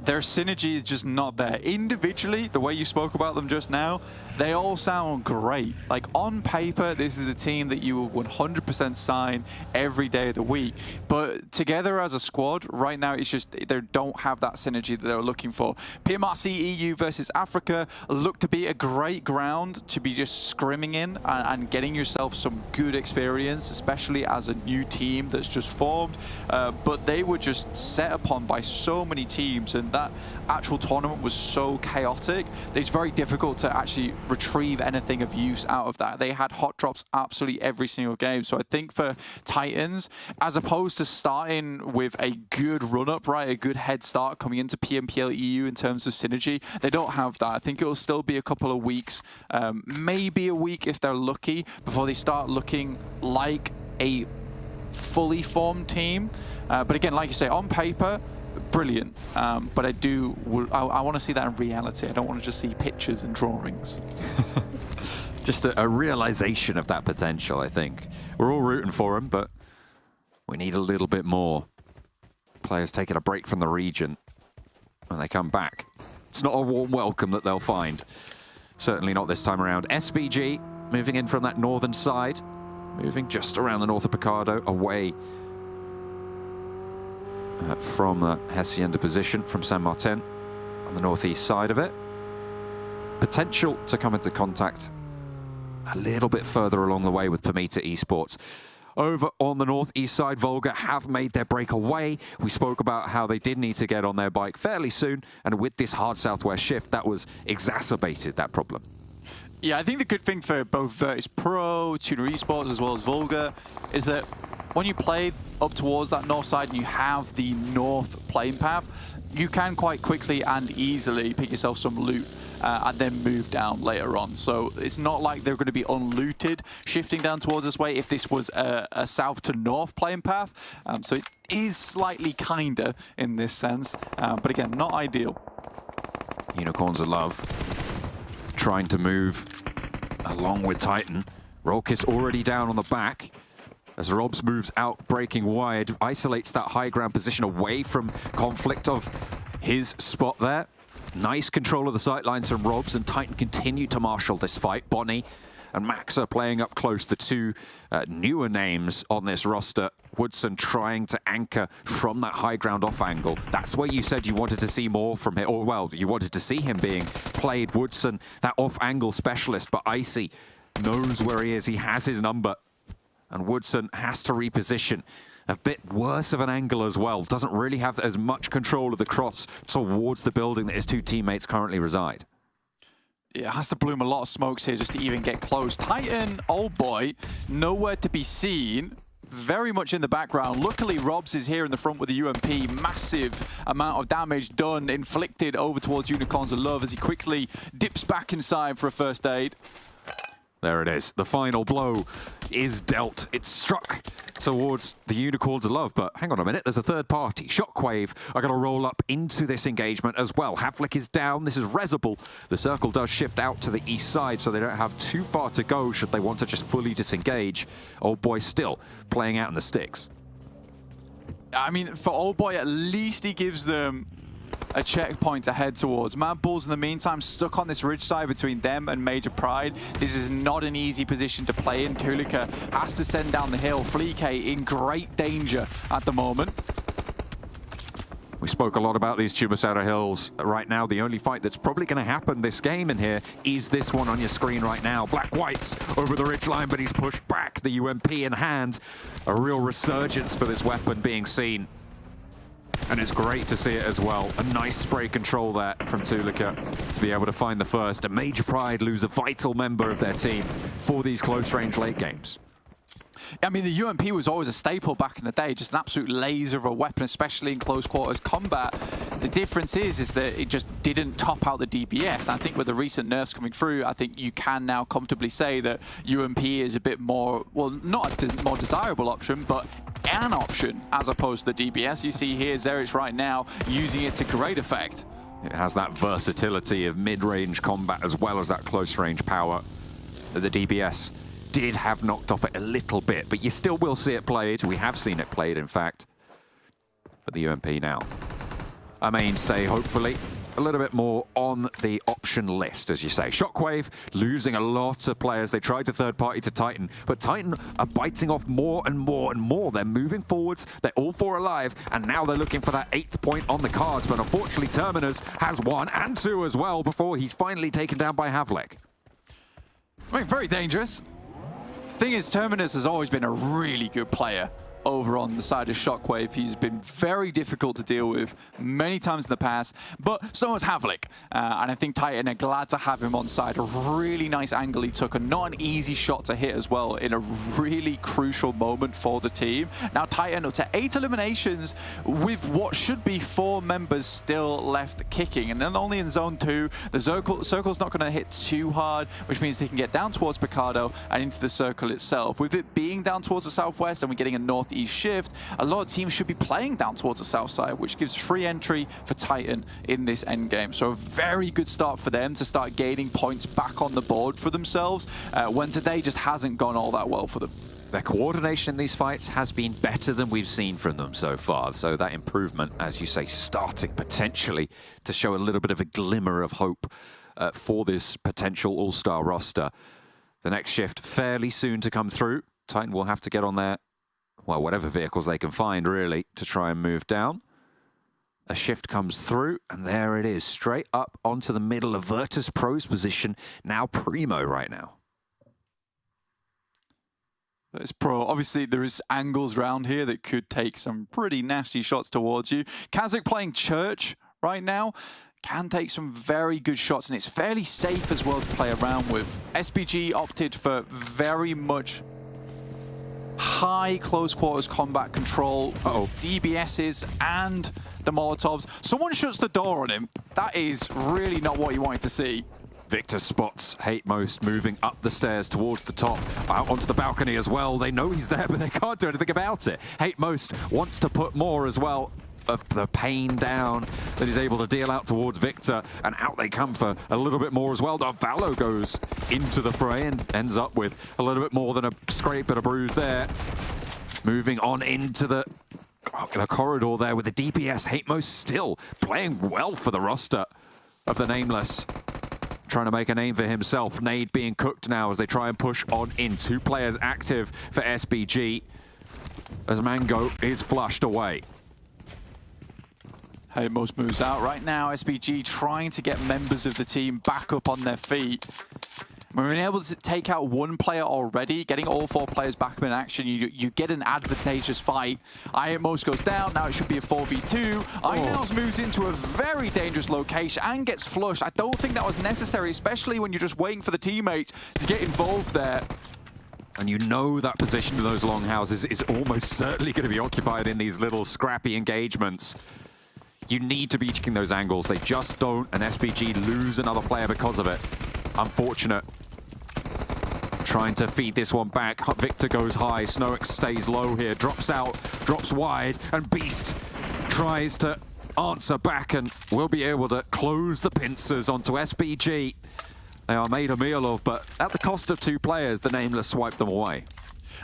their synergy is just not there. Individually, the way you spoke about them just now, they all sound great. Like, on paper, this is a team that you will 100% sign every day of the week. But together as a squad, right now, it's just they don't have that synergy that they're looking for. PMRC EU versus Africa look to be a great ground to be just scrimming in and getting yourself some good experience, especially as a new team that's just formed. But they were just set upon by so many teams, and that actual tournament was so chaotic that it's very difficult to actually retrieve anything of use out of that. They had hot drops absolutely every single game. So I think for Titans, as opposed to starting with a good run-up, right, a good head start coming into PMPL EU in terms of synergy, they don't have that. I think it'll still be a couple of weeks, maybe a week if they're lucky, before they start looking like a fully formed team. But again, like you say, on paper, brilliant, but I want to see that in reality. I don't want to just see pictures and drawings. Just a realization of that potential, I think. We're all rooting for them, but we need a little bit more. Players taking a break from the region when they come back. It's not a warm welcome that they'll find. Certainly not this time around. SBG moving in from that northern side, moving just around the north of Picardo, away from the Hacienda position from San Martin on the northeast side of it. Potential to come into contact a little bit further along the way with PERMITTA Esports. over on the northeast side, VULGAR have made their breakaway. We spoke about how they did need to get on their bike fairly soon, and with this hard southwest shift, that was exacerbated that problem. Yeah, I think the good thing for both VIRTUS.PRO, TUNA Esports, as well as VULGAR, is that when you play up towards that north side and you have the north playing path, you can quite quickly and easily pick yourself some loot and then move down later on. So it's not like they're going to be unlooted shifting down towards this way if this was a south to north playing path. So it is slightly kinder in this sense, but again, not ideal. Unicorns of Love trying to move along with Titan. Rolkis already down on the back. As Robs moves out, breaking wide, isolates that high ground position away from conflict of his spot there. Nice control of the sightlines from Robs, and Titan continue to marshal this fight. Bonnie and Max are playing up close, the two newer names on this roster. Woodson trying to anchor from that high ground off angle. That's where you said you wanted to see more from him, or well, you wanted to see him being played. Woodson, that off angle specialist, but Icy knows where he is. He has his number. And Woodson has to reposition. A bit worse of an angle as well. Doesn't really have as much control of the cross towards the building that his two teammates currently reside. Yeah, has to bloom a lot of smokes here just to even get close. Titan, old boy, nowhere to be seen. Very much in the background. Luckily, Robs is here in the front with the UMP. Massive amount of damage done, inflicted over towards Unicorns of Love as he quickly dips back inside for a first aid. There it is. The final blow is dealt. It's struck towards the Unicorns of Love, but hang on a minute, there's a third party. Shockwave are going to roll up into this engagement as well. Havlik is down. This is Rezable. The circle does shift out to the east side, so they don't have too far to go should they want to just fully disengage. Old Boy still playing out in the sticks. I mean, for Old Boy, at least he gives them a checkpoint to head towards. MADBULLS, in the meantime, stuck on this ridge side between them and Major Pride. This is not an easy position to play in. Tulika has to send down the hill. Fleek in great danger at the moment. We spoke a lot about these Tumasara Hills. Right now, the only fight that's probably going to happen this game in here is this one on your screen right now. Black-Whites over the ridgeline, but he's pushed back. The UMP in hand. A real resurgence for this weapon being seen. And it's great to see it as well. A nice spray control there from Tulika to be able to find the first. And Major Pride lose a vital member of their team for these close-range late games. I mean, the UMP was always a staple back in the day, just an absolute laser of a weapon, especially in close quarters combat. The difference is that it just didn't top out the DPS. And I think with the recent nerfs coming through, I think you can now comfortably say that UMP is a bit more, well, not a more desirable option, but an option as opposed to the DPS. You see here, Zerich right now using it to great effect. It has that versatility of mid-range combat as well as that close-range power that the DPS did have knocked off it a little bit, but you still will see it played. We have seen it played, in fact. But the UMP now, a mainstay, hopefully. A little bit more on the option list, as you say. Shockwave losing a lot of players. They tried to third party to Titan, but Titan are biting off more and more and more. They're moving forwards. They're all four alive, and now they're looking for that 8th point on the cards. But unfortunately, Terminus has 1 and 2 as well before he's finally taken down by Havlik. I mean, very dangerous. Thing is, Terminus has always been a really good player over on the side of Shockwave. He's been very difficult to deal with many times in the past, but so has Havlik. And I think Titan are glad to have him on side. A really nice angle he took, and not an easy shot to hit as well in a really crucial moment for the team. Now Titan up to 8 eliminations with what should be 4 members still left kicking. And then only in zone 2, the circle's not going to hit too hard, which means they can get down towards Picardo and into the circle itself. With it being down towards the southwest and we're getting a northeast shift, a lot of teams should be playing down towards the south side, which gives free entry for Titan in this endgame. So a very good start for them to start gaining points back on the board for themselves, when today just hasn't gone all that well for them. Their coordination in these fights has been better than we've seen from them so far. So that improvement, as you say, starting potentially to show a little bit of a glimmer of hope for this potential all-star roster. The next shift fairly soon to come through. Titan will have to get on there, well, whatever vehicles they can find, really, to try and move down. A shift comes through, and there it is, straight up onto the middle of VIRTUS.PRO's position, now primo right now. VIRTUS.PRO. Obviously, there is angles around here that could take some pretty nasty shots towards you. KASIK playing Church right now can take some very good shots, and it's fairly safe as well to play around with. SBG opted for very much high close quarters combat control, DBSs and the Molotovs. Someone shuts the door on him. That is really not what you wanted to see. Victor spots HateMost moving up the stairs towards the top, out onto the balcony as well. They know he's there, but they can't do anything about it. HateMost wants to put more as well of the pain down that he's able to deal out towards Victor, and out they come for a little bit more as well. Valo goes into the fray and ends up with a little bit more than a scrape and a bruise there. Moving on into the corridor there with the DPS. HateMost still playing well for the roster of the Nameless. Trying to make a name for himself. Nade being cooked now as they try and push on in. 2 players active for SBG as Mango is flushed away. HateMost moves out right now. SBG trying to get members of the team back up on their feet. We've been able to take out 1 player already. Getting all 4 players back up in action, you get an advantageous fight. HateMost goes down. Now it should be a 4v2. INOS moves into a very dangerous location and gets flushed. I don't think that was necessary, especially when you're just waiting for the teammates to get involved there. And you know that position in those long houses is almost certainly going to be occupied in these little scrappy engagements. You need to be checking those angles. They just don't, and SBG lose another player because of it. Unfortunate. Trying to feed this one back. Victor goes high. Snowick stays low here. Drops out, drops wide, and Beast tries to answer back and will be able to close the pincers onto SBG. They are made a meal of, but at the cost of 2 players, the Nameless swipe them away.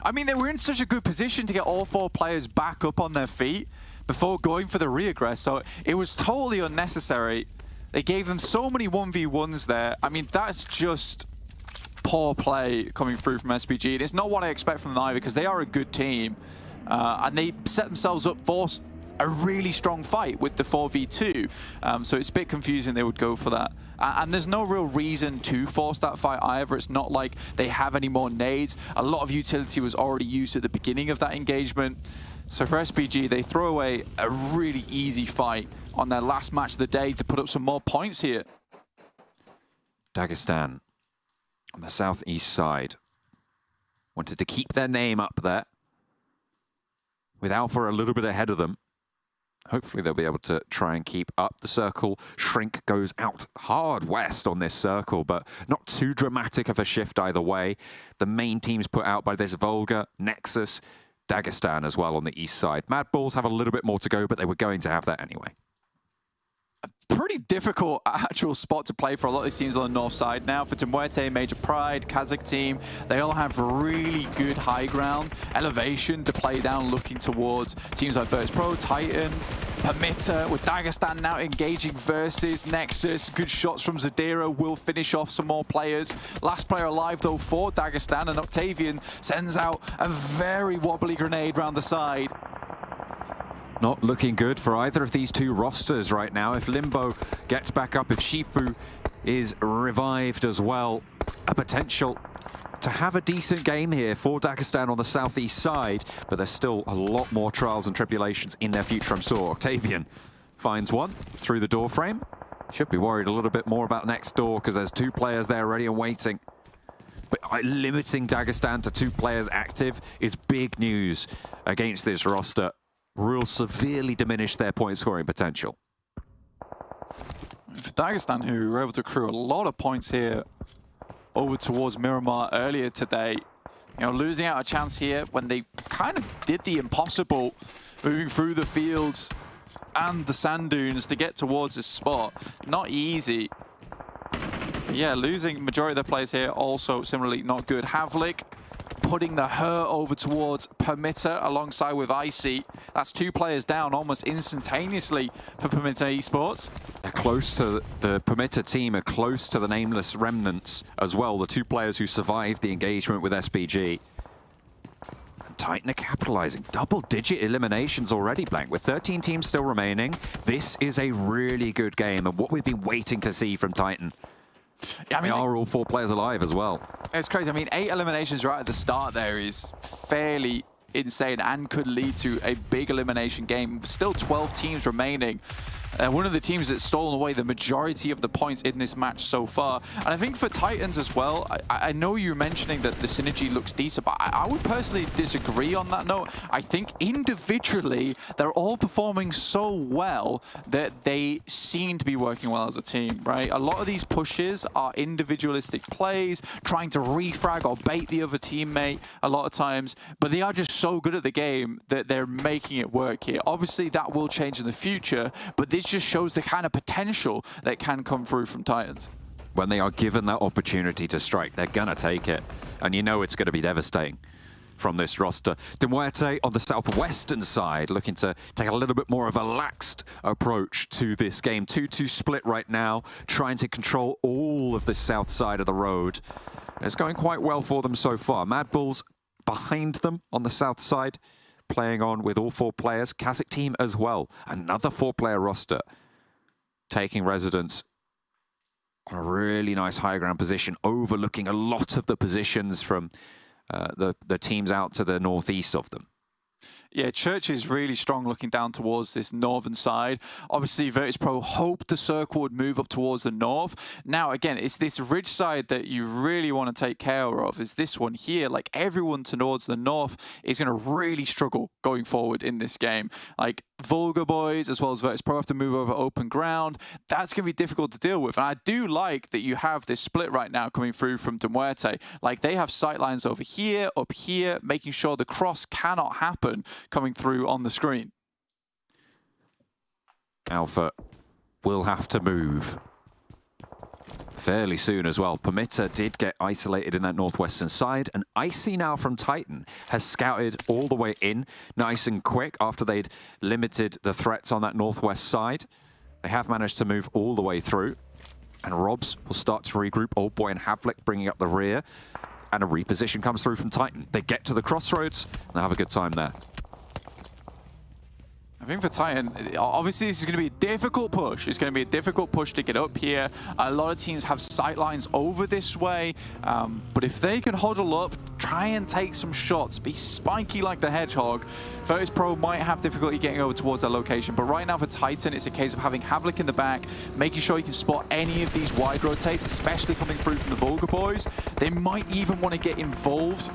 I mean, they were in such a good position to get all 4 players back up on their feet before going for the reaggress, so it was totally unnecessary. They gave them so many 1v1s there. I mean, that's just poor play coming through from SBG. And it's not what I expect from them either, because they are a good team. And they set themselves up for a really strong fight with the 4v2. So it's a bit confusing they would go for that. And there's no real reason to force that fight either. It's not like they have any more nades. A lot of utility was already used at the beginning of that engagement. So for SBG, they throw away a really easy fight on their last match of the day to put up some more points here. Dagestan on the southeast side wanted to keep their name up there with Alpha a little bit ahead of them. Hopefully they'll be able to try and keep up the circle. Shrink goes out hard west on this circle, but not too dramatic of a shift either way. The main teams put out by this VULGAR, NEXUS, Dagestan as well on the east side. MADBULLS have a little bit more to go, but they were going to have that anyway. Pretty difficult actual spot to play for a lot of these teams on the north side now. For MUERTE, Major Pride, KASIK team, they all have really good high ground elevation to play down, looking towards teams like VIRTUS.PRO, Titan, PERMITTA, with Dagestan now engaging versus NEXUS. Good shots from Zadira will finish off some more players. Last player alive though for Dagestan, and Octavian sends out a very wobbly grenade round the side. Not looking good for either of these 2 rosters right now. If Limbo gets back up, if Shifu is revived as well, a potential to have a decent game here for Dagestan on the southeast side, but there's still a lot more trials and tribulations in their future, I'm sure. Octavian finds one through the door frame. Should be worried a little bit more about next door because there's 2 players there ready and waiting. But limiting Dagestan to 2 players active is big news against this roster. Will severely diminish their point scoring potential. For Dagestan, who were able to accrue a lot of points here over towards Miramar earlier today, you know, losing out a chance here when they kind of did the impossible, moving through the fields and the sand dunes to get towards this spot. Not easy. But yeah, losing majority of their players here also similarly not good. Havlik putting the hurt over towards PERMITTA alongside with Icy. That's 2 players down almost instantaneously for PERMITTA Esports. They're close to the PERMITTA team, are close to the Nameless remnants as well, the 2 players who survived the engagement with SBG. And Titan are capitalizing. Double-digit eliminations already, Blank, with 13 teams still remaining. This is a really good game and what we've been waiting to see from Titan. Yeah, I mean, are all 4 players alive as well? It's crazy. I mean, 8 eliminations right at the start there is fairly insane and could lead to a big elimination game. Still 12 teams remaining. One of the teams that's stolen away the majority of the points in this match so far. And I think for Titans as well, I know you're mentioning that the synergy looks decent, but I would personally disagree on that note. I think individually, they're all performing so well that they seem to be working well as a team, right? A lot of these pushes are individualistic plays, trying to refrag or bait the other teammate a lot of times, but they are just so good at the game that they're making it work here. Obviously, that will change in the future, but this just shows the kind of potential that can come through from Titans. When they are given that opportunity to strike, they're going to take it. And you know it's going to be devastating from this roster. MUERTE on the southwestern side, looking to take a little bit more of a laxed approach to this game. 2-2 split right now, trying to control all of the south side of the road. It's going quite well for them so far. MADBULLS behind them on the south side, playing on with all 4 players. KASIK team as well. Another 4-player roster taking residence on a really nice high ground position, overlooking a lot of the positions from the teams out to the northeast of them. Yeah, Church is really strong looking down towards this northern side. Obviously, VIRTUS.PRO hoped the circle would move up towards the north. Now, again, it's this ridge side that you really want to take care of, is this one here. Like, everyone towards the north is going to really struggle going forward in this game. Like, VULGAR boys, as well as VIRTUS.PRO, have to move over open ground. That's going to be difficult to deal with. And I do like that you have this split right now coming through from MUERTE. Like, they have sight lines over here, up here, making sure the cross cannot happen coming through on the screen. Alpha will have to move fairly soon as well. PERMITTA did get isolated in that northwestern side, and Icy now from Titan has scouted all the way in nice and quick after they'd limited the threats on that northwest side. They have managed to move all the way through, and Robs will start to regroup. Old Boy and Havlik bringing up the rear, and a reposition comes through from Titan. They get to the crossroads, and they have a good time there. I think for Titan, obviously this is going to be a difficult push. It's going to be a difficult push to get up here. A lot of teams have sight lines over this way, but if they can huddle up, try and take some shots, be spiky like the Hedgehog, VIRTUS.PRO might have difficulty getting over towards their location. But right now for Titan, it's a case of having Havlik in the back, making sure you can spot any of these wide rotates, especially coming through from the VULGAR boys. They might even want to get involved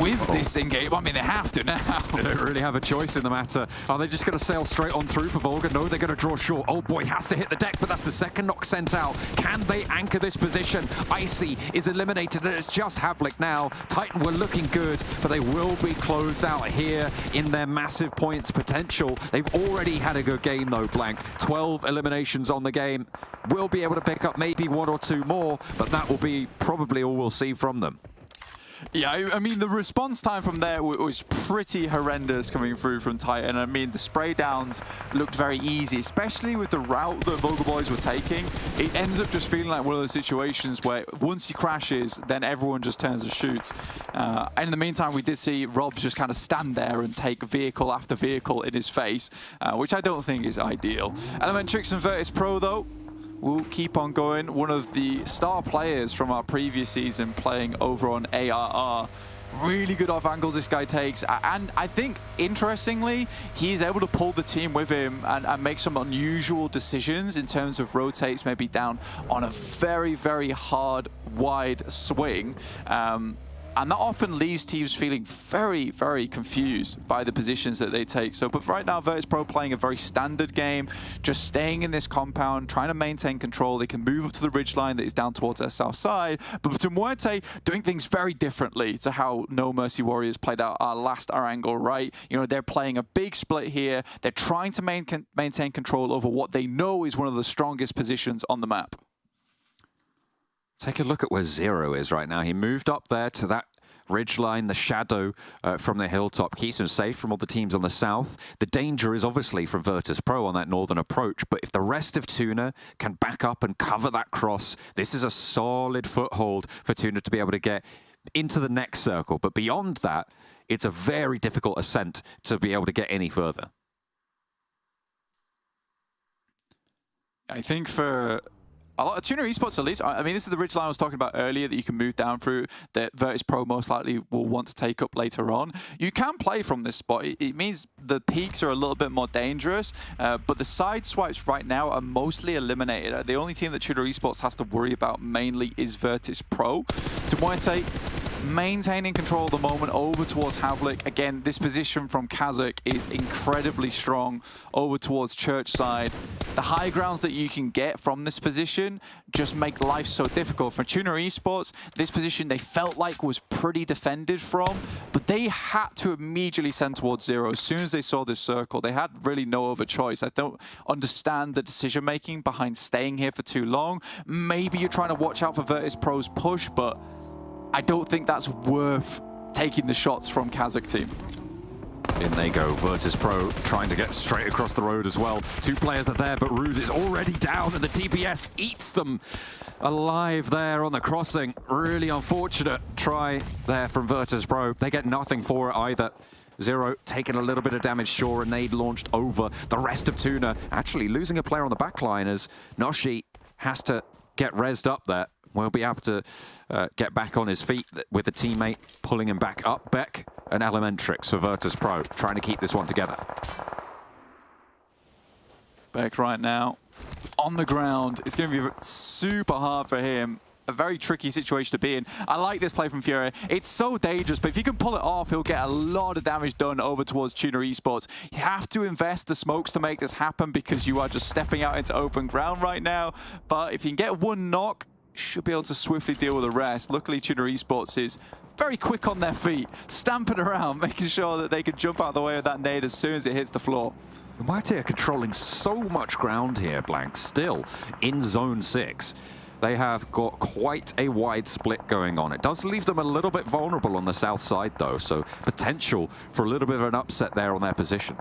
with this in-game. I mean, they have to now. They don't really have a choice in the matter. Are they just going to sail straight on through for VULGAR? No, they're going to draw short. Old Boy has to hit the deck, but that's the second knock sent out. Can they anchor this position? Icy is eliminated, and it's just Havlik now. Titan were looking good, but they will be closed out here in their massive points potential. They've already had a good game, though, Blank. 12 eliminations on the game. Will be able to pick up maybe 1 or 2 more, but that will be probably all we'll see from them. Yeah, I mean, the response time from there was pretty horrendous coming through from Titan. I mean, the spray downs looked very easy, especially with the route that VULGAR boys were taking. It ends up just feeling like one of those situations where once he crashes, then everyone just turns and shoots. And in the meantime, we did see Robs just kind of stand there and take vehicle after vehicle in his face, which I don't think is ideal. Elementrix and VIRTUS.PRO, though, we'll keep on going. One of the star players from our previous season playing over on ARR. Really good off angles this guy takes. And I think, interestingly, he's able to pull the team with him and make some unusual decisions in terms of rotates maybe down on a very, very hard, wide swing. And that often leaves teams feeling very, very confused by the positions that they take. So, but right now, VIRTUS.PRO playing a very standard game, just staying in this compound, trying to maintain control. They can move up to the ridgeline that is down towards their south side. But MUERTE doing things very differently to how No Mercy Warriors played out our last Erangel, right? You know, they're playing a big split here. They're trying to maintain control over what they know is one of the strongest positions on the map. Take a look at where Zero is right now. He moved up there to that ridgeline, the shadow from the hilltop keeps him safe from all the teams on the south. The danger is obviously from VIRTUS.PRO on that northern approach, but if the rest of TUNA can back up and cover that cross, this is a solid foothold for TUNA to be able to get into the next circle. But beyond that, it's a very difficult ascent to be able to get any further. I think for a lot of TUNA Esports at least. I mean, this is the ridgeline I was talking about earlier that you can move down through, that VIRTUS.PRO most likely will want to take up later on. You can play from this spot. It means the peaks are a little bit more dangerous, but the side swipes right now are mostly eliminated. The only team that TUNA Esports has to worry about mainly is VIRTUS.PRO. MUERTE maintaining control at the moment over towards Havlik. Again, this position from KASIK is incredibly strong over towards Church side. The high grounds that you can get from this position just make life so difficult. For TUNA Esports, this position they felt like was pretty defended from, but they had to immediately send towards zero as soon as they saw this circle. They had really no other choice. I don't understand the decision making behind staying here for too long. Maybe you're trying to watch out for VIRTUS.PRO's push, but I don't think that's worth taking the shots from KASIK team. In they go, VIRTUS.PRO trying to get straight across the road as well. Two players are there, but Rude is already down and the DPS eats them alive there on the crossing. Really unfortunate try there from VIRTUS.PRO. They get nothing for it either. Zero taking a little bit of damage, sure, and nade launched over the rest of TUNA. Actually losing a player on the backline as Noshi has to get rezzed up there. We'll be able to get back on his feet with a teammate pulling him back up. Beck and Elementrix for VIRTUS.PRO, trying to keep this one together. Beck right now on the ground. It's going to be super hard for him. A very tricky situation to be in. I like this play from Fury. It's so dangerous, but if you can pull it off, he'll get a lot of damage done over towards TUNA Esports. You have to invest the smokes to make this happen because you are just stepping out into open ground right now. But if you can get one knock, should be able to swiftly deal with the rest. Luckily, TUNA Esports is very quick on their feet, stamping around, making sure that they can jump out of the way of that nade as soon as it hits the floor. MUERTE are controlling so much ground here, Blank, still in Zone 6. They have got quite a wide split going on. It does leave them a little bit vulnerable on the south side, though, so potential for a little bit of an upset there on their position.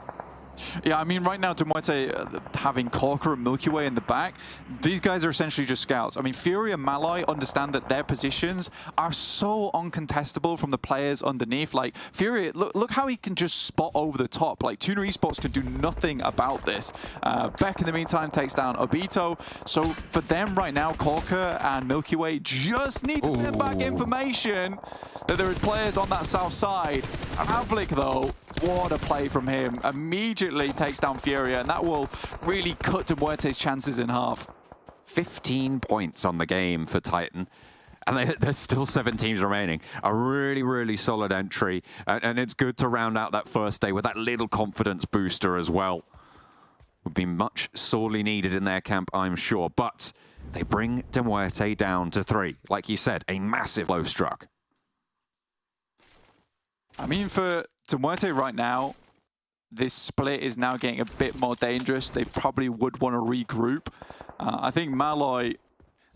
Yeah, I mean, right now, MUERTE having Corker and Milky Way in the back, these guys are essentially just scouts. I mean, Fury and Malloy understand that their positions are so uncontestable from the players underneath. Like, Fury, look how he can just spot over the top. Like, TUNA Esports can do nothing about this. Beck, in the meantime, takes down Obito. So, for them right now, Corker and Milky Way just need to send back information that there is players on that south side. Havlik, though, what a play from him. Immediately takes down Furia, and that will really cut MUERTE's chances in half. 15 points on the game for Titan. And there's still 7 teams remaining. A really, really solid entry. And it's good to round out that first day with that little confidence booster as well. Would be much sorely needed in their camp, I'm sure. But they bring MUERTE down to 3. Like you said, a massive low struck. I mean, for MUERTE right now, this split is now getting a bit more dangerous. They probably would want to regroup. I think Malloy,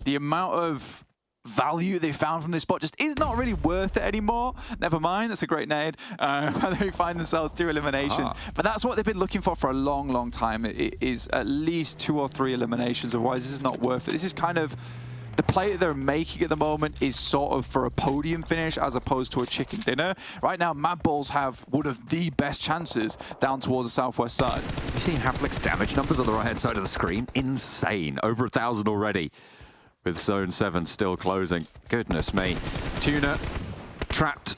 the amount of value they found from this spot just is not really worth it anymore. Never mind, that's a great nade. They find themselves 2 eliminations. But that's what they've been looking for a long, long time. It is at least 2 or 3 eliminations. Otherwise, this is not worth it. This is kind of the play that they're making at the moment is sort of for a podium finish as opposed to a chicken dinner. Right now, MADBULLS have one of the best chances down towards the southwest side. You've seen Havlik's damage numbers on the right-hand side of the screen? Insane. Over 1,000 already, with Zone 7 still closing. Goodness me. TUNA trapped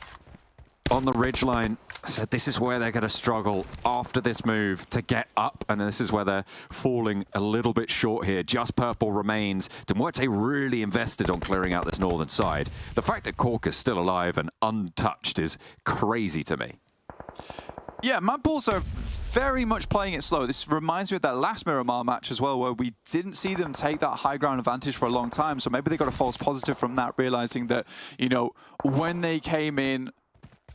on the ridgeline. So this is where they're going to struggle after this move to get up, and this is where they're falling a little bit short here. Just Purple remains. MUERTE really invested on clearing out this northern side. The fact that Cork is still alive and untouched is crazy to me. Yeah, MADBULLS are very much playing it slow. This reminds me of that last Miramar match as well, where we didn't see them take that high ground advantage for a long time. So maybe they got a false positive from that, realizing that, you know, when they came in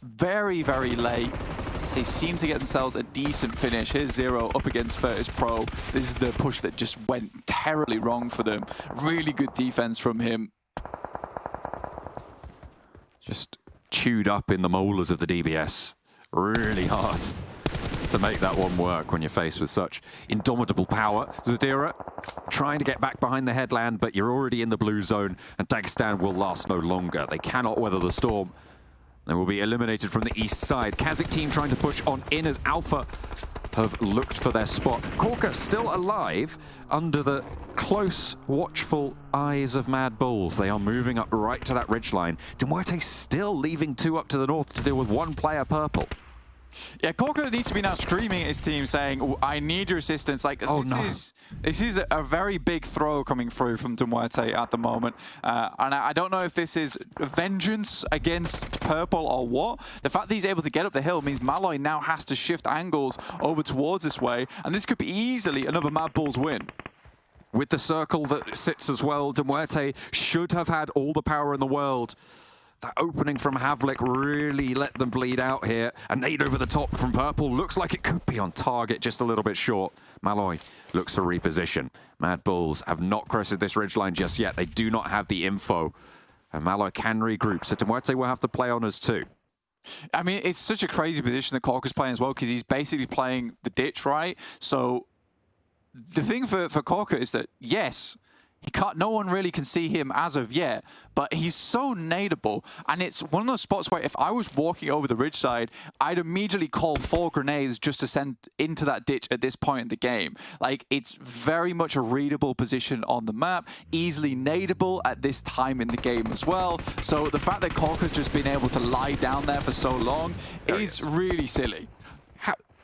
very, very late, they seem to get themselves a decent finish. Here's Zero up against VIRTUS.PRO. This is the push that just went terribly wrong for them. Really good defense from him. Just chewed up in the molars of the DBS. Really hard to make that one work when you're faced with such indomitable power. Zadira trying to get back behind the headland, but you're already in the blue zone, and Dagestan will last no longer. They cannot weather the storm. They will be eliminated from the east side. KASIK team trying to push on in as Alpha have looked for their spot. KORK still alive under the close, watchful eyes of MADBULLS. They are moving up right to that ridgeline. MUERTE still leaving 2 up to the north to deal with 1 player purple. Yeah, KORK needs to be now screaming at his team saying, oh, I need your assistance. Like, this is a very big throw coming through from MUERTE at the moment. And I don't know if this is vengeance against purple or what. The fact that he's able to get up the hill means Malloy now has to shift angles over towards this way. And this could be easily another MADBULLS win. With the circle that sits as well, MUERTE should have had all the power in the world. That opening from Havlik really let them bleed out here. A nade over the top from purple. Looks like it could be on target, just a little bit short. Malloy looks to reposition. MADBULLS have not crested this ridgeline just yet. They do not have the info. And Malloy can regroup, so MUERTE will have to play on us too. I mean, it's such a crazy position that KORK is playing as well, because he's basically playing the ditch, right? So the thing for KORK is that, yes, no one really can see him as of yet, but he's so nadeable, and it's one of those spots where if I was walking over the ridge side, I'd immediately call 4 grenades just to send into that ditch at this point in the game. Like, it's very much a readable position on the map, easily nadeable at this time in the game as well. So the fact that KORK has just been able to lie down there for so long is really silly.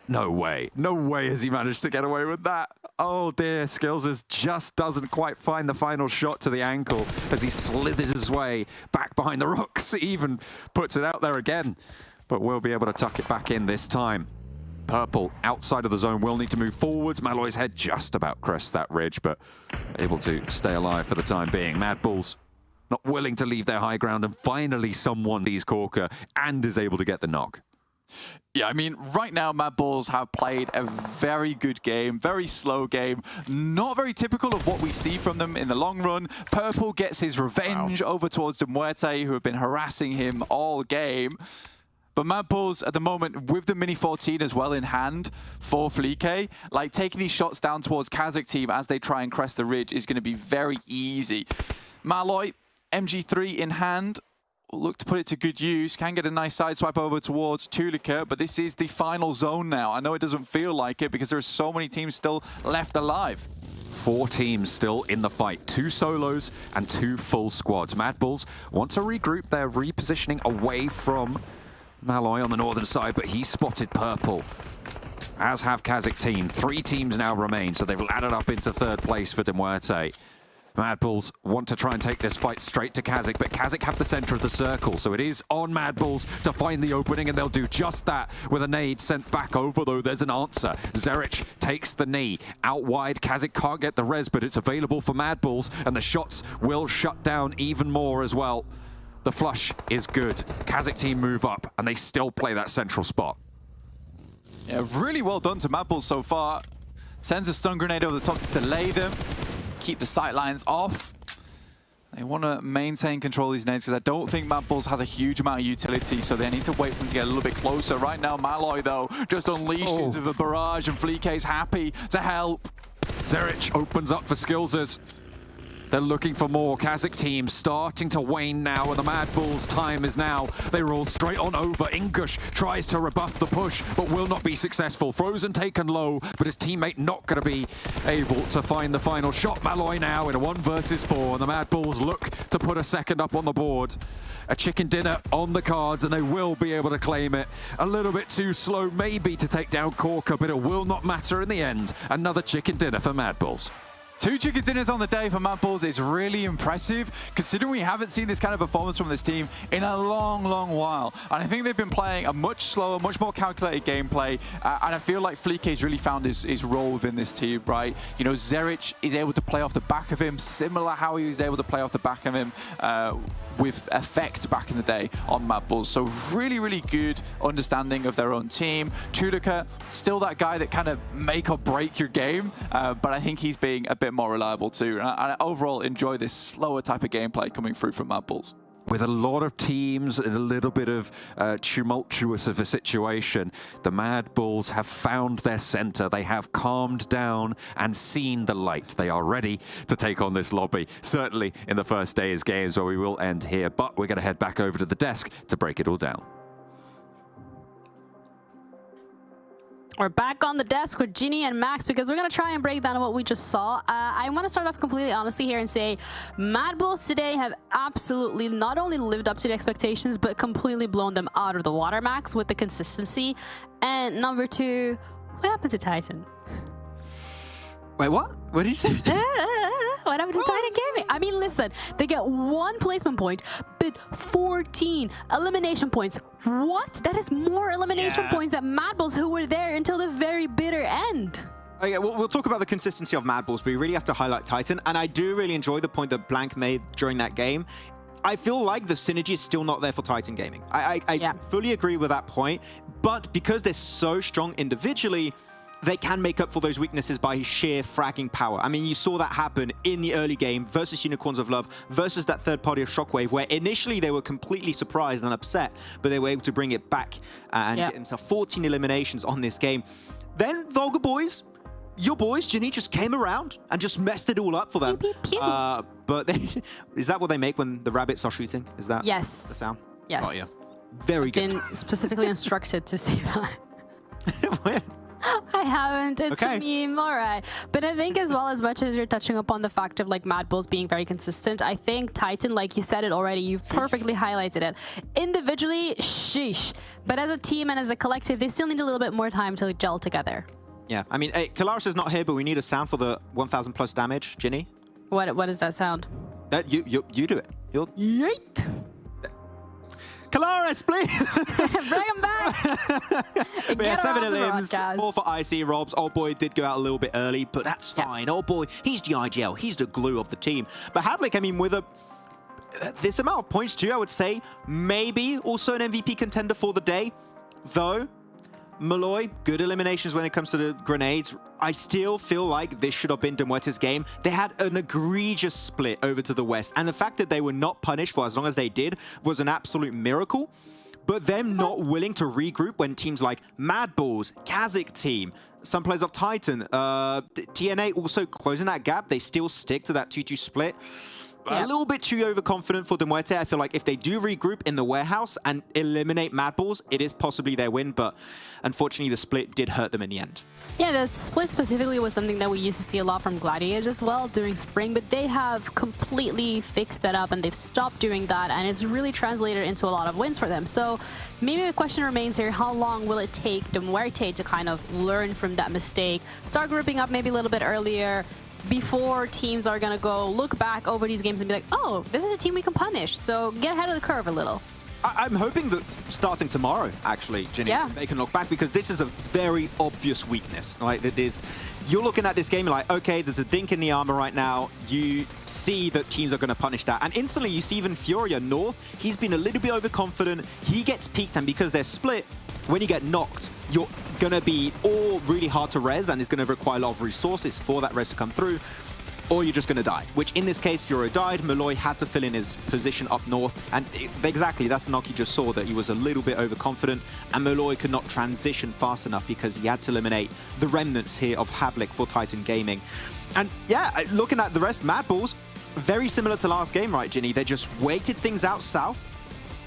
No way. No way has he managed to get away with that. Oh dear, Skills just doesn't quite find the final shot to the ankle as he slithers his way back behind the rocks. He even puts it out there again, but will be able to tuck it back in this time. Purple outside of the zone will need to move forwards. Malloy's head just about crests that ridge, but able to stay alive for the time being. MADBULLS not willing to leave their high ground, and finally someone sees KORK and is able to get the knock. Yeah, I mean, right now, MADBULLS have played a very good game, very slow game, not very typical of what we see from them in the long run. Purple gets his revenge over towards MUERTE, who have been harassing him all game. But MADBULLS, at the moment, with the Mini 14 as well in hand for Fleek, like, taking these shots down towards KASIK team as they try and crest the ridge is going to be very easy. Malloy, MG3 in hand, look to put it to good use, can get a nice side swipe over towards TUNA, but this is the final zone now. I know it doesn't feel like it because there are so many teams still left alive. 4 teams still in the fight, 2 solos and 2 full squads. MADBULLS want to regroup. They're repositioning away from Malloy on the northern side, but he spotted purple, as have KASIK team. 3 teams now remain, so they've laddered up into 3rd place for MUERTE. MADBULLS want to try and take this fight straight to KASIK, but KASIK have the center of the circle, so it is on MADBULLS to find the opening, and they'll do just that with a nade sent back over, though there's an answer. Zerich takes the knee. Out wide, KASIK can't get the res, but it's available for MADBULLS, and the shots will shut down even more as well. The flush is good. KASIK team move up, and they still play that central spot. Yeah, really well done to MADBULLS so far. Sends a stun grenade over the top to delay them. Keep the sight lines off. They want to maintain control of these nades because I don't think MADBULLS has a huge amount of utility, so they need to wait for them to get a little bit closer. Right now, Malloy, though, just unleashes with a barrage, and Fleek's happy to help. Zerich opens up for Skillsers. They're looking for more. KASIK team starting to wane now, and the MADBULLS time is now. They roll straight on over. Ingush tries to rebuff the push, but will not be successful. Frozen taken low, but his teammate not going to be able to find the final shot. Malloy now in a 1 versus 4, and the MADBULLS look to put a second up on the board. A chicken dinner on the cards, and they will be able to claim it. A little bit too slow maybe to take down KORK, but it will not matter in the end. Another chicken dinner for MADBULLS. 2 chicken dinners on the day for MADBULLS is really impressive, considering we haven't seen this kind of performance from this team in a long, long while. And I think they've been playing a much slower, much more calculated gameplay. And I feel like Fleek's really found his role within this team, right? You know, Zerich is able to play off the back of him, similar how he was able to play off the back of him with effect back in the day on MADBULLS. So really, really good understanding of their own team. TUNA, still that guy that kind of make or break your game, but I think he's being a bit more reliable too. And I overall enjoy this slower type of gameplay coming through from MADBULLS. With a lot of teams and a little bit of tumultuous of a situation, the MADBULLS have found their center. They have calmed down and seen the light. They are ready to take on this lobby, certainly in the first day's games, where we will end here. But we're going to head back over to the desk to break it all down. We're back on the desk with Ginny and Max because we're going to try and break down what we just saw. I want to start off completely honestly here and say MADBULLS today have absolutely not only lived up to the expectations, but completely blown them out of the water, Max, with the consistency. And number two, what happened to Titan? Wait, what? What did you say? What happened to Titan Gaming? I mean, listen, they get 1 placement point, but 14 elimination points. What? That is more elimination points than MADBULLS, who were there until the very bitter end. Okay, we'll talk about the consistency of MADBULLS, but we really have to highlight Titan. And I do really enjoy the point that Blank made during that game. I feel like the synergy is still not there for Titan Gaming. I fully agree with that point, but because they're so strong individually, they can make up for those weaknesses by sheer fragging power. I mean, you saw that happen in the early game versus Unicorns of Love versus that third party of Shockwave, where initially they were completely surprised and upset, but they were able to bring it back and get themselves 14 eliminations on this game. Then VULGAR boys, your boys, Ginny, just came around and just messed it all up for them. But is that what they make when the rabbits are shooting? Is that the sound? Yes. Oh, yeah. Very good. Been specifically instructed to say that. Where? I haven't. It's a meme. All right. But I think as well, as much as you're touching upon the fact of like MADBULLS being very consistent, I think Titan, like you said it already, you've perfectly highlighted it. Individually, sheesh. But as a team and as a collective, they still need a little bit more time to gel together. Yeah. I mean, hey, Kalaris is not here, but we need a sound for the 1,000 plus damage, Ginny. What does that sound? That you do it. You'll... Yeet. Kalaris, please! Bring him back! But yeah, 7 elims, 4 for IC. Robs, old boy did go out a little bit early, but that's fine. Old boy, he's the IGL. He's the glue of the team. But Havlik, I mean, with this amount of points too, I would say, maybe also an MVP contender for the day. Though, Malloy, good eliminations when it comes to the grenades. I still feel like this should have been MUERTE's game. They had an egregious split over to the west, and the fact that they were not punished for as long as they did was an absolute miracle. But them not willing to regroup when teams like MADBULLS, KASIK team, some players of Titan, TNA also closing that gap, they still stick to that 2-2 split. A little bit too overconfident for MUERTE. I feel like if they do regroup in the warehouse and eliminate MADBULLS, it is possibly their win, but unfortunately the split did hurt them in the end. Yeah, that split specifically was something that we used to see a lot from Gladiators as well during spring, but they have completely fixed that up and they've stopped doing that, and it's really translated into a lot of wins for them. So maybe the question remains here, how long will it take MUERTE to kind of learn from that mistake, start grouping up maybe a little bit earlier, before teams are going to go look back over these games and be like, oh, this is a team we can punish, so get ahead of the curve a little. I'm hoping that starting tomorrow, actually, Ginny, they can look back, because this is a very obvious weakness. Like, you're looking at this game, like, okay, there's a dink in the armor right now. You see that teams are going to punish that. And instantly, you see even Furia North, he's been a little bit overconfident. He gets peaked, and because they're split, when you get knocked, you're going to be all really hard to res, and it's going to require a lot of resources for that res to come through, or you're just going to die. Which in this case, Furia died. Malloy had to fill in his position up north, and exactly, that's the knock you just saw, that he was a little bit overconfident, and Malloy could not transition fast enough because he had to eliminate the remnants here of Havlik for Titan Gaming. And yeah, looking at the rest, MADBULLS, very similar to last game, right, Ginny? They just waited things out south,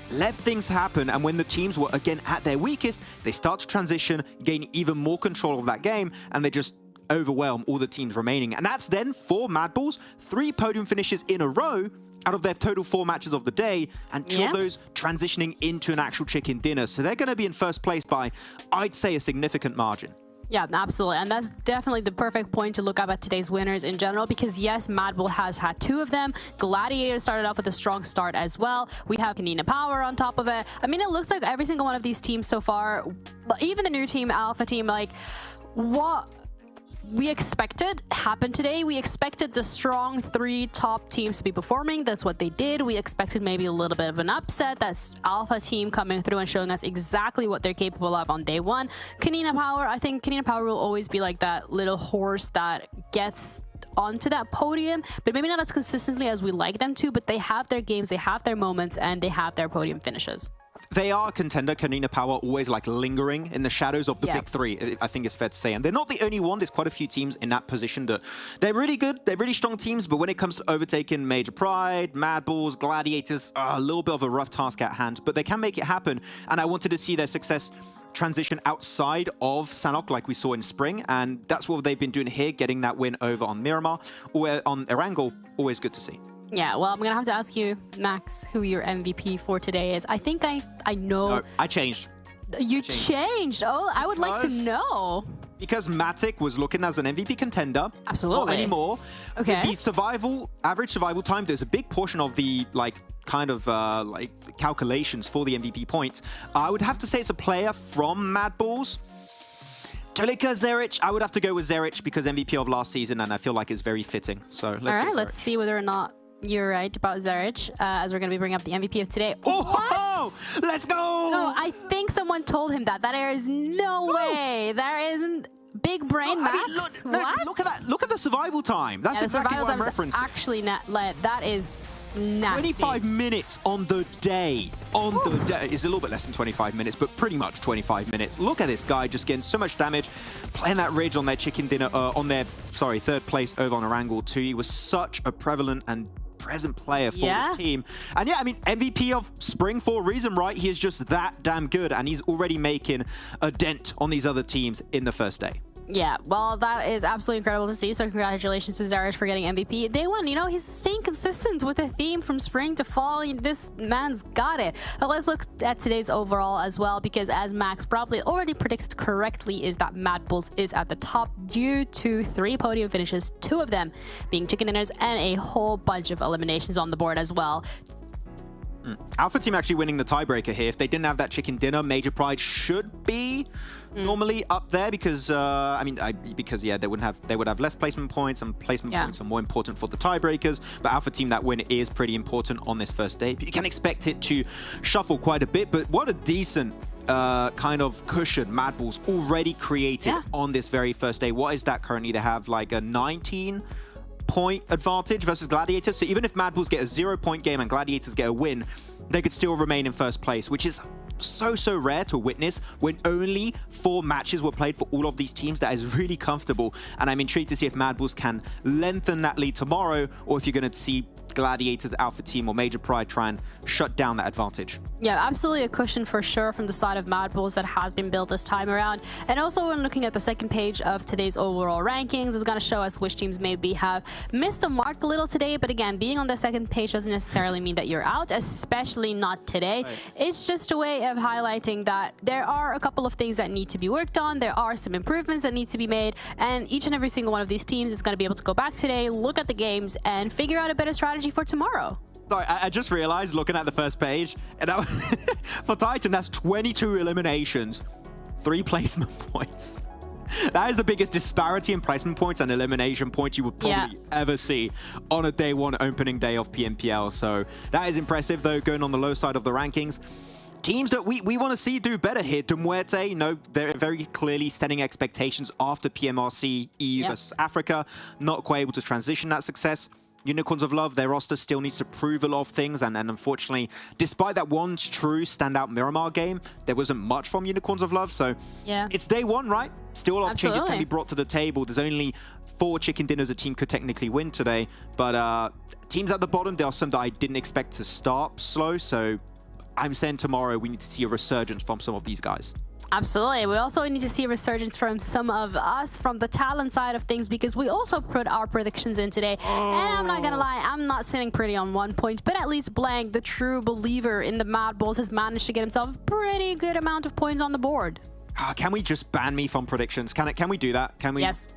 let things happen, and when the teams were again at their weakest, they start to transition, gain even more control of that game, and they just overwhelm all the teams remaining. And that's then for MADBULLS, 3 podium finishes in a row out of their total 4 matches of the day, and 2 of those transitioning into an actual chicken dinner. So they're going to be in first place by, I'd say, a significant margin. Yeah, absolutely. And that's definitely the perfect point to look up at today's winners in general, because yes, MADBULLS has had 2 of them. Gladiators started off with a strong start as well. We have KONINA Power on top of it. I mean, it looks like every single one of these teams so far, even the new team, Alpha team, like what we expected happened today. We expected the strong 3 top teams to be performing. That's what they did. We expected maybe a little bit of an upset. That's Alpha team coming through and showing us exactly what they're capable of on day 1. KONINA Power, I think KONINA Power will always be like that little horse that gets onto that podium, but maybe not as consistently as we like them to, but they have their games, they have their moments, and they have their podium finishes. They are a contender. KONINA Power always like lingering in the shadows of the big 3, I think it's fair to say. And they're not the only one. There's quite a few teams in that position that they're really good. They're really strong teams. But when it comes to overtaking Major Pride, MADBULLS, Gladiators, a little bit of a rough task at hand. But they can make it happen. And I wanted to see their success transition outside of Sanhok like we saw in spring, and that's what they've been doing here, getting that win over on Miramar or on Erangel. Always good to see. Yeah, well, I'm gonna have to ask you, Max, who your MVP for today is. I think I know. No, I changed. You changed. Oh, I would like to know. Because Matic was looking as an MVP contender. Absolutely. Not anymore. Okay. With the average survival time, there's a big portion of the calculations for the MVP points. I would have to say it's a player from MADBULLS. Tolika Zeric, I would have to go with Zeric because MVP of last season, and I feel like it's very fitting. So let's go All right, Zeric. let's see whether or not you're right about Zeric, as we're going to be bringing up the MVP of today. Oh, let's go! No, I think someone told him that. There is no way. There isn't. Big brain, Max. Look at that. Look at the survival time. That's exactly what I'm referencing. Actually, that is nasty. 25 minutes on the day. On the day. It's a little bit less than 25 minutes, but pretty much 25 minutes. Look at this guy just getting so much damage, playing that ridge on their chicken dinner, third place over on Erangel 2. He was such a prevalent and present player for this team. And yeah, I mean, MVP of spring for a reason, right? He is just that damn good, and he's already making a dent on these other teams in the first day. Yeah, well, that is absolutely incredible to see. So congratulations to Zeric for getting MVP. Day one, you know, he's staying consistent with the theme from spring to fall. This man's got it. But let's look at today's overall as well, because as Max probably already predicted correctly, is that MADBULLS is at the top due to 3 podium finishes, 2 of them being chicken dinners, and a whole bunch of eliminations on the board as well. Alpha Team actually winning the tiebreaker here. If they didn't have that chicken dinner, Major Pride should be normally up there because they would have less placement points, and placement points are more important for the tiebreakers. But Alpha Team, that win is pretty important on this first day. But you can expect it to shuffle quite a bit. But what a decent kind of cushion MADBULLS already created on this very first day. What is that currently? They have like a 19-point advantage versus Gladiators. So even if MADBULLS get a 0-point game and Gladiators get a win, they could still remain in first place, which is so rare to witness when only 4 matches were played for all of these teams. That is really comfortable, and I'm intrigued to see if MADBULLS can lengthen that lead tomorrow, or if you're going to see Gladiators, Alpha Team, or Major Pride try and shut down that advantage. Yeah, absolutely a cushion for sure from the side of MADBULLS that has been built this time around. And also when looking at the second page of today's overall rankings, it's going to show us which teams maybe have missed the mark a little today. But again, being on the second page doesn't necessarily mean that you're out, especially not today. Right. It's just a way of highlighting that there are a couple of things that need to be worked on. There are some improvements that need to be made. And each and every single one of these teams is going to be able to go back today, look at the games, and figure out a better strategy for tomorrow. Sorry, I just realized looking at the first page, and for Titan, that's 22 eliminations, 3 placement points. That is the biggest disparity in placement points and elimination points you would probably ever see on a day one opening day of PMPL. So that is impressive, though, going on the low side of the rankings. Teams that we want to see do better here. MUERTE, you know, they're very clearly setting expectations after PMRC EU versus Africa, not quite able to transition that success. Unicorns of Love, their roster still needs to prove a lot of things, and unfortunately, despite that one true standout Miramar game, there wasn't much from Unicorns of Love, so it's day one, right? Still a lot of changes can be brought to the table. There's only 4 chicken dinners a team could technically win today, but teams at the bottom, there are some that I didn't expect to start slow, so I'm saying tomorrow we need to see a resurgence from some of these guys. Absolutely. We also need to see a resurgence from some of us from the talent side of things, because we also put our predictions in today. And I'm not going to lie, I'm not sitting pretty on 1 point, but at least Blank, the true believer in the MADBULLS, has managed to get himself a pretty good amount of points on the board. Can we just ban me from predictions? Can we do that? Can we? Yes.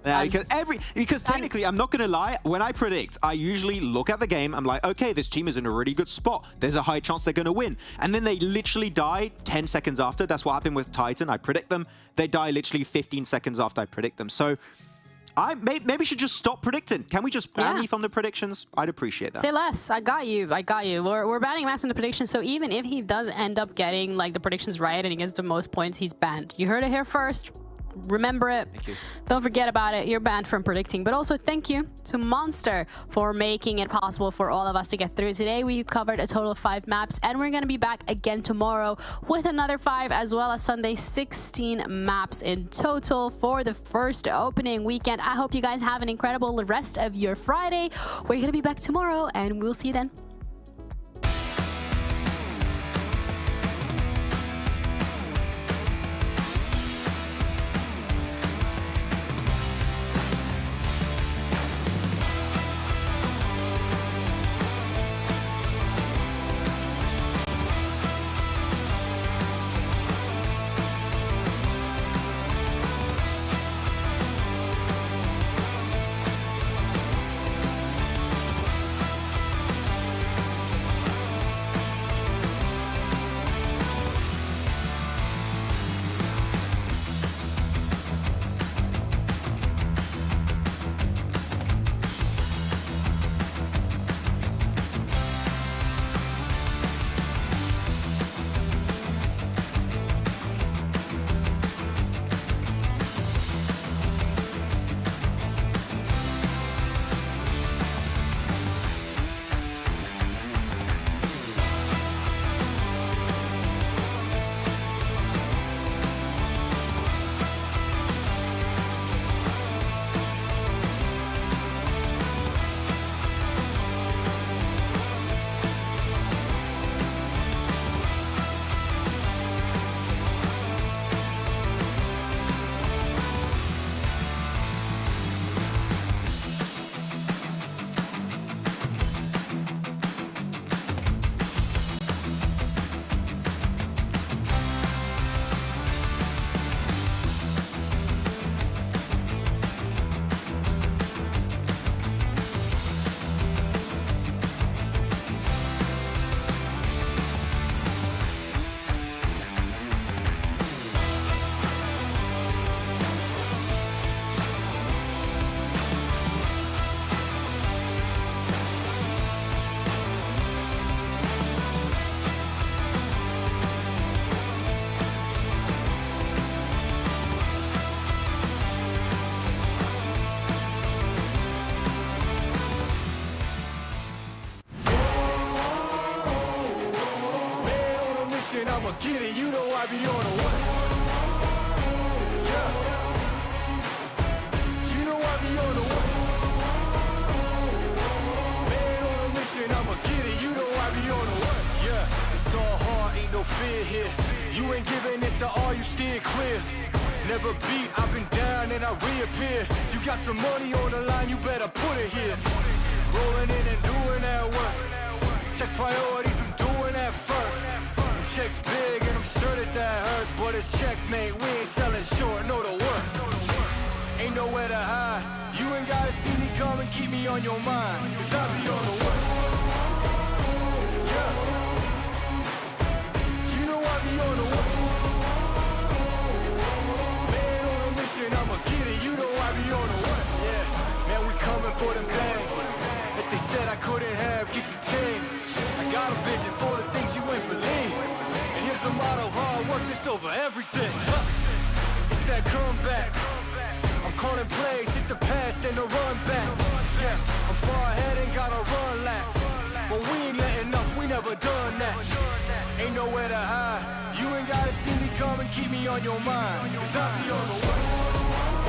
Yeah, because technically, I'm not going to lie, when I predict, I usually look at the game, I'm like, okay, this team is in a really good spot. There's a high chance they're going to win. And then they literally die 10 seconds after. That's what happened with Titan. I predict them. They die literally 15 seconds after I predict them. So I maybe should just stop predicting. Can we just ban me from the predictions? I'd appreciate that. Say less. I got you. We're banning Max from the predictions, so even if he does end up getting like the predictions right and he gets the most points, he's banned. You heard it here first. Remember it. Thank you. Don't forget about it. You're banned from predicting. But also thank you to Monster for making it possible for all of us to get through. Today we covered a total of 5 maps, and we're going to be back again tomorrow with another 5, as well as Sunday 16 maps in total for the first opening weekend. I hope you guys have an incredible rest of your Friday. We're going to be back tomorrow, and we'll see you then. know I be on a what? Yeah. You know I be on a what? Man on a mission, I'ma get it. You know I be on a what? Yeah. It's all hard, ain't no fear here. You ain't giving this to all, you steer clear. Never beat, I've been down and I reappear. You got some money on the line, you better put it here. Rolling in and doing that work. Check priorities, I'm doing that first. Checks big and I'm sure that hurts, but it's checkmate, we ain't selling short, know the work. Ain't nowhere to hide, you ain't gotta see me come and keep me on your mind, cause I be on the work. Yeah. You know I be on the work. Man on a mission, I'ma get it, you know I be on the work. Yeah, man we coming for them bags. If they said I couldn't have, get the team. I got a vision for the things you ain't believe. And here's the motto, hard work that's over everything. It's that comeback. I'm calling plays, hit the pass, then the run back. Yeah, I'm far ahead and gotta run laps. But we ain't letting up, we never done that. Ain't nowhere to hide. You ain't gotta see me come and keep me on your mind. Cause I be on the